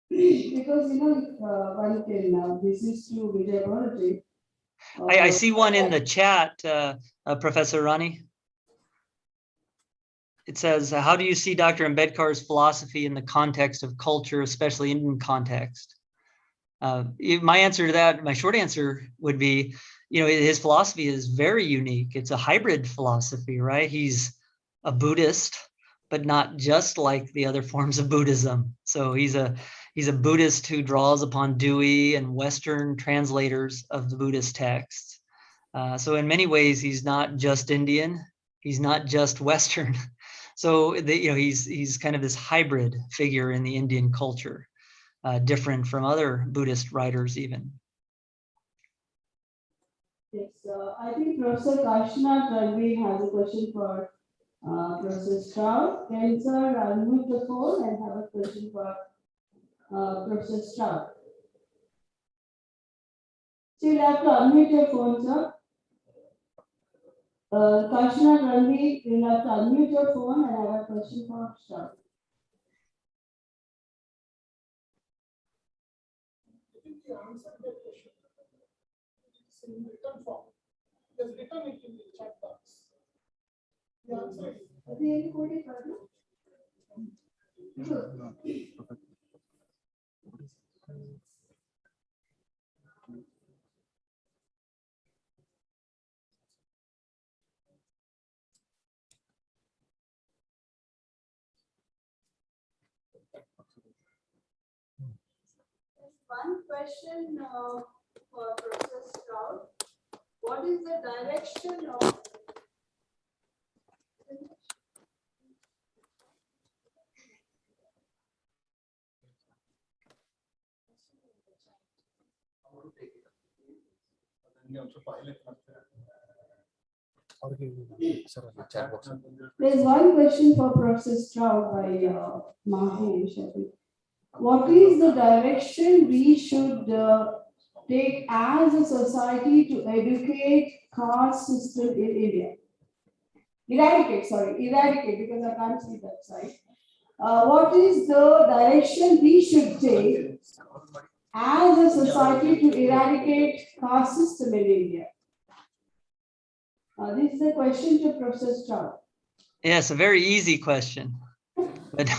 [SPEAKER 1] Because, you know, if one can resist to meteorology.
[SPEAKER 7] I see one in the chat, Professor Rani. It says, how do you see Dr. Ambedkar's philosophy in the context of culture, especially Indian context? My answer to that, my short answer would be, you know, his philosophy is very unique. It's a hybrid philosophy, right? He's a Buddhist, but not just like the other forms of Buddhism. So he's a Buddhist who draws upon Dewey and Western translators of the Buddhist texts. So in many ways, he's not just Indian. He's not just Western. So you know, he's kind of this hybrid figure in the Indian culture, different from other Buddhist writers even.
[SPEAKER 1] Yes, I think Professor Kashinath Ranveer has a question for Professor Stroud. Can sir unmute the phone and have a question for Professor Stroud? So you'll have to unmute your phone, sir. Kashinath Ranveer, you'll have to unmute your phone and have a question for Stroud.
[SPEAKER 9] I think you answered that question. It's in written form. There's written it in the chat box. The answer is.
[SPEAKER 1] One question for Professor Stroud. What is the direction of There's one question for Professor Stroud by Mahesh. I think. What is the direction we should take as a society to educate caste system in India? Eradicate, because I can't see that side. What is the direction we should take as a society to eradicate caste system in India? This is a question to Professor Stroud.
[SPEAKER 7] Yes, a very easy question. But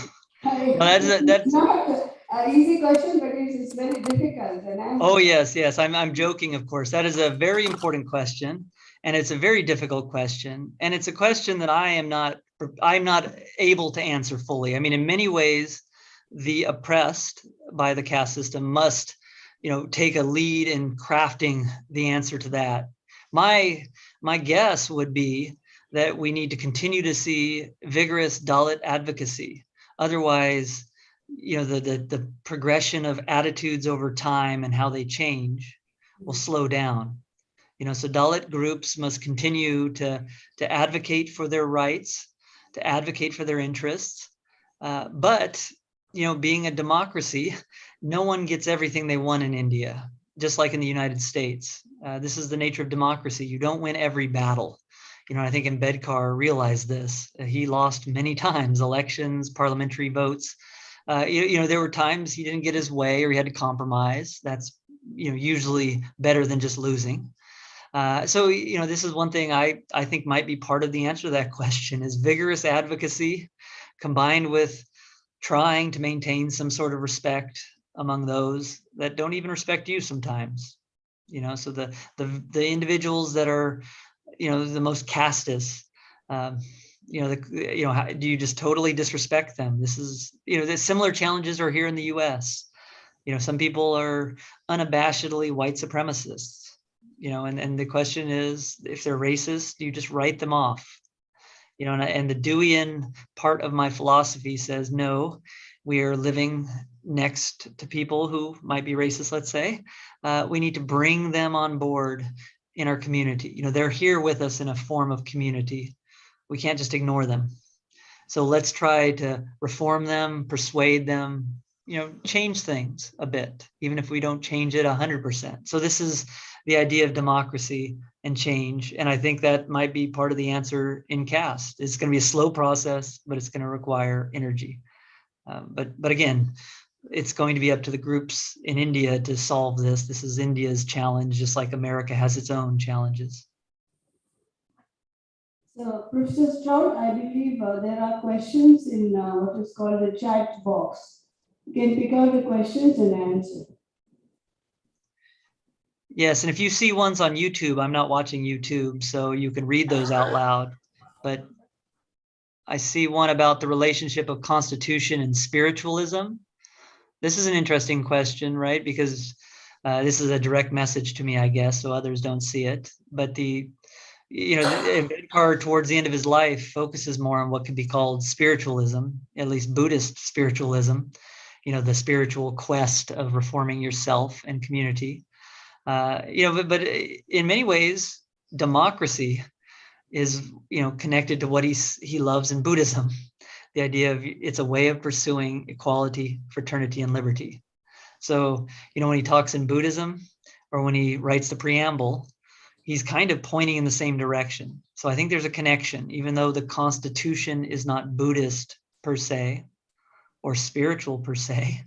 [SPEAKER 1] that's not an easy question, but it's very difficult.
[SPEAKER 7] Oh yes, I'm joking, of course. That is a very important question, and it's a very difficult question, and it's a question that I'm not able to answer fully. I mean, in many ways, the oppressed by the caste system must, you know, take a lead in crafting the answer to that. My guess would be that we need to continue to see vigorous Dalit advocacy. Otherwise, you know, the progression of attitudes over time and how they change will slow down. You know, so Dalit groups must continue to advocate for their rights, to advocate for their interests. But, you know, being a democracy, no one gets everything they want in India, just like in the United States. This is the nature of democracy. You don't win every battle. You know, I think Ambedkar realized this. He lost many times, elections, parliamentary votes. You know, there were times he didn't get his way or he had to compromise. That's, you know, usually better than just losing. So, you know, this is one thing I think might be part of the answer to that question is vigorous advocacy combined with trying to maintain some sort of respect among those that don't even respect you sometimes. You know, so the individuals that are, you know, the most casteist, you know, do you just totally disrespect them? This is, you know, the similar challenges are here in the US. You know, some people are unabashedly white supremacists, you know, and the question is, if they're racist, do you just write them off? You know, and the Deweyan part of my philosophy says, no, we are living next to people who might be racist, let's say. We need to bring them on board in our community. You know, they're here with us in a form of community. We can't just ignore them. So let's try to reform them, persuade them, change things a bit, even if we don't change it 100%. So this is the idea of democracy and change. And I think that might be part of the answer in caste. It's going to be a slow process, but it's going to require energy. But again, it's going to be up to the groups in India to solve this. This is India's challenge, just like America has its own challenges.
[SPEAKER 1] So, Professor Stroud, I believe there are questions in what is called the chat box. You can pick out the questions and answer.
[SPEAKER 7] Yes, and if you see ones on YouTube, I'm not watching YouTube, so you can read those out loud. But I see one about the relationship of constitution and spiritualism. This is an interesting question, right? Because this is a direct message to me, I guess, so others don't see it. But Ambedkar, towards the end of his life, focuses more on what could be called spiritualism, at least Buddhist spiritualism, the spiritual quest of reforming yourself and community. But in many ways, democracy is, connected to what he loves in Buddhism. The idea of it's a way of pursuing equality, fraternity, and liberty. So, when he talks in Buddhism or when he writes the preamble, he's kind of pointing in the same direction. So I think there's a connection, even though the Constitution is not Buddhist per se or spiritual per se,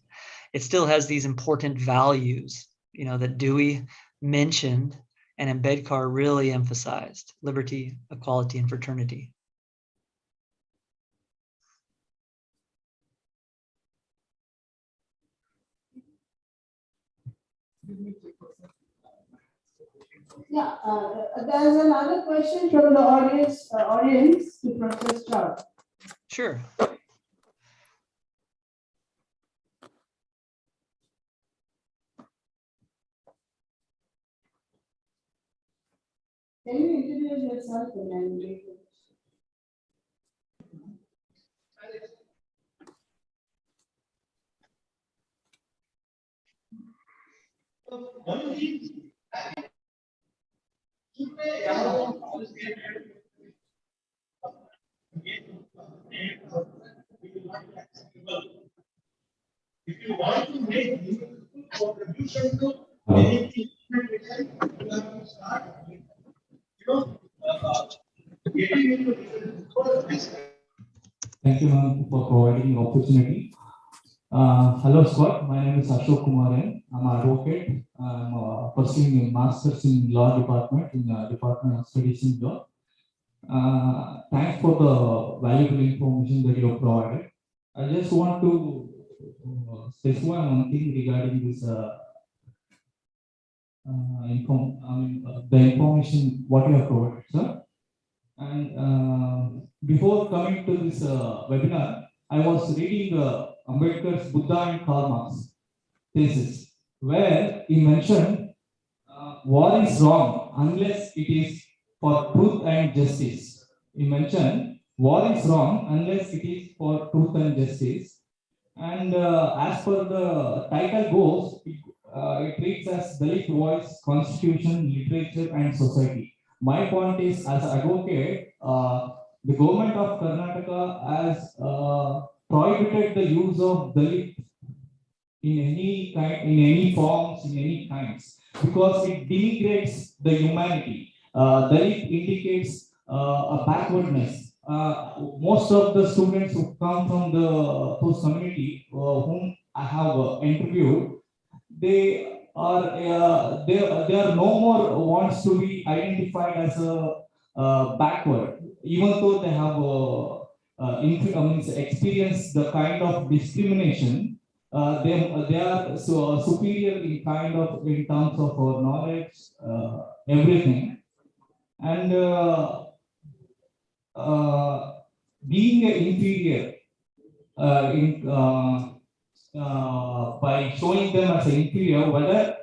[SPEAKER 7] it still has these important values, that Dewey mentioned and Ambedkar really emphasized: liberty, equality, and fraternity.
[SPEAKER 1] Yeah, there's another question from the audience to Professor Stroud.
[SPEAKER 7] Sure.
[SPEAKER 1] Can you introduce yourself and then read it?
[SPEAKER 10] If you want to make meaningful contribution to anything, you have to start, getting into this.
[SPEAKER 11] Thank you, ma'am, for providing the opportunity. Hello, Scott. My name is Ashok Kumaran. I'm an advocate. I'm pursuing a master's in law department in the Department of Studies in Law. Thanks for the valuable information that you have provided. I just want to specify one thing regarding this the information what you have provided, sir. And before coming to this webinar, I was reading Ambedkar's Buddha and Karl Marx thesis, where he mentioned war is wrong unless it is for truth and justice. He mentioned war is wrong unless it is for truth and justice. And as per the title goes, it reads as Dalit voice, constitution, literature, and society. My point is, as an advocate, the government of Karnataka has prohibited the use of Dalit in any kind, in any forms, in any kinds, because it denigrates the humanity. Dalit indicates a backwardness. Most of the students who come from those community whom I have interviewed, they are no more wants to be identified as a backward, even though they have experienced the kind of discrimination. They are superior in terms of knowledge, everything, and being inferior by showing them as inferior, whether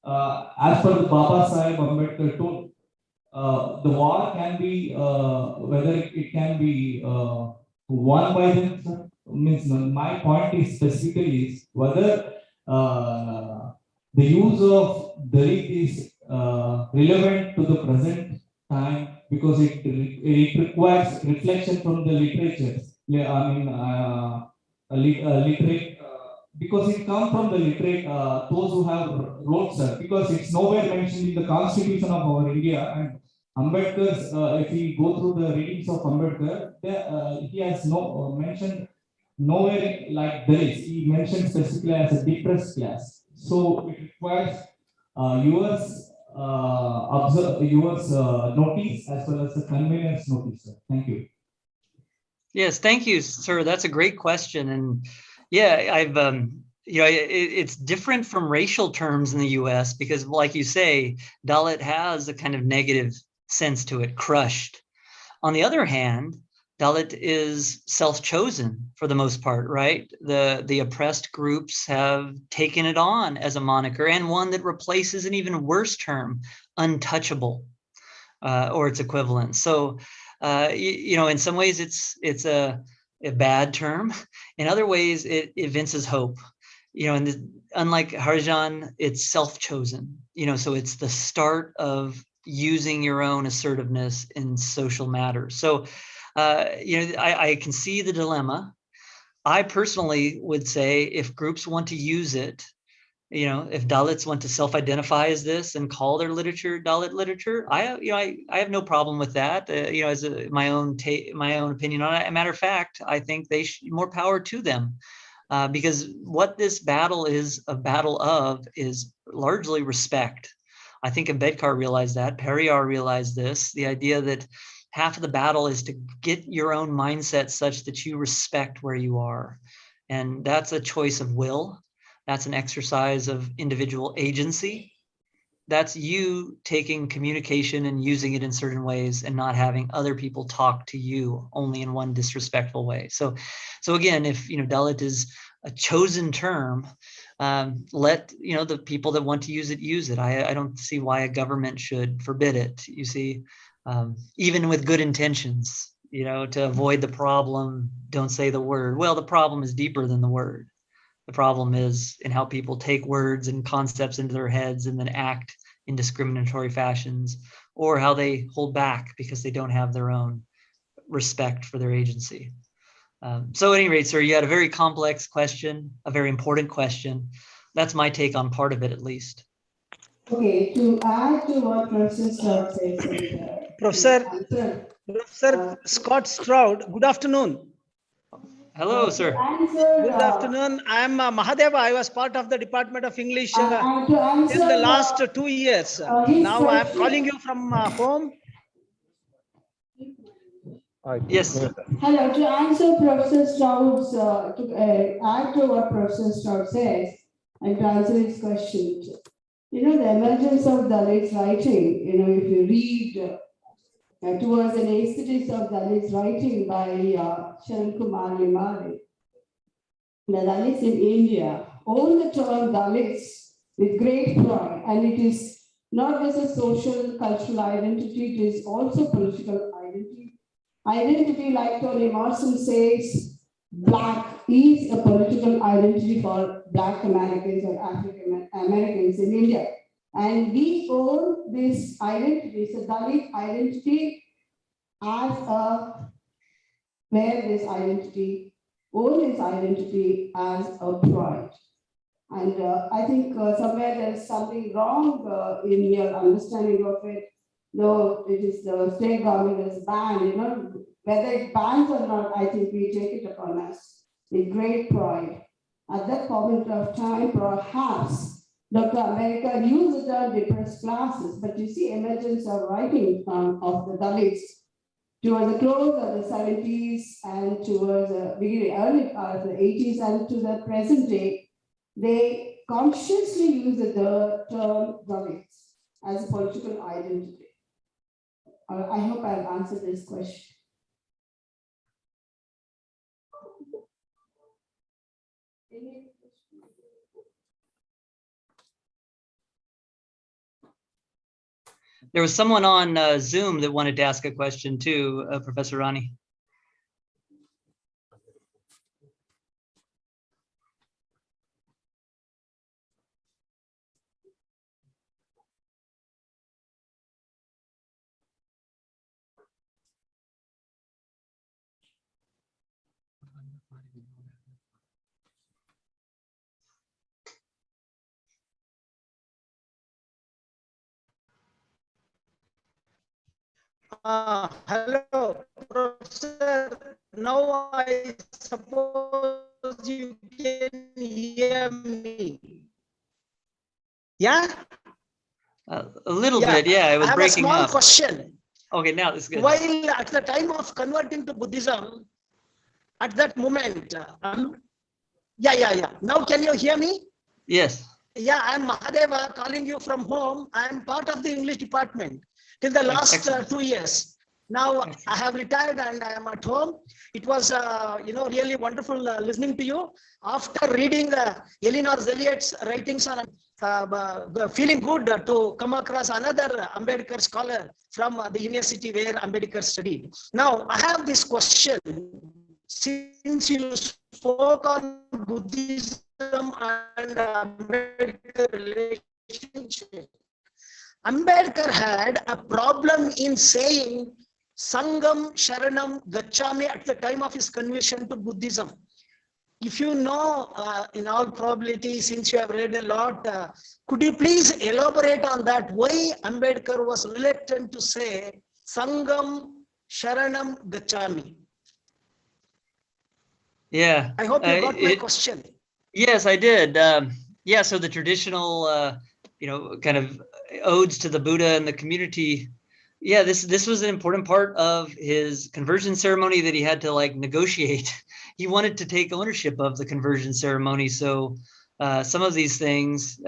[SPEAKER 11] as per the Baba Sahib Ambedkar told, the war can be whether it can be won by them. Sir? Means my point is specifically is whether the use of Dalit is relevant to the present time, because it requires reflection from the literatures. literate, because it comes from the literate, those who have wrote, sir, because it's nowhere mentioned in the constitution of our India. And Ambedkar's, if we go through the readings of Ambedkar, he has no mentioned nowhere like Dalits. He mentioned specifically as a depressed class. So it requires yours notice as well as the convenience notice, sir. Thank you.
[SPEAKER 7] Yes, thank you, sir. That's a great question. And yeah, it's different from racial terms in the US because, like you say, Dalit has a kind of negative sense to it, crushed. On the other hand, Dalit is self-chosen for the most part, right? The oppressed groups have taken it on as a moniker, and one that replaces an even worse term, untouchable, or its equivalent. So, in some ways it's a bad term. In other ways, it evinces hope. And unlike Harijan, it's self-chosen. So it's the start of using your own assertiveness in social matters. So, I can see the dilemma. I personally would say if groups want to use it, if Dalits want to self-identify as this and call their literature Dalit literature, I have no problem with that. As my own opinion on it. As a matter of fact, I think more power to them, because what this battle is a battle of is largely respect. I think Ambedkar realized that. Periyar realized this. The idea that half of the battle is to get your own mindset such that you respect where you are, and that's a choice of will. That's an exercise of individual agency. That's you taking communication and using it in certain ways and not having other people talk to you only in one disrespectful way. So again, if Dalit is a chosen term, let the people that want to use it. I don't see why a government should forbid it. You see, even with good intentions, to avoid the problem, don't say the word. Well, the problem is deeper than the word. The problem is in how people take words and concepts into their heads and then act in discriminatory fashions, or how they hold back because they don't have their own respect for their agency. So at any rate, sir, you had a very complex question, a very important question. That's my take on part of it, at least.
[SPEAKER 1] Okay, to add to what Professor Stroud said,
[SPEAKER 12] Professor Scott Stroud, good afternoon.
[SPEAKER 7] Hello, sir.
[SPEAKER 12] Good afternoon. I am Mahadeva. I was part of the Department of English in the last 2 years. Now I am calling you from home.
[SPEAKER 7] Yes.
[SPEAKER 1] Hello, to answer Professor Stroud's, add to what Professor Stroud says, and to answer his question, the emergence of Dalit's writing, if you read towards an aesthetics of Dalit's writing by Sharan Kumar Limare, the Dalits in India own the term Dalits with great pride, and it is not just a social cultural identity, it is also political identity. Identity, like Toni Morrison says, Black is a political identity for Black Americans or African Americans in India. And we own this identity, so Dalit identity as a, where this identity, own its identity as a pride. And I think somewhere there's something wrong in your understanding of it. Though it is the state government has banned, whether it bans or not, I think we take it upon us with great pride. At that moment of time, perhaps Dr. Ambedkar used the term depressed classes, but you see emergence of writing of the Dalits towards the close of the 70s and towards the early part of the 80s and to the present day, they consciously use the term Dalits as a political identity. I hope I've answered this question.
[SPEAKER 7] There was someone on Zoom that wanted to ask a question too, Professor Rani.
[SPEAKER 12] Hello, Professor. Now I suppose you can hear me. Yeah?
[SPEAKER 7] A little
[SPEAKER 12] Yeah.
[SPEAKER 7] bit, yeah, it
[SPEAKER 12] I
[SPEAKER 7] was
[SPEAKER 12] have a
[SPEAKER 7] breaking
[SPEAKER 12] small
[SPEAKER 7] up.
[SPEAKER 12] question.
[SPEAKER 7] Okay, now this is good.
[SPEAKER 12] While at the time of converting to Buddhism, at that moment, yeah. Now can you hear me?
[SPEAKER 7] Yes.
[SPEAKER 12] Yeah, I'm Mahadeva calling you from home. I'm part of the English department till the last
[SPEAKER 7] Excellent.
[SPEAKER 12] 2 years. Now I have retired and I am at home. It was, really wonderful listening to you. After reading Eleanor Elliott's writings on feeling good to come across another Ambedkar scholar from the university where Ambedkar studied. Now I have this question. Since you spoke on Buddhism and Ambedkar relationship, Ambedkar had a problem in saying Sangam, Sharanam, Gachami at the time of his conversion to Buddhism. If you know, in all probability, since you have read a lot, could you please elaborate on that? Why Ambedkar was reluctant to say Sangam, Sharanam, Gachami?
[SPEAKER 7] Yeah.
[SPEAKER 12] I hope you got my question.
[SPEAKER 7] Yes, I did. Yeah, so the traditional, kind of odes to the Buddha and the community. Yeah, this was an important part of his conversion ceremony that he had to negotiate. He wanted to take ownership of the conversion ceremony. So some of these things,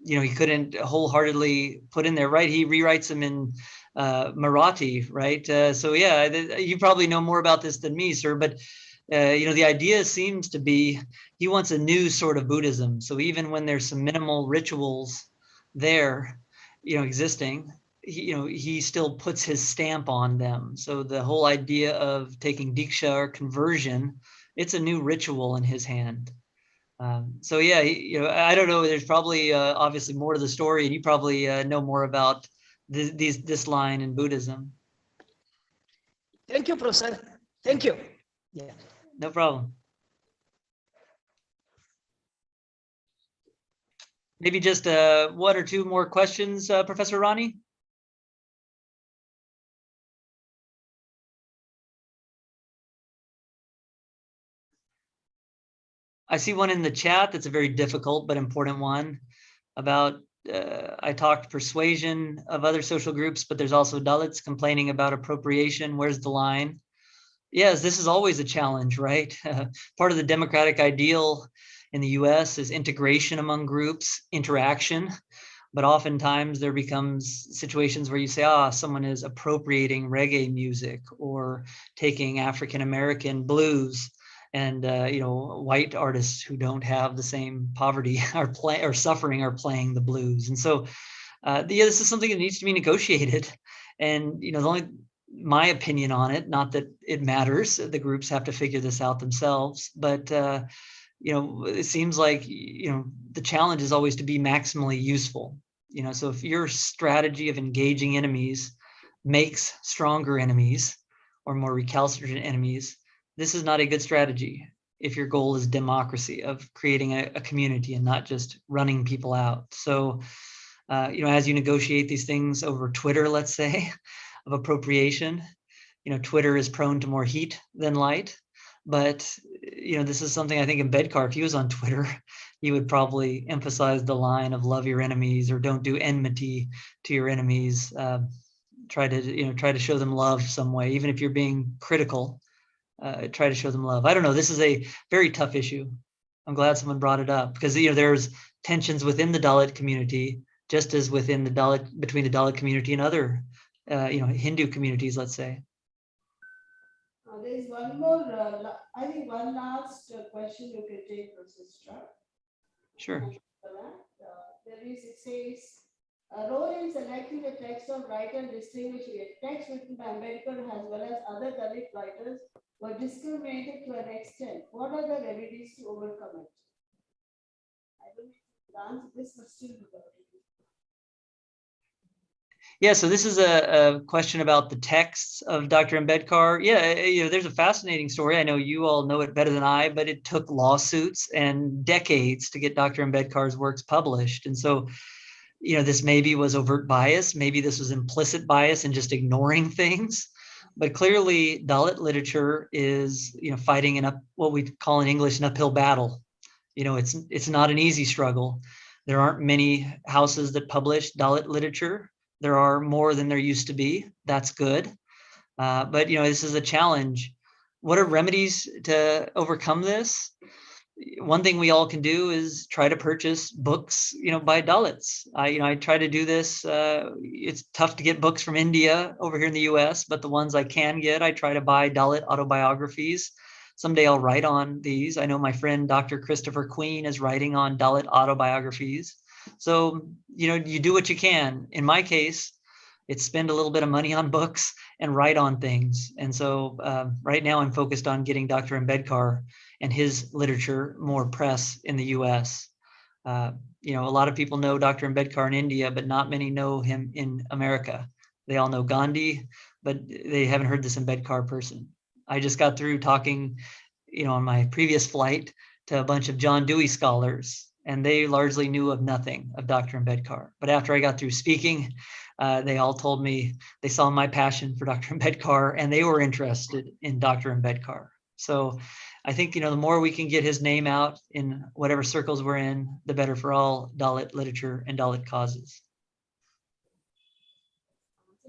[SPEAKER 7] he couldn't wholeheartedly put in there, right? He rewrites them in Marathi, right? So yeah, you probably know more about this than me, sir, but the idea seems to be he wants a new sort of Buddhism. So even when there's some minimal rituals there, existing, he still puts his stamp on them. So the whole idea of taking Diksha or conversion, it's a new ritual in his hand. So yeah, I don't know. There's probably obviously more to the story, and you probably know more about this line in Buddhism.
[SPEAKER 12] Thank you, Professor. Thank you. Yeah.
[SPEAKER 7] No problem. Maybe just one or two more questions, Professor Rani? I see one in the chat that's a very difficult but important one about, I talked persuasion of other social groups, but there's also Dalits complaining about appropriation. Where's the line? Yes, this is always a challenge, right? Part of the democratic ideal in the US is integration among groups, interaction, but oftentimes there becomes situations where you say, someone is appropriating reggae music or taking African-American blues, and white artists who don't have the same poverty are suffering are playing the blues. And so this is something that needs to be negotiated. And the only my opinion on it, not that it matters, the groups have to figure this out themselves, but it seems like the challenge is always to be maximally useful. So if your strategy of engaging enemies makes stronger enemies or more recalcitrant enemies, this is not a good strategy if your goal is democracy, of creating a community and not just running people out. So as you negotiate these things over Twitter, let's say, of appropriation, Twitter is prone to more heat than light, but this is something I think Ambedkar, if he was on Twitter, he would probably emphasize the line of love your enemies, or don't do enmity to your enemies. Try to show them love some way, even if you're being critical. Try to show them love. I don't know. This is a very tough issue. I'm glad someone brought it up, because there's tensions within the Dalit community, just as within between the Dalit community and other Hindu communities, let's say.
[SPEAKER 1] There's one more, I think one last question you can take, Professor.
[SPEAKER 7] Sure.
[SPEAKER 1] It says, a role in selecting the text of writer and distinguishing it. Text written by Ambedkar as well as other Dalit writers were discriminated to an extent. What are the remedies to overcome it? I don't know if you can answer this, but still.
[SPEAKER 7] Yeah, so this is a question about the texts of Dr. Ambedkar. Yeah, there's a fascinating story. I know you all know it better than I, but it took lawsuits and decades to get Dr. Ambedkar's works published. And so, this maybe was overt bias. Maybe this was implicit bias and just ignoring things. But clearly, Dalit literature is, fighting what we call in English an uphill battle. It's not an easy struggle. There aren't many houses that publish Dalit literature. There are more than there used to be. That's good. But, this is a challenge. What are remedies to overcome this? One thing we all can do is try to purchase books, by Dalits. I try to do this. It's tough to get books from India over here in the US, but the ones I can get, I try to buy Dalit autobiographies. Someday I'll write on these. I know my friend, Dr. Christopher Queen, is writing on Dalit autobiographies. So, you do what you can. In my case, it's spend a little bit of money on books and write on things. And so right now I'm focused on getting Dr. Ambedkar and his literature more press in the US. A lot of people know Dr. Ambedkar in India, but not many know him in America. They all know Gandhi, but they haven't heard this Ambedkar person. I just got through talking, on my previous flight to a bunch of John Dewey scholars, and they largely knew of nothing of Dr. Ambedkar. But after I got through speaking, they all told me they saw my passion for Dr. Ambedkar and they were interested in Dr. Ambedkar. So I think, the more we can get his name out in whatever circles we're in, the better for all Dalit literature and Dalit causes.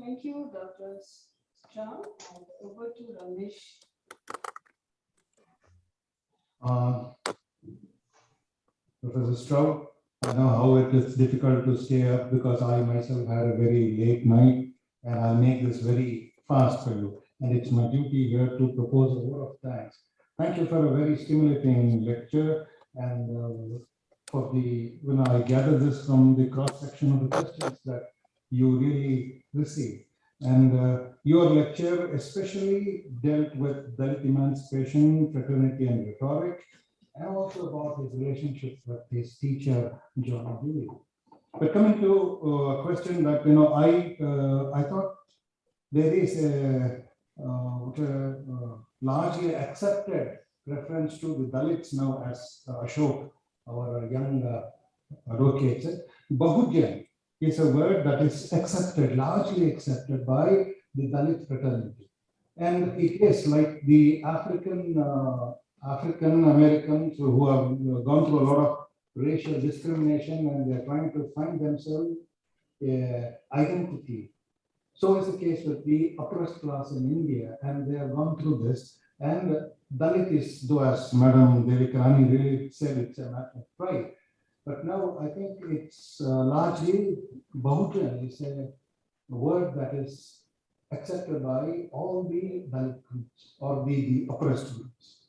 [SPEAKER 1] Thank you, Dr. Strong. And over to Ramesh.
[SPEAKER 5] Professor Stroud, I know how it is difficult to stay up because I myself had a very late night, and I'll make this very fast for you. And it's my duty here to propose a word of thanks. Thank you for a very stimulating lecture, and I gather this from the cross section of the questions that you really received. And your lecture especially dealt with Dalit emancipation, fraternity, and rhetoric, and also about his relationship with his teacher, John Dewey. But coming to a question that, I thought there is a largely accepted reference to the Dalits now, as Ashok, our young advocate said. Bahujan is a word that is largely accepted by the Dalit fraternity. And it is like the African Americans who have gone through a lot of racial discrimination, and they're trying to find themselves identity. So is the case with the oppressed class in India, and they have gone through this. And Dalit is, though as Madam Devikarani really said, it's a matter of pride. But now I think it's largely Bahujan is a word that is accepted by all the Dalit groups or the oppressed groups.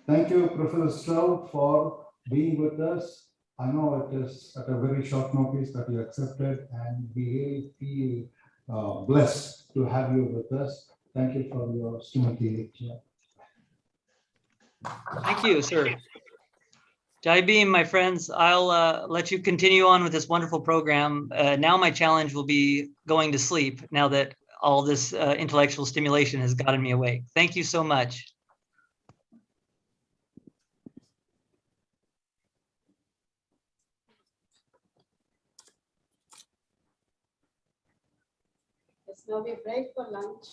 [SPEAKER 5] Thank you, Professor Stroud, for being with us. I know it is at a very short notice that you accepted, and we really feel blessed to have you with us. Thank you for your stimulating lecture.
[SPEAKER 7] Thank you, sir. Jai Bhim, my friends, I'll let you continue on with this wonderful program. Now my challenge will be going to sleep now that all this intellectual stimulation has gotten me awake. Thank you so much.
[SPEAKER 1] Yes, now we break for lunch.